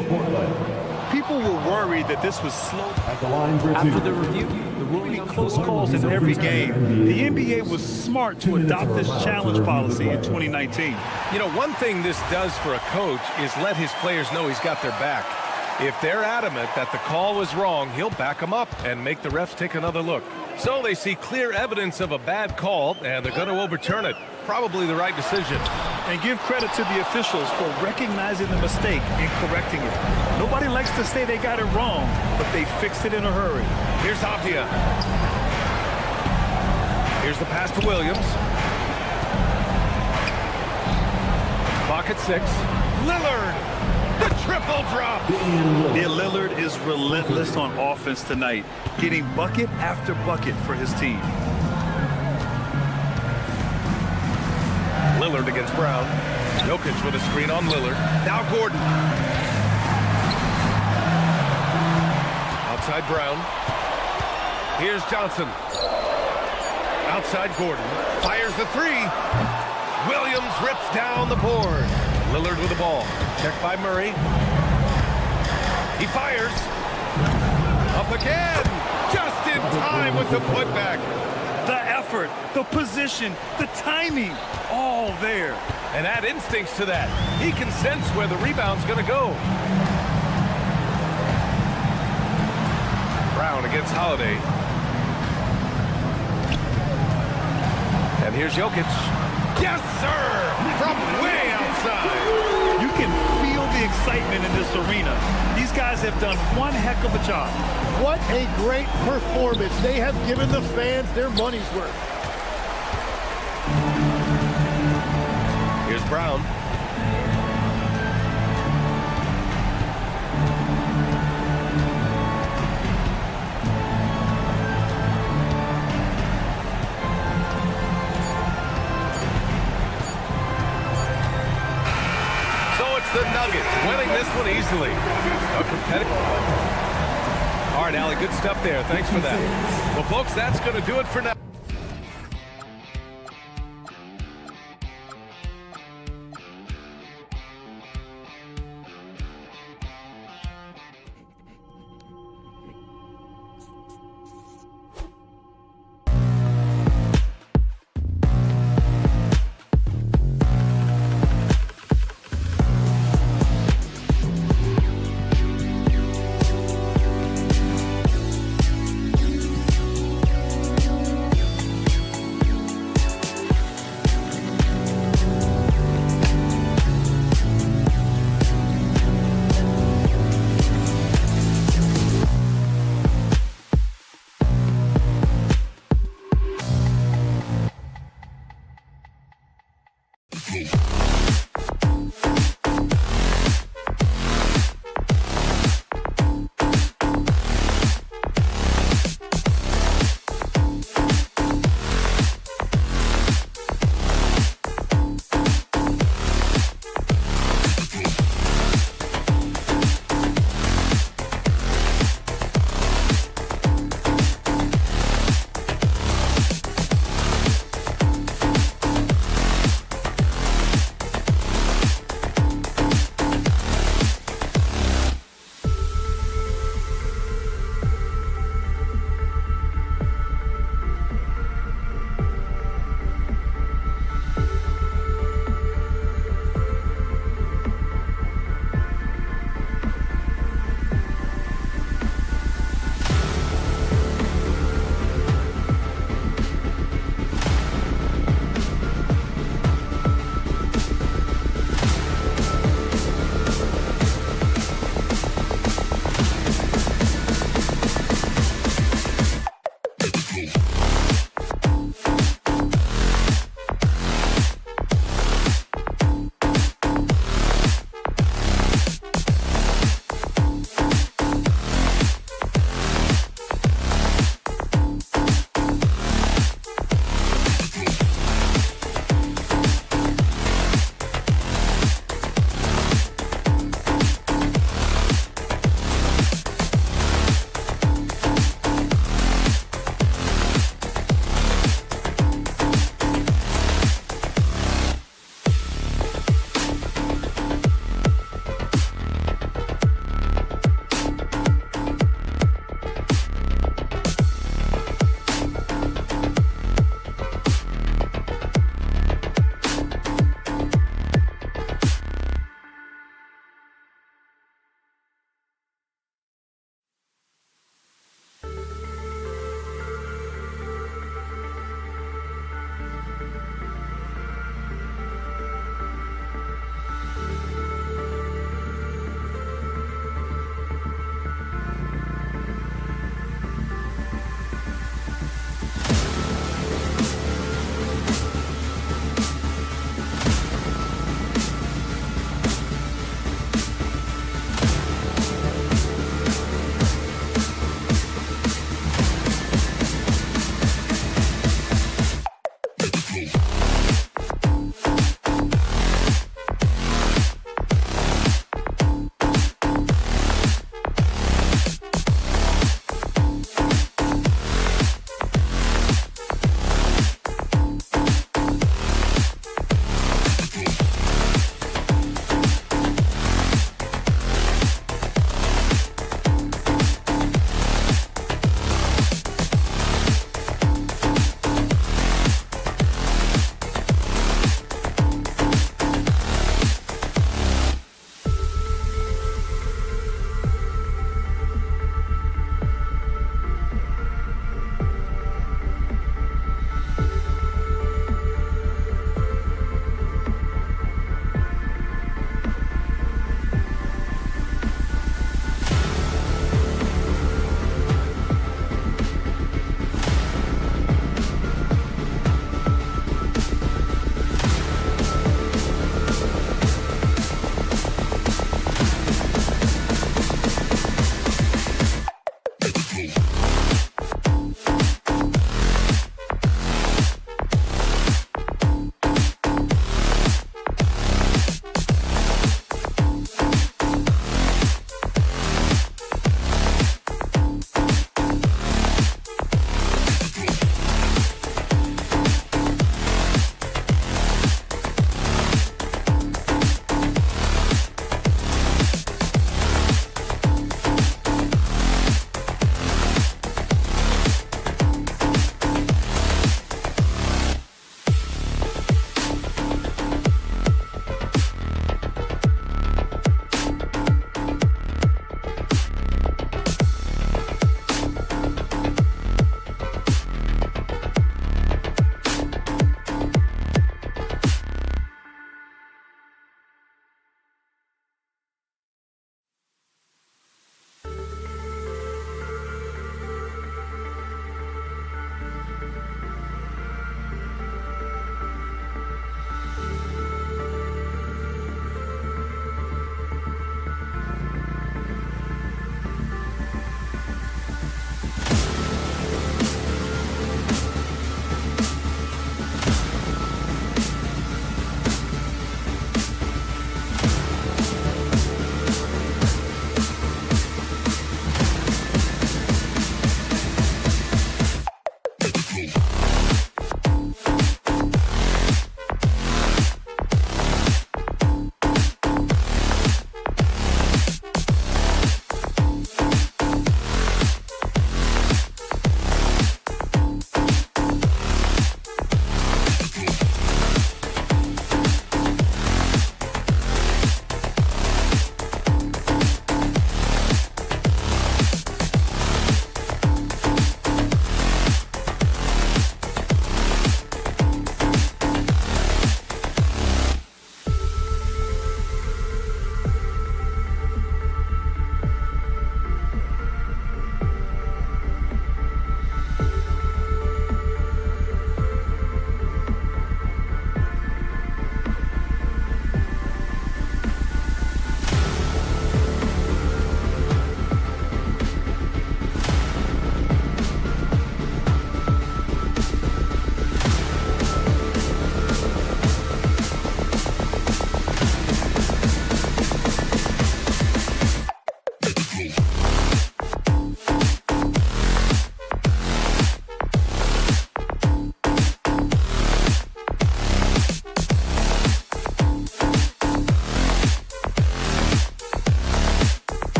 People were worried that this was slow. At the line for After two. the review, there will be close calls in every game. The NBA was smart to adopt this challenge policy in 2019. You know, one thing this does for a coach is let his players know he's got their back. If they're adamant that the call was wrong, he'll back them up and make the refs take another look. So they see clear evidence of a bad call, and they're going to overturn it. Probably the right decision. And give credit to the officials for recognizing the mistake and correcting it. Nobody likes to say they got it wrong, but they fixed it in a hurry. Here's Avdia. Here's the pass to Williams. Clock at 6. Lillard. The triple drop. Yeah, Lillard is relentless on offense tonight, getting bucket after bucket for his team. Lillard against Brown. Jokic with a screen on Lillard. Now Gordon. Outside Brown. Here's Johnson. Outside Gordon. Fires the 3. Williams rips down the board. Lillard with the ball. Checked by Murray. He fires. Up again. Just in time with the putback. The effort, the position, the timing, all there. And add instincts to that. He can sense where the rebound's going to go. Brown against Holiday. And here's Jokic. Yes, sir! From way outside. You can feel the excitement in this arena. These guys have done one heck of a job. What a great performance. They have given the fans their money's worth. Here's Brown. The Nuggets winning this one easily. A competitive. All right, Allie, good stuff there. Thanks for that. Well, folks, that's going to do it for now.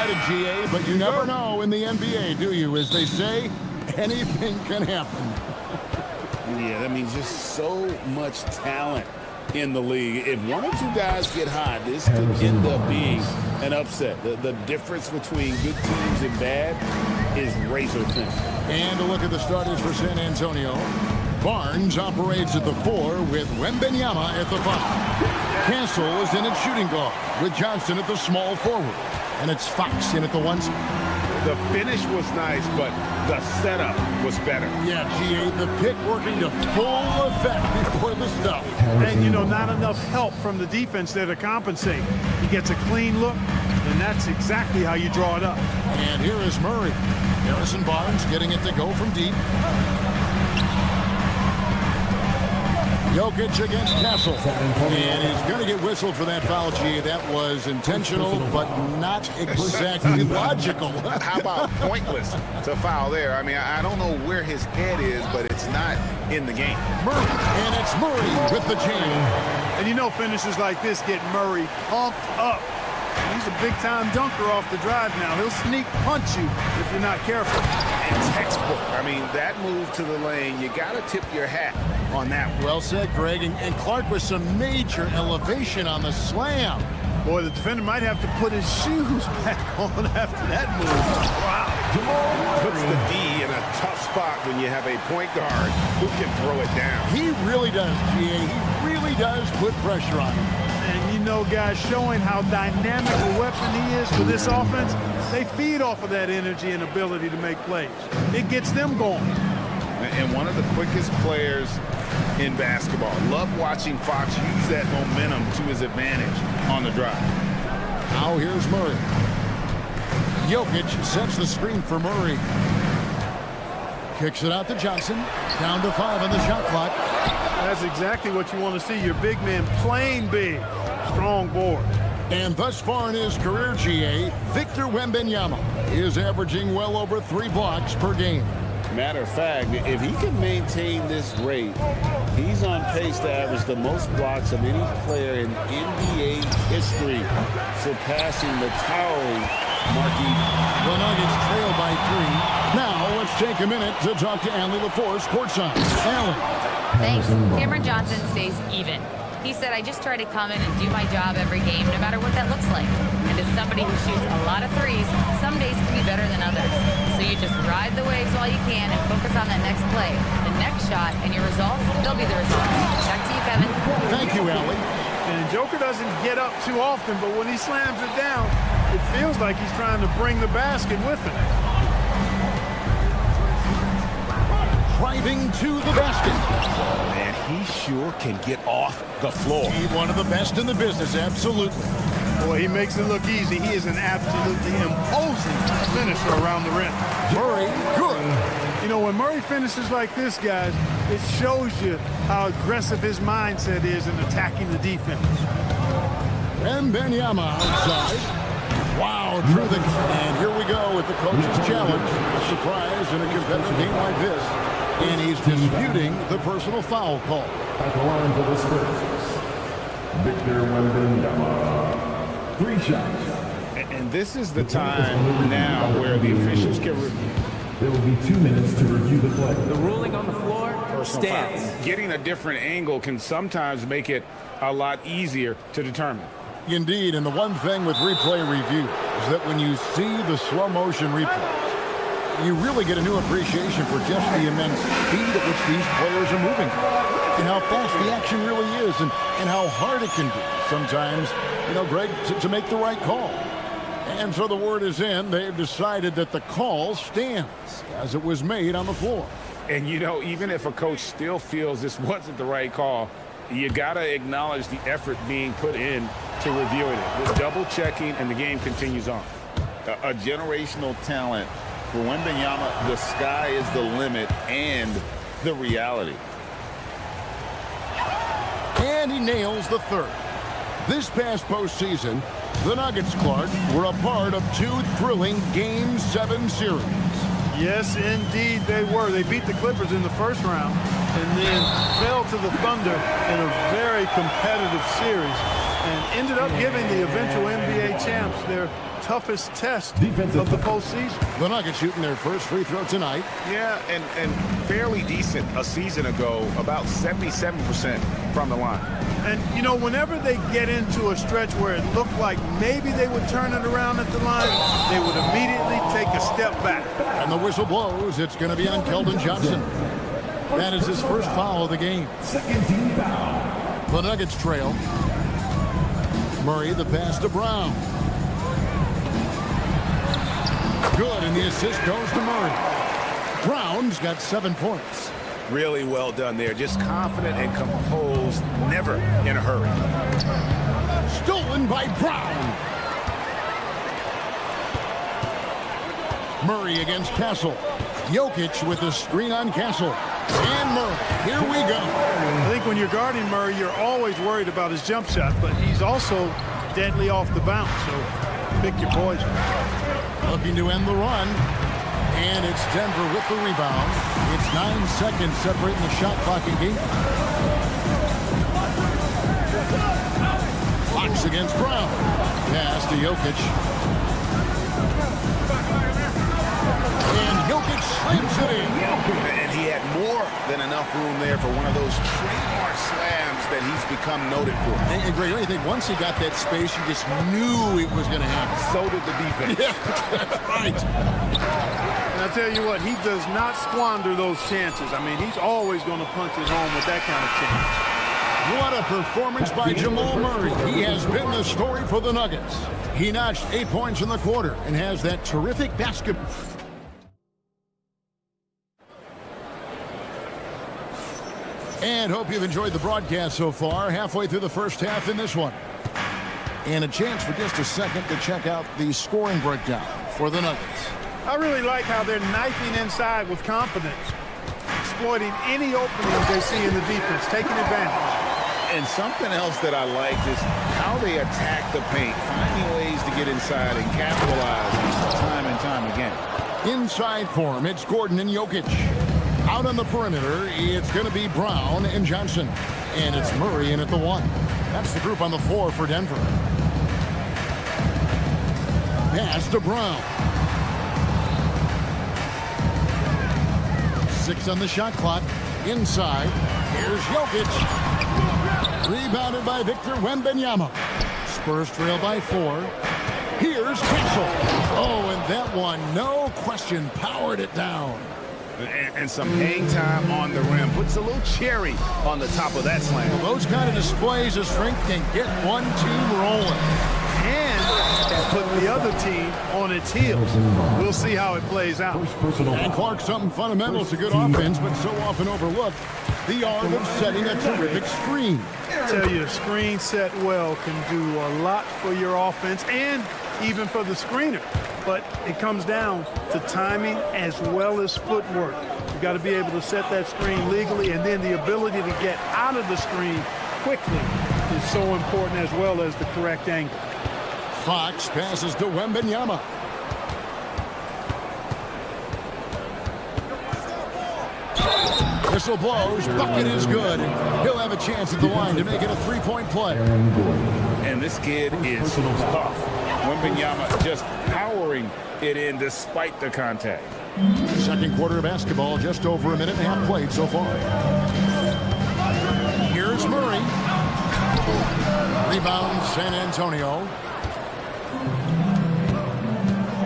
excited, GA, but you never know in the NBA, do you? As they say, anything can happen. Yeah, that means just so much talent in the league. If one or two guys get hot, this could end up being an upset. The difference between good teams and bad is razor thin. And a look at the starters for San Antonio. Barnes operates at the 4 with Wembanyama at the 5. Castle is in at shooting guard with Johnson at the small forward. And it's Fox in at the 1 spot. The finish was nice, but the setup was better. Yeah, GA, the pick working to full effect before the stuff. And, you know, not enough help from the defense there to compensate. He gets a clean look, and that's exactly how you draw it up. And here is Murray. Harrison Barnes getting it to go from deep. Jokic against Castle. And he's going to get whistled for that foul, G. That was intentional, but not exactly logical. How about pointless to foul there? I mean, I don't know where his head is, but it's not in the game. Murray, and it's Murray with the jam. And you know finishes like this get Murray pumped up. He's a big-time dunker off the drive now. He'll sneak punch you if you're not careful. And textbook. I mean, that move to the lane, you got to tip your hat on that one. Well said, Greg. And Clark with some major elevation on the slam. Boy, the defender might have to put his shoes back on after that move. Wow. Puts the D in a tough spot when you have a point guard who can throw it down. He really does, GA. He really does put pressure on him. And you know, guys, showing how dynamic a weapon he is for this offense, they feed off of that energy and ability to make plays. It gets them going. And one of the quickest players in basketball. Love watching Fox use that momentum to his advantage on the drive. Now here's Murray. Jokic sets the screen for Murray. Kicks it out to Johnson. Down to 5 on the shot clock. That's exactly what you want to see. Your big man playing big. Strong board. And thus far in his career, GA, Victor Wembanyama is averaging well over 3 blocks per game. Matter of fact, if he can maintain this rate, he's on pace to average the most blocks of any player in NBA history, surpassing the towering Marquis. The Nuggets trail by 3. Now let's take a minute to talk to Allie LaForce courtside. Allie. Thanks. Cameron Johnson stays even. He said, I just try to come in and do my job every game, no matter what that looks like. And as somebody who shoots a lot of threes, some days can be better than others. So you just ride the waves while you can and focus on that next play, the next shot, and your results, they'll be the results. Back to you, Kevin. Thank you, Allie. And Joker doesn't get up too often, but when he slams it down, it feels like he's trying to bring the basket with him. Driving to the basket. Man, he sure can get off the floor. He's one of the best in the business, absolutely. Boy, he makes it look easy. He is an absolutely imposing finisher around the rim. Murray, good. You know, when Murray finishes like this, guys, it shows you how aggressive his mindset is in attacking the defense. Wembanyama outside. Wow, through the... And here we go with the coach's challenge. A surprise in a competitive game like this. And he's disputing the personal foul call. At the line for the Spurs, Victor Wembanyama. 3 shots. And this is the time now where the officials can review. There will be 2 minutes to review the play. The ruling on the floor stands. Getting a different angle can sometimes make it a lot easier to determine. Indeed, and the one thing with replay review is that when you see the slow motion replays, you really get a new appreciation for just the immense speed at which these players are moving and how fast the action really is and how hard it can be sometimes, you know, Greg, to make the right call. And so the word is in. They've decided that the call stands as it was made on the floor. And, you know, even if a coach still feels this wasn't the right call, you got to acknowledge the effort being put in to reviewing it. The double checking, and the game continues on. A generational talent. For Wembanyama, the sky is the limit and the reality. And he nails the 3rd. This past postseason, the Nuggets, Clark, were a part of 2 thrilling Game 7 series. Yes, indeed they were. They beat the Clippers in the first round and then fell to the Thunder in a very competitive series and ended up giving the eventual NBA champs their toughest test of the postseason. The Nuggets shooting their first free throw tonight. Yeah, and fairly decent a season ago, about 77% from the line. And, you know, whenever they get into a stretch where it looked like maybe they would turn it around at the line, they would immediately take a step back. And the whistle blows. It's going to be on Keldon Johnson. That is his first foul of the game. Second team foul. The Nuggets trail. Murray, the pass to Brown. Good, and the assist goes to Murray. Brown's got 7 points. Really well done there. Just confident and composed, never in a hurry. Stolen by Brown. Murray against Castle. Jokic with the screen on Castle. And Murray. Here we go. I think when you're guarding Murray, you're always worried about his jump shot, but he's also deadly off the bounce, so pick your poison. Looking to end the run. And it's Denver with the rebound. It's 9 seconds separating the shot clock and game. Fox against Brown. Pass to Jokic. And Jokic slams it in. And he had more than enough room there for one of those trademark slams that he's become noted for. And Greg, I think once he got that space, you just knew it was going to happen. So did the defense. Yeah, that's right. And I'll tell you what, he does not squander those chances. I mean, he's always going to punch it home with that kind of chance. What a performance by Jamal Murray. He has been the story for the Nuggets. He notched 8 points in the quarter and has that terrific basketball. And hope you've enjoyed the broadcast so far. Halfway through the first half in this one. And a chance for just a second to check out the scoring breakdown for the Nuggets. I really like how they're knifing inside with confidence, exploiting any openings they see in the defense, taking advantage. And something else that I liked is how they attack the paint, finding ways to get inside and capitalize time and time again. Inside for him, it's Gordon and Jokic. Out on the perimeter, it's going to be Brown and Johnson. And it's Murray in at the 1. That's the group on the floor for Denver. Pass to Brown. 6 on the shot clock. Inside. Here's Jokic. Rebounded by Victor Wembanyama. Spurs trail by 4. Here's Castle. Oh, and that one, no question, powered it down. And some hang time on the rim. Puts a little cherry on the top of that slam. Well, those kind of displays of strength can get one team rolling. And put the other team on its heels. We'll see how it plays out. And Clark, something fundamental to good offense, but so often overlooked. The art of setting a terrific screen. I tell you, a screen set well can do a lot for your offense and even for the screener. But it comes down to timing as well as footwork. You've got to be able to set that screen legally, and then the ability to get out of the screen quickly is so important, as well as the correct angle. Fox passes to Wembanyama. Whistle blows, bucket is good. He'll have a chance at the line to make it a 3-point play. And this kid is tough. Wembanyama just powering it in despite the contact. Second quarter of basketball, just over a minute and a half played so far. Here's Murray. Rebound, San Antonio.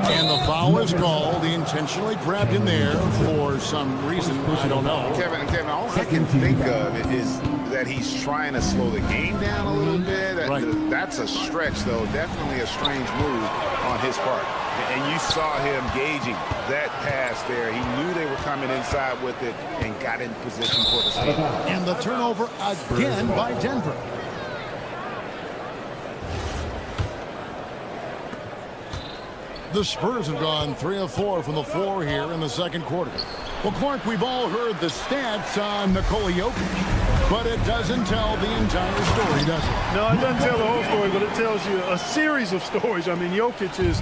And the foul is called. He intentionally grabbed him there for some reason. I don't know. Kevin, all I can think of is that he's trying to slow the game down a little bit. Right. That's a stretch, though. Definitely a strange move on his part. And you saw him gauging that pass there. He knew they were coming inside with it and got in position for the steal. And the turnover again by Denver. The Spurs have gone 3 of 4 from the floor here in the second quarter. Well, Clark, we've all heard the stats on Nikola Jokic, but it doesn't tell the entire story, does it? No, it doesn't tell the whole story, but it tells you a series of stories. I mean, Jokic is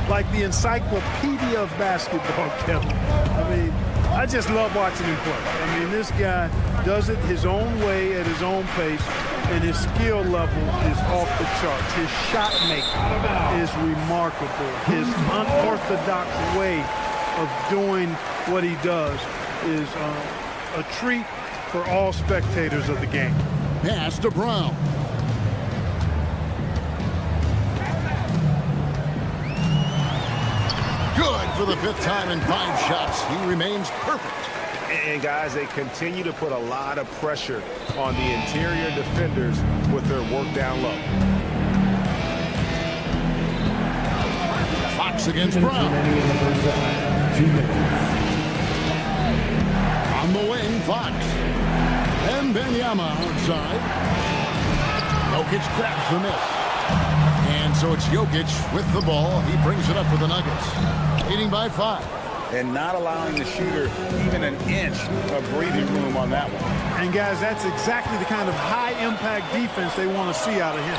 like the encyclopedia of basketball, Kevin. I mean, I just love watching him play. I mean, this guy does it his own way at his own pace, and his skill level is off the charts. His shot making is remarkable. His unorthodox way of doing what he does is a treat for all spectators of the game. Pass to Brown. Good for the 5th time in 5 shots. He remains perfect. And guys, they continue to put a lot of pressure on the interior defenders with their work down low. Fox against Brown. On the wing, Fox. And Benyama outside. Jokic grabs the miss. And so it's Jokic with the ball. He brings it up for the Nuggets. Leading by 5. And not allowing the shooter even an inch of breathing room on that one. And guys, that's exactly the kind of high-impact defense they want to see out of him.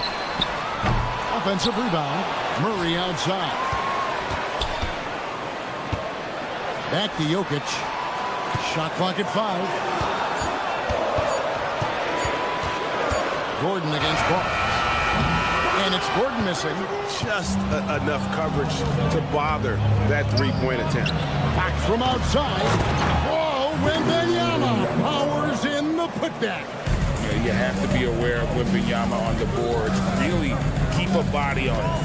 Offensive rebound. Murray outside. Back to Jokic. Shot clock at 5. Gordon against Barnes. And it's Gordon missing. Just enough coverage to bother that three-point attempt. Back from outside. Whoa, Wembanyama powers in the putback. Yeah, you have to be aware of Wembanyama on the boards. Really keep a body on it.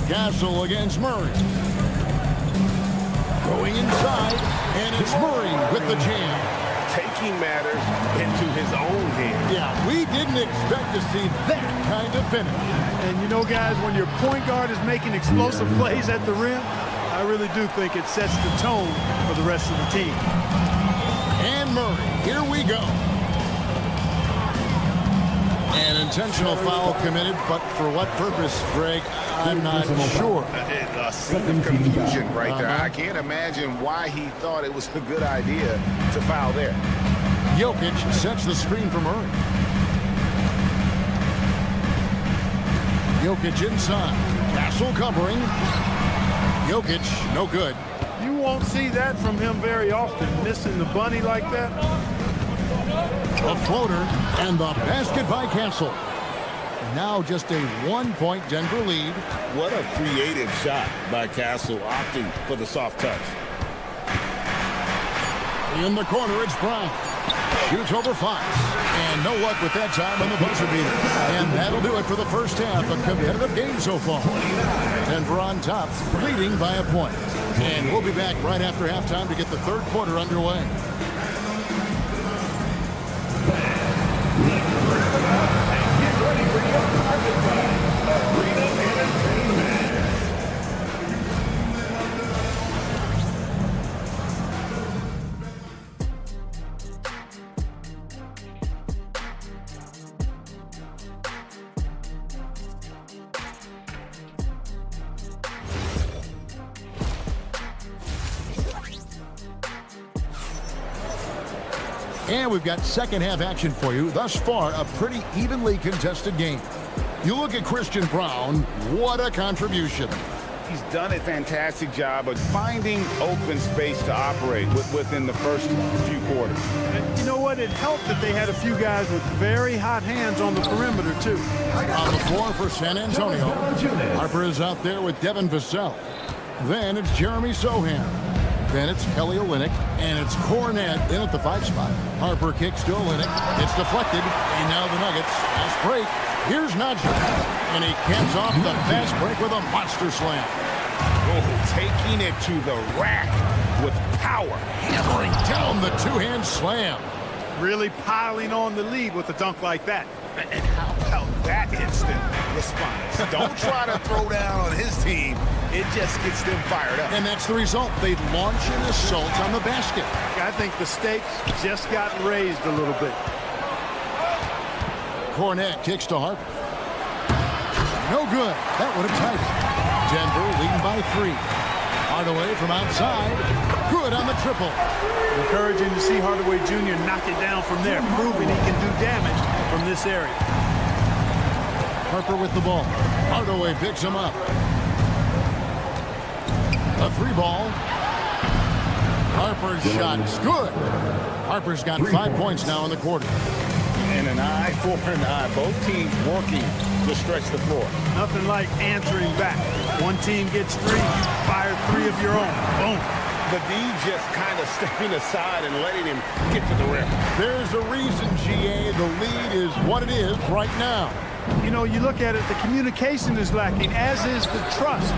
Castle against Murray. Going inside, and it's Murray with the jam. Taking matters into his own hands. Yeah, we didn't expect to see that kind of finish. And you know, guys, when your point guard is making explosive plays at the rim, I really do think it sets the tone for the rest of the team. And Murray, here we go. An intentional foul committed, but for what purpose, Greg? I'm not sure. A scene of confusion right there. I can't imagine why he thought it was a good idea to foul there. Jokic sets the screen for Murray. Jokic inside. Castle covering. Jokic, no good. You won't see that from him very often, missing the bunny like that. A floater and the basket by Castle. Now just a 1-point Denver lead. What a creative shot by Castle, opting for the soft touch. In the corner, it's Brown. Shoots over Fox. And no luck with that time on the buzzer beater. And that'll do it for the first half. A competitive game so far. Denver on top, leading by a point. And we'll be back right after halftime to get the third quarter underway. And we've got second half action for you. Thus far, a pretty evenly contested game. You look at Christian Braun, what a contribution. He's done a fantastic job of finding open space to operate within the first few quarters. And you know what? It helped that they had a few guys with very hot hands on the perimeter, too. On the floor for San Antonio, Harper is out there with Devin Vassell. Then it's Jeremy Sohan. Then it's Kelly Olynyk, and it's Cornette in at the 5 spot. Harper kicks to Olynyk. It's deflected, and now the Nuggets. Fast break. Here's Najee, and he caps off the fast break with a monster slam. Oh, taking it to the rack with power. Hammering down the two-hand slam. Really piling on the lead with a dunk like that. And how about that instant response? Don't try to throw down on his team. It just gets them fired up. And that's the result. They launch an assault on the basket. I think the stakes just got raised a little bit. Cornette kicks to Harper. No good. That would have tied it. Denver leading by 3. Hardaway from outside. Good on the triple. Encouraging to see Hardaway Jr. knock it down from there, proving he can do damage from this area. Harper with the ball. Hardaway picks him up. A 3-ball. Harper's shot's good. Harper's got 5 points now in the quarter. And an eye for an eye. Both teams working to stretch the floor. Nothing like answering back. One team gets 3, you fire 3 of your own. Boom. The D just kind of stepping aside and letting him get to the rim. There's a reason, GA. The lead is what it is right now. You know, you look at it, the communication is lacking, as is the trust.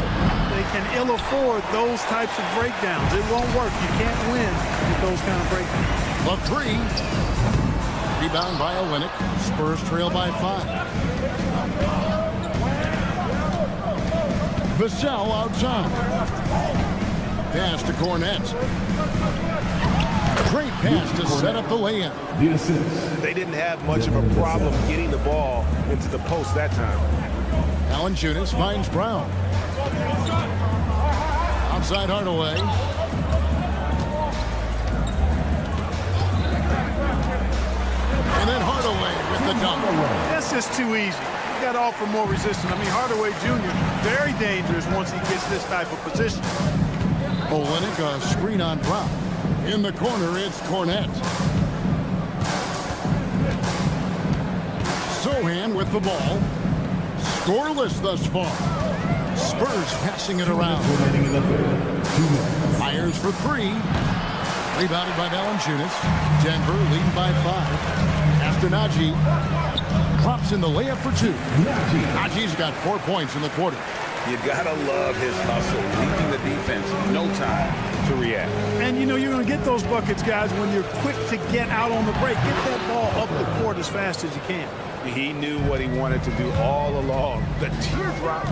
They can ill afford those types of breakdowns. It won't work. You can't win with those kind of breakdowns. The 3. Rebound by Olynyk. Spurs trail by 5. Vassell outside. Pass to Cornet. Great pass to set up the layup. They didn't have much of a problem getting the ball into the post that time. Valanciunas finds Brown. Outside Hardaway. And then Hardaway with the dunk. That's just too easy. You got to offer more resistance. I mean, Hardaway Jr., very dangerous once he gets this type of position. Olynyk, a screen on Brown. In the corner, it's Cornet. Sohan with the ball. Scoreless thus far. Spurs passing it around. Fires for 3. Rebounded by Valanciunas. Denver leading by 5. After Najee. Drops in the layup for 2. Najee's got 4 points in the quarter. You gotta love his hustle, leaving the defense no time to react. And you know you're going to get those buckets, guys, when you're quick to get out on the break. Get that ball up the court as fast as you can. He knew what he wanted to do all along. The teardrop.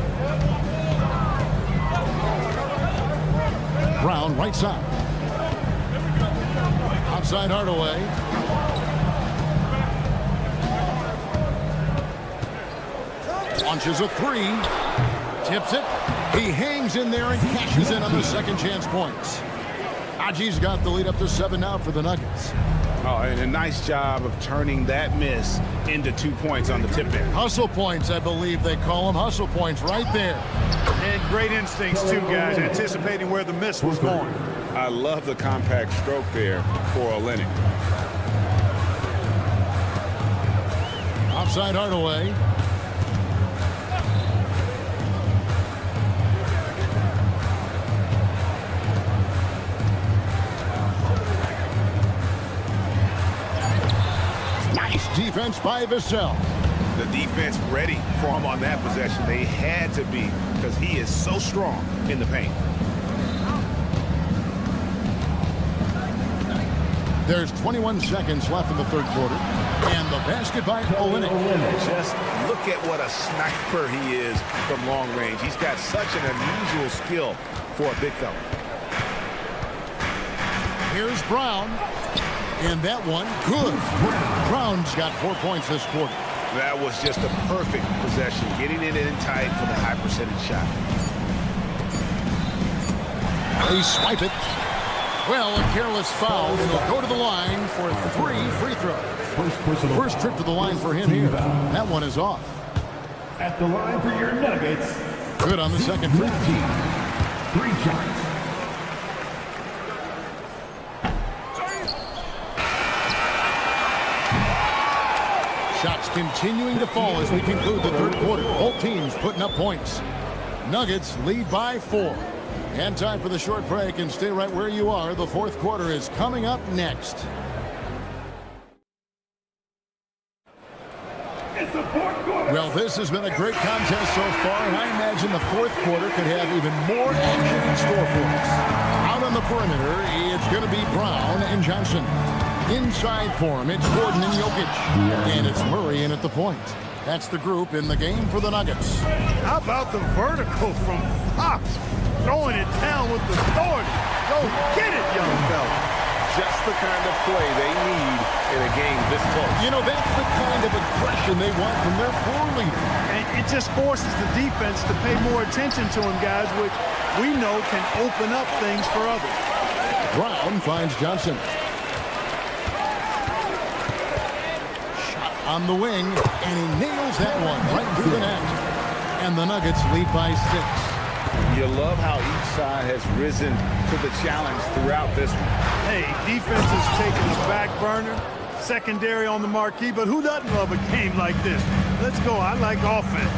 Brown right side. Outside Hardaway. Launches a 3. Tips it. He hangs in there and cashes in on the second chance points. Najee's got the lead up to 7 now for the Nuggets. Oh, and a nice job of turning that miss into 2 points on the tip in. Hustle points, I believe they call them. Hustle points right there. And great instincts, too, guys, anticipating where the miss was going. I love the compact stroke there for Olynyk. Outside Hardaway. Defense by Vassell. The defense ready for him on that possession. They had to be because he is so strong in the paint. There's 21 seconds left in the third quarter. And the basket by Olynyk. Just look at what a sniper he is from long range. He's got such an unusual skill for a big fella. Here's Brown. And that one, good. Brown's got 4 points this quarter. That was just a perfect possession, getting it in tight for the high percentage shot. They swipe it. Well, a careless foul. He'll go to the line for 3 free throws. First trip to the line for him here. That one is off. At the line for your Nuggets. Good on the second free throw. 3 shots. Shots continuing to fall as we conclude the third quarter. Both teams putting up points. Nuggets lead by 4. And time for the short break, and stay right where you are. The fourth quarter is coming up next. Well, this has been a great contest so far, and I imagine the fourth quarter could have even more action in store for us. Out on the perimeter, it's going to be Brown and Johnson. Inside for him, it's Gordon and Jokic. And it's Murray in at the point. That's the group in the game for the Nuggets. How about the vertical from Fox? Throwing it down with authority. Go get it, young fella. Just the kind of play they need in a game this close. You know, that's the kind of aggression they want from their floor leader. And it just forces the defense to pay more attention to him, guys, which we know can open up things for others. Brown finds Johnson. On the wing, and he nails that one right through the net. And the Nuggets lead by 6. You love how each side has risen to the challenge throughout this one. Hey, defense is taking the back burner, secondary on the marquee, but who doesn't love a game like this? Let's go. I like offense.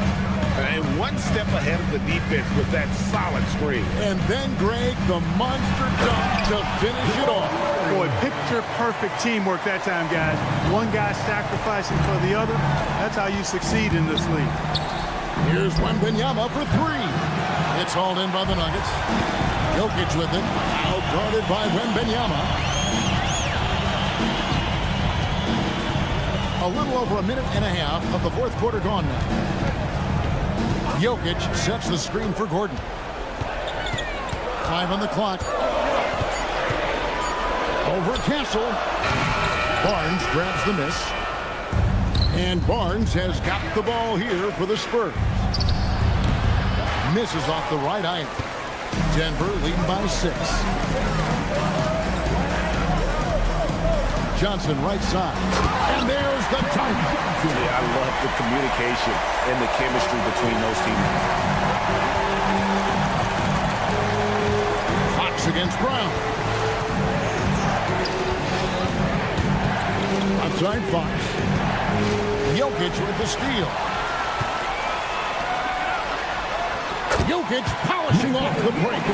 And one step ahead of the defense with that solid screen. And then, Greg, the monster dunk to finish it off. Boy, picture-perfect teamwork that time, guys. One guy sacrificing for the other. That's how you succeed in this league. Here's Wembanyama for three. It's hauled in by the Nuggets. Jokic with it. Out guarded by Wembanyama. A little over a minute and a half of the fourth quarter gone now. Jokic sets the screen for Gordon. 5 on the clock. Over Castle. Barnes grabs the miss. And Barnes has got the ball here for the Spurs. Misses off the right eye. Denver leading by 6. Johnson right side. And there's the dunk. Yeah, I love the communication and the chemistry between those teammates. Fox against Brown. Outside Fox. Jokic with the steal. Jokic polishing off the break.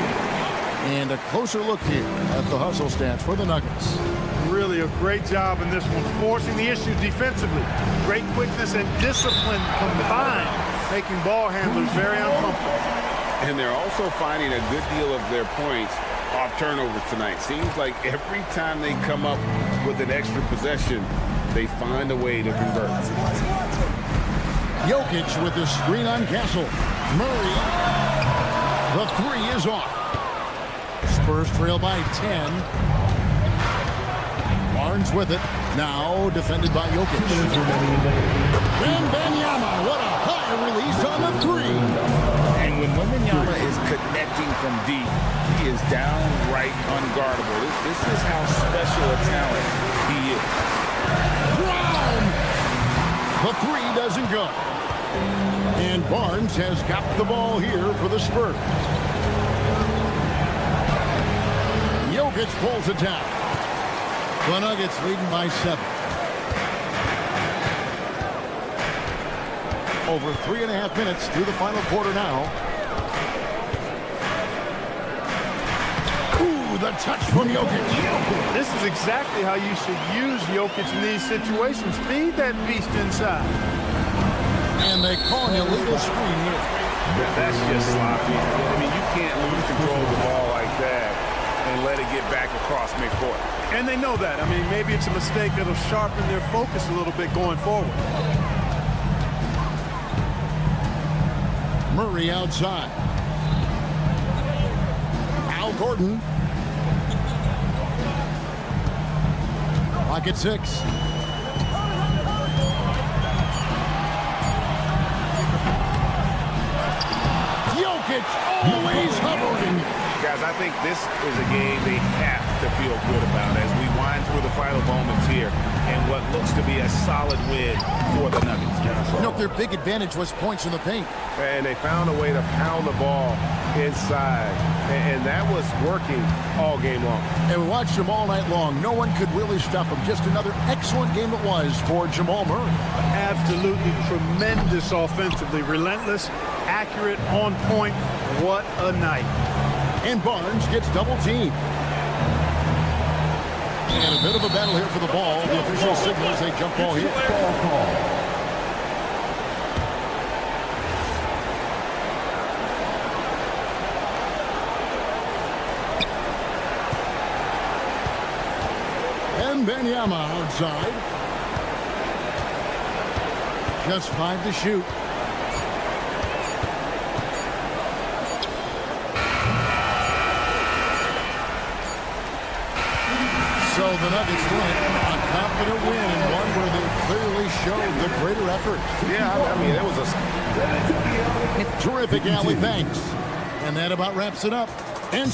And a closer look here at the hustle stance for the Nuggets. Really a great job in this one, forcing the issue defensively. Great quickness and discipline combined, making ball handlers very uncomfortable. And they're also finding a good deal of their points off turnovers tonight. Seems like every time they come up with an extra possession, they find a way to convert. Jokic with the screen on Castle. Murray. The three is off. Spurs trail by 10. Barnes with it. Now defended by Jokic. Wembanyama, what a high release on the three. And when Wembanyama is connecting from deep, he is downright unguardable. This is how special a talent he is. Brown! The three doesn't go. And Barnes has got the ball here for the Spurs. Jokic pulls it down. The Nuggets leading by 7. Over 3.5 minutes through the final quarter now. Ooh, the touch from Jokic. This is exactly how you should use Jokic in these situations. Feed that beast inside. And they call you a little screen here. That's just sloppy. I mean, you can't lose control of the ball like that and let it get back across midcourt. And they know that. I mean, maybe it's a mistake that'll sharpen their focus a little bit going forward. Murray outside. Al Gordon. Clock at 6. Jokic always hovering. Guys, I think this is a game they have to feel good about as we wind through the final moments here and what looks to be a solid win for the Nuggets. You know, their big advantage was points in the paint. And they found a way to pound the ball inside. And that was working all game long. And we watched them all night long. No one could really stop them. Just another excellent game it was for Jamal Murray. Absolutely tremendous offensively. Relentless, accurate, on point. What a night. And Barnes gets double teamed. And a bit of a battle here for the ball. The official signals a jump ball here. And Wembanyama outside. Just 5 to shoot. So the Nuggets win it. A confident win and one where they clearly showed the greater effort. Yeah, I mean, it was a terrific alley. Thanks. And that about wraps it up. And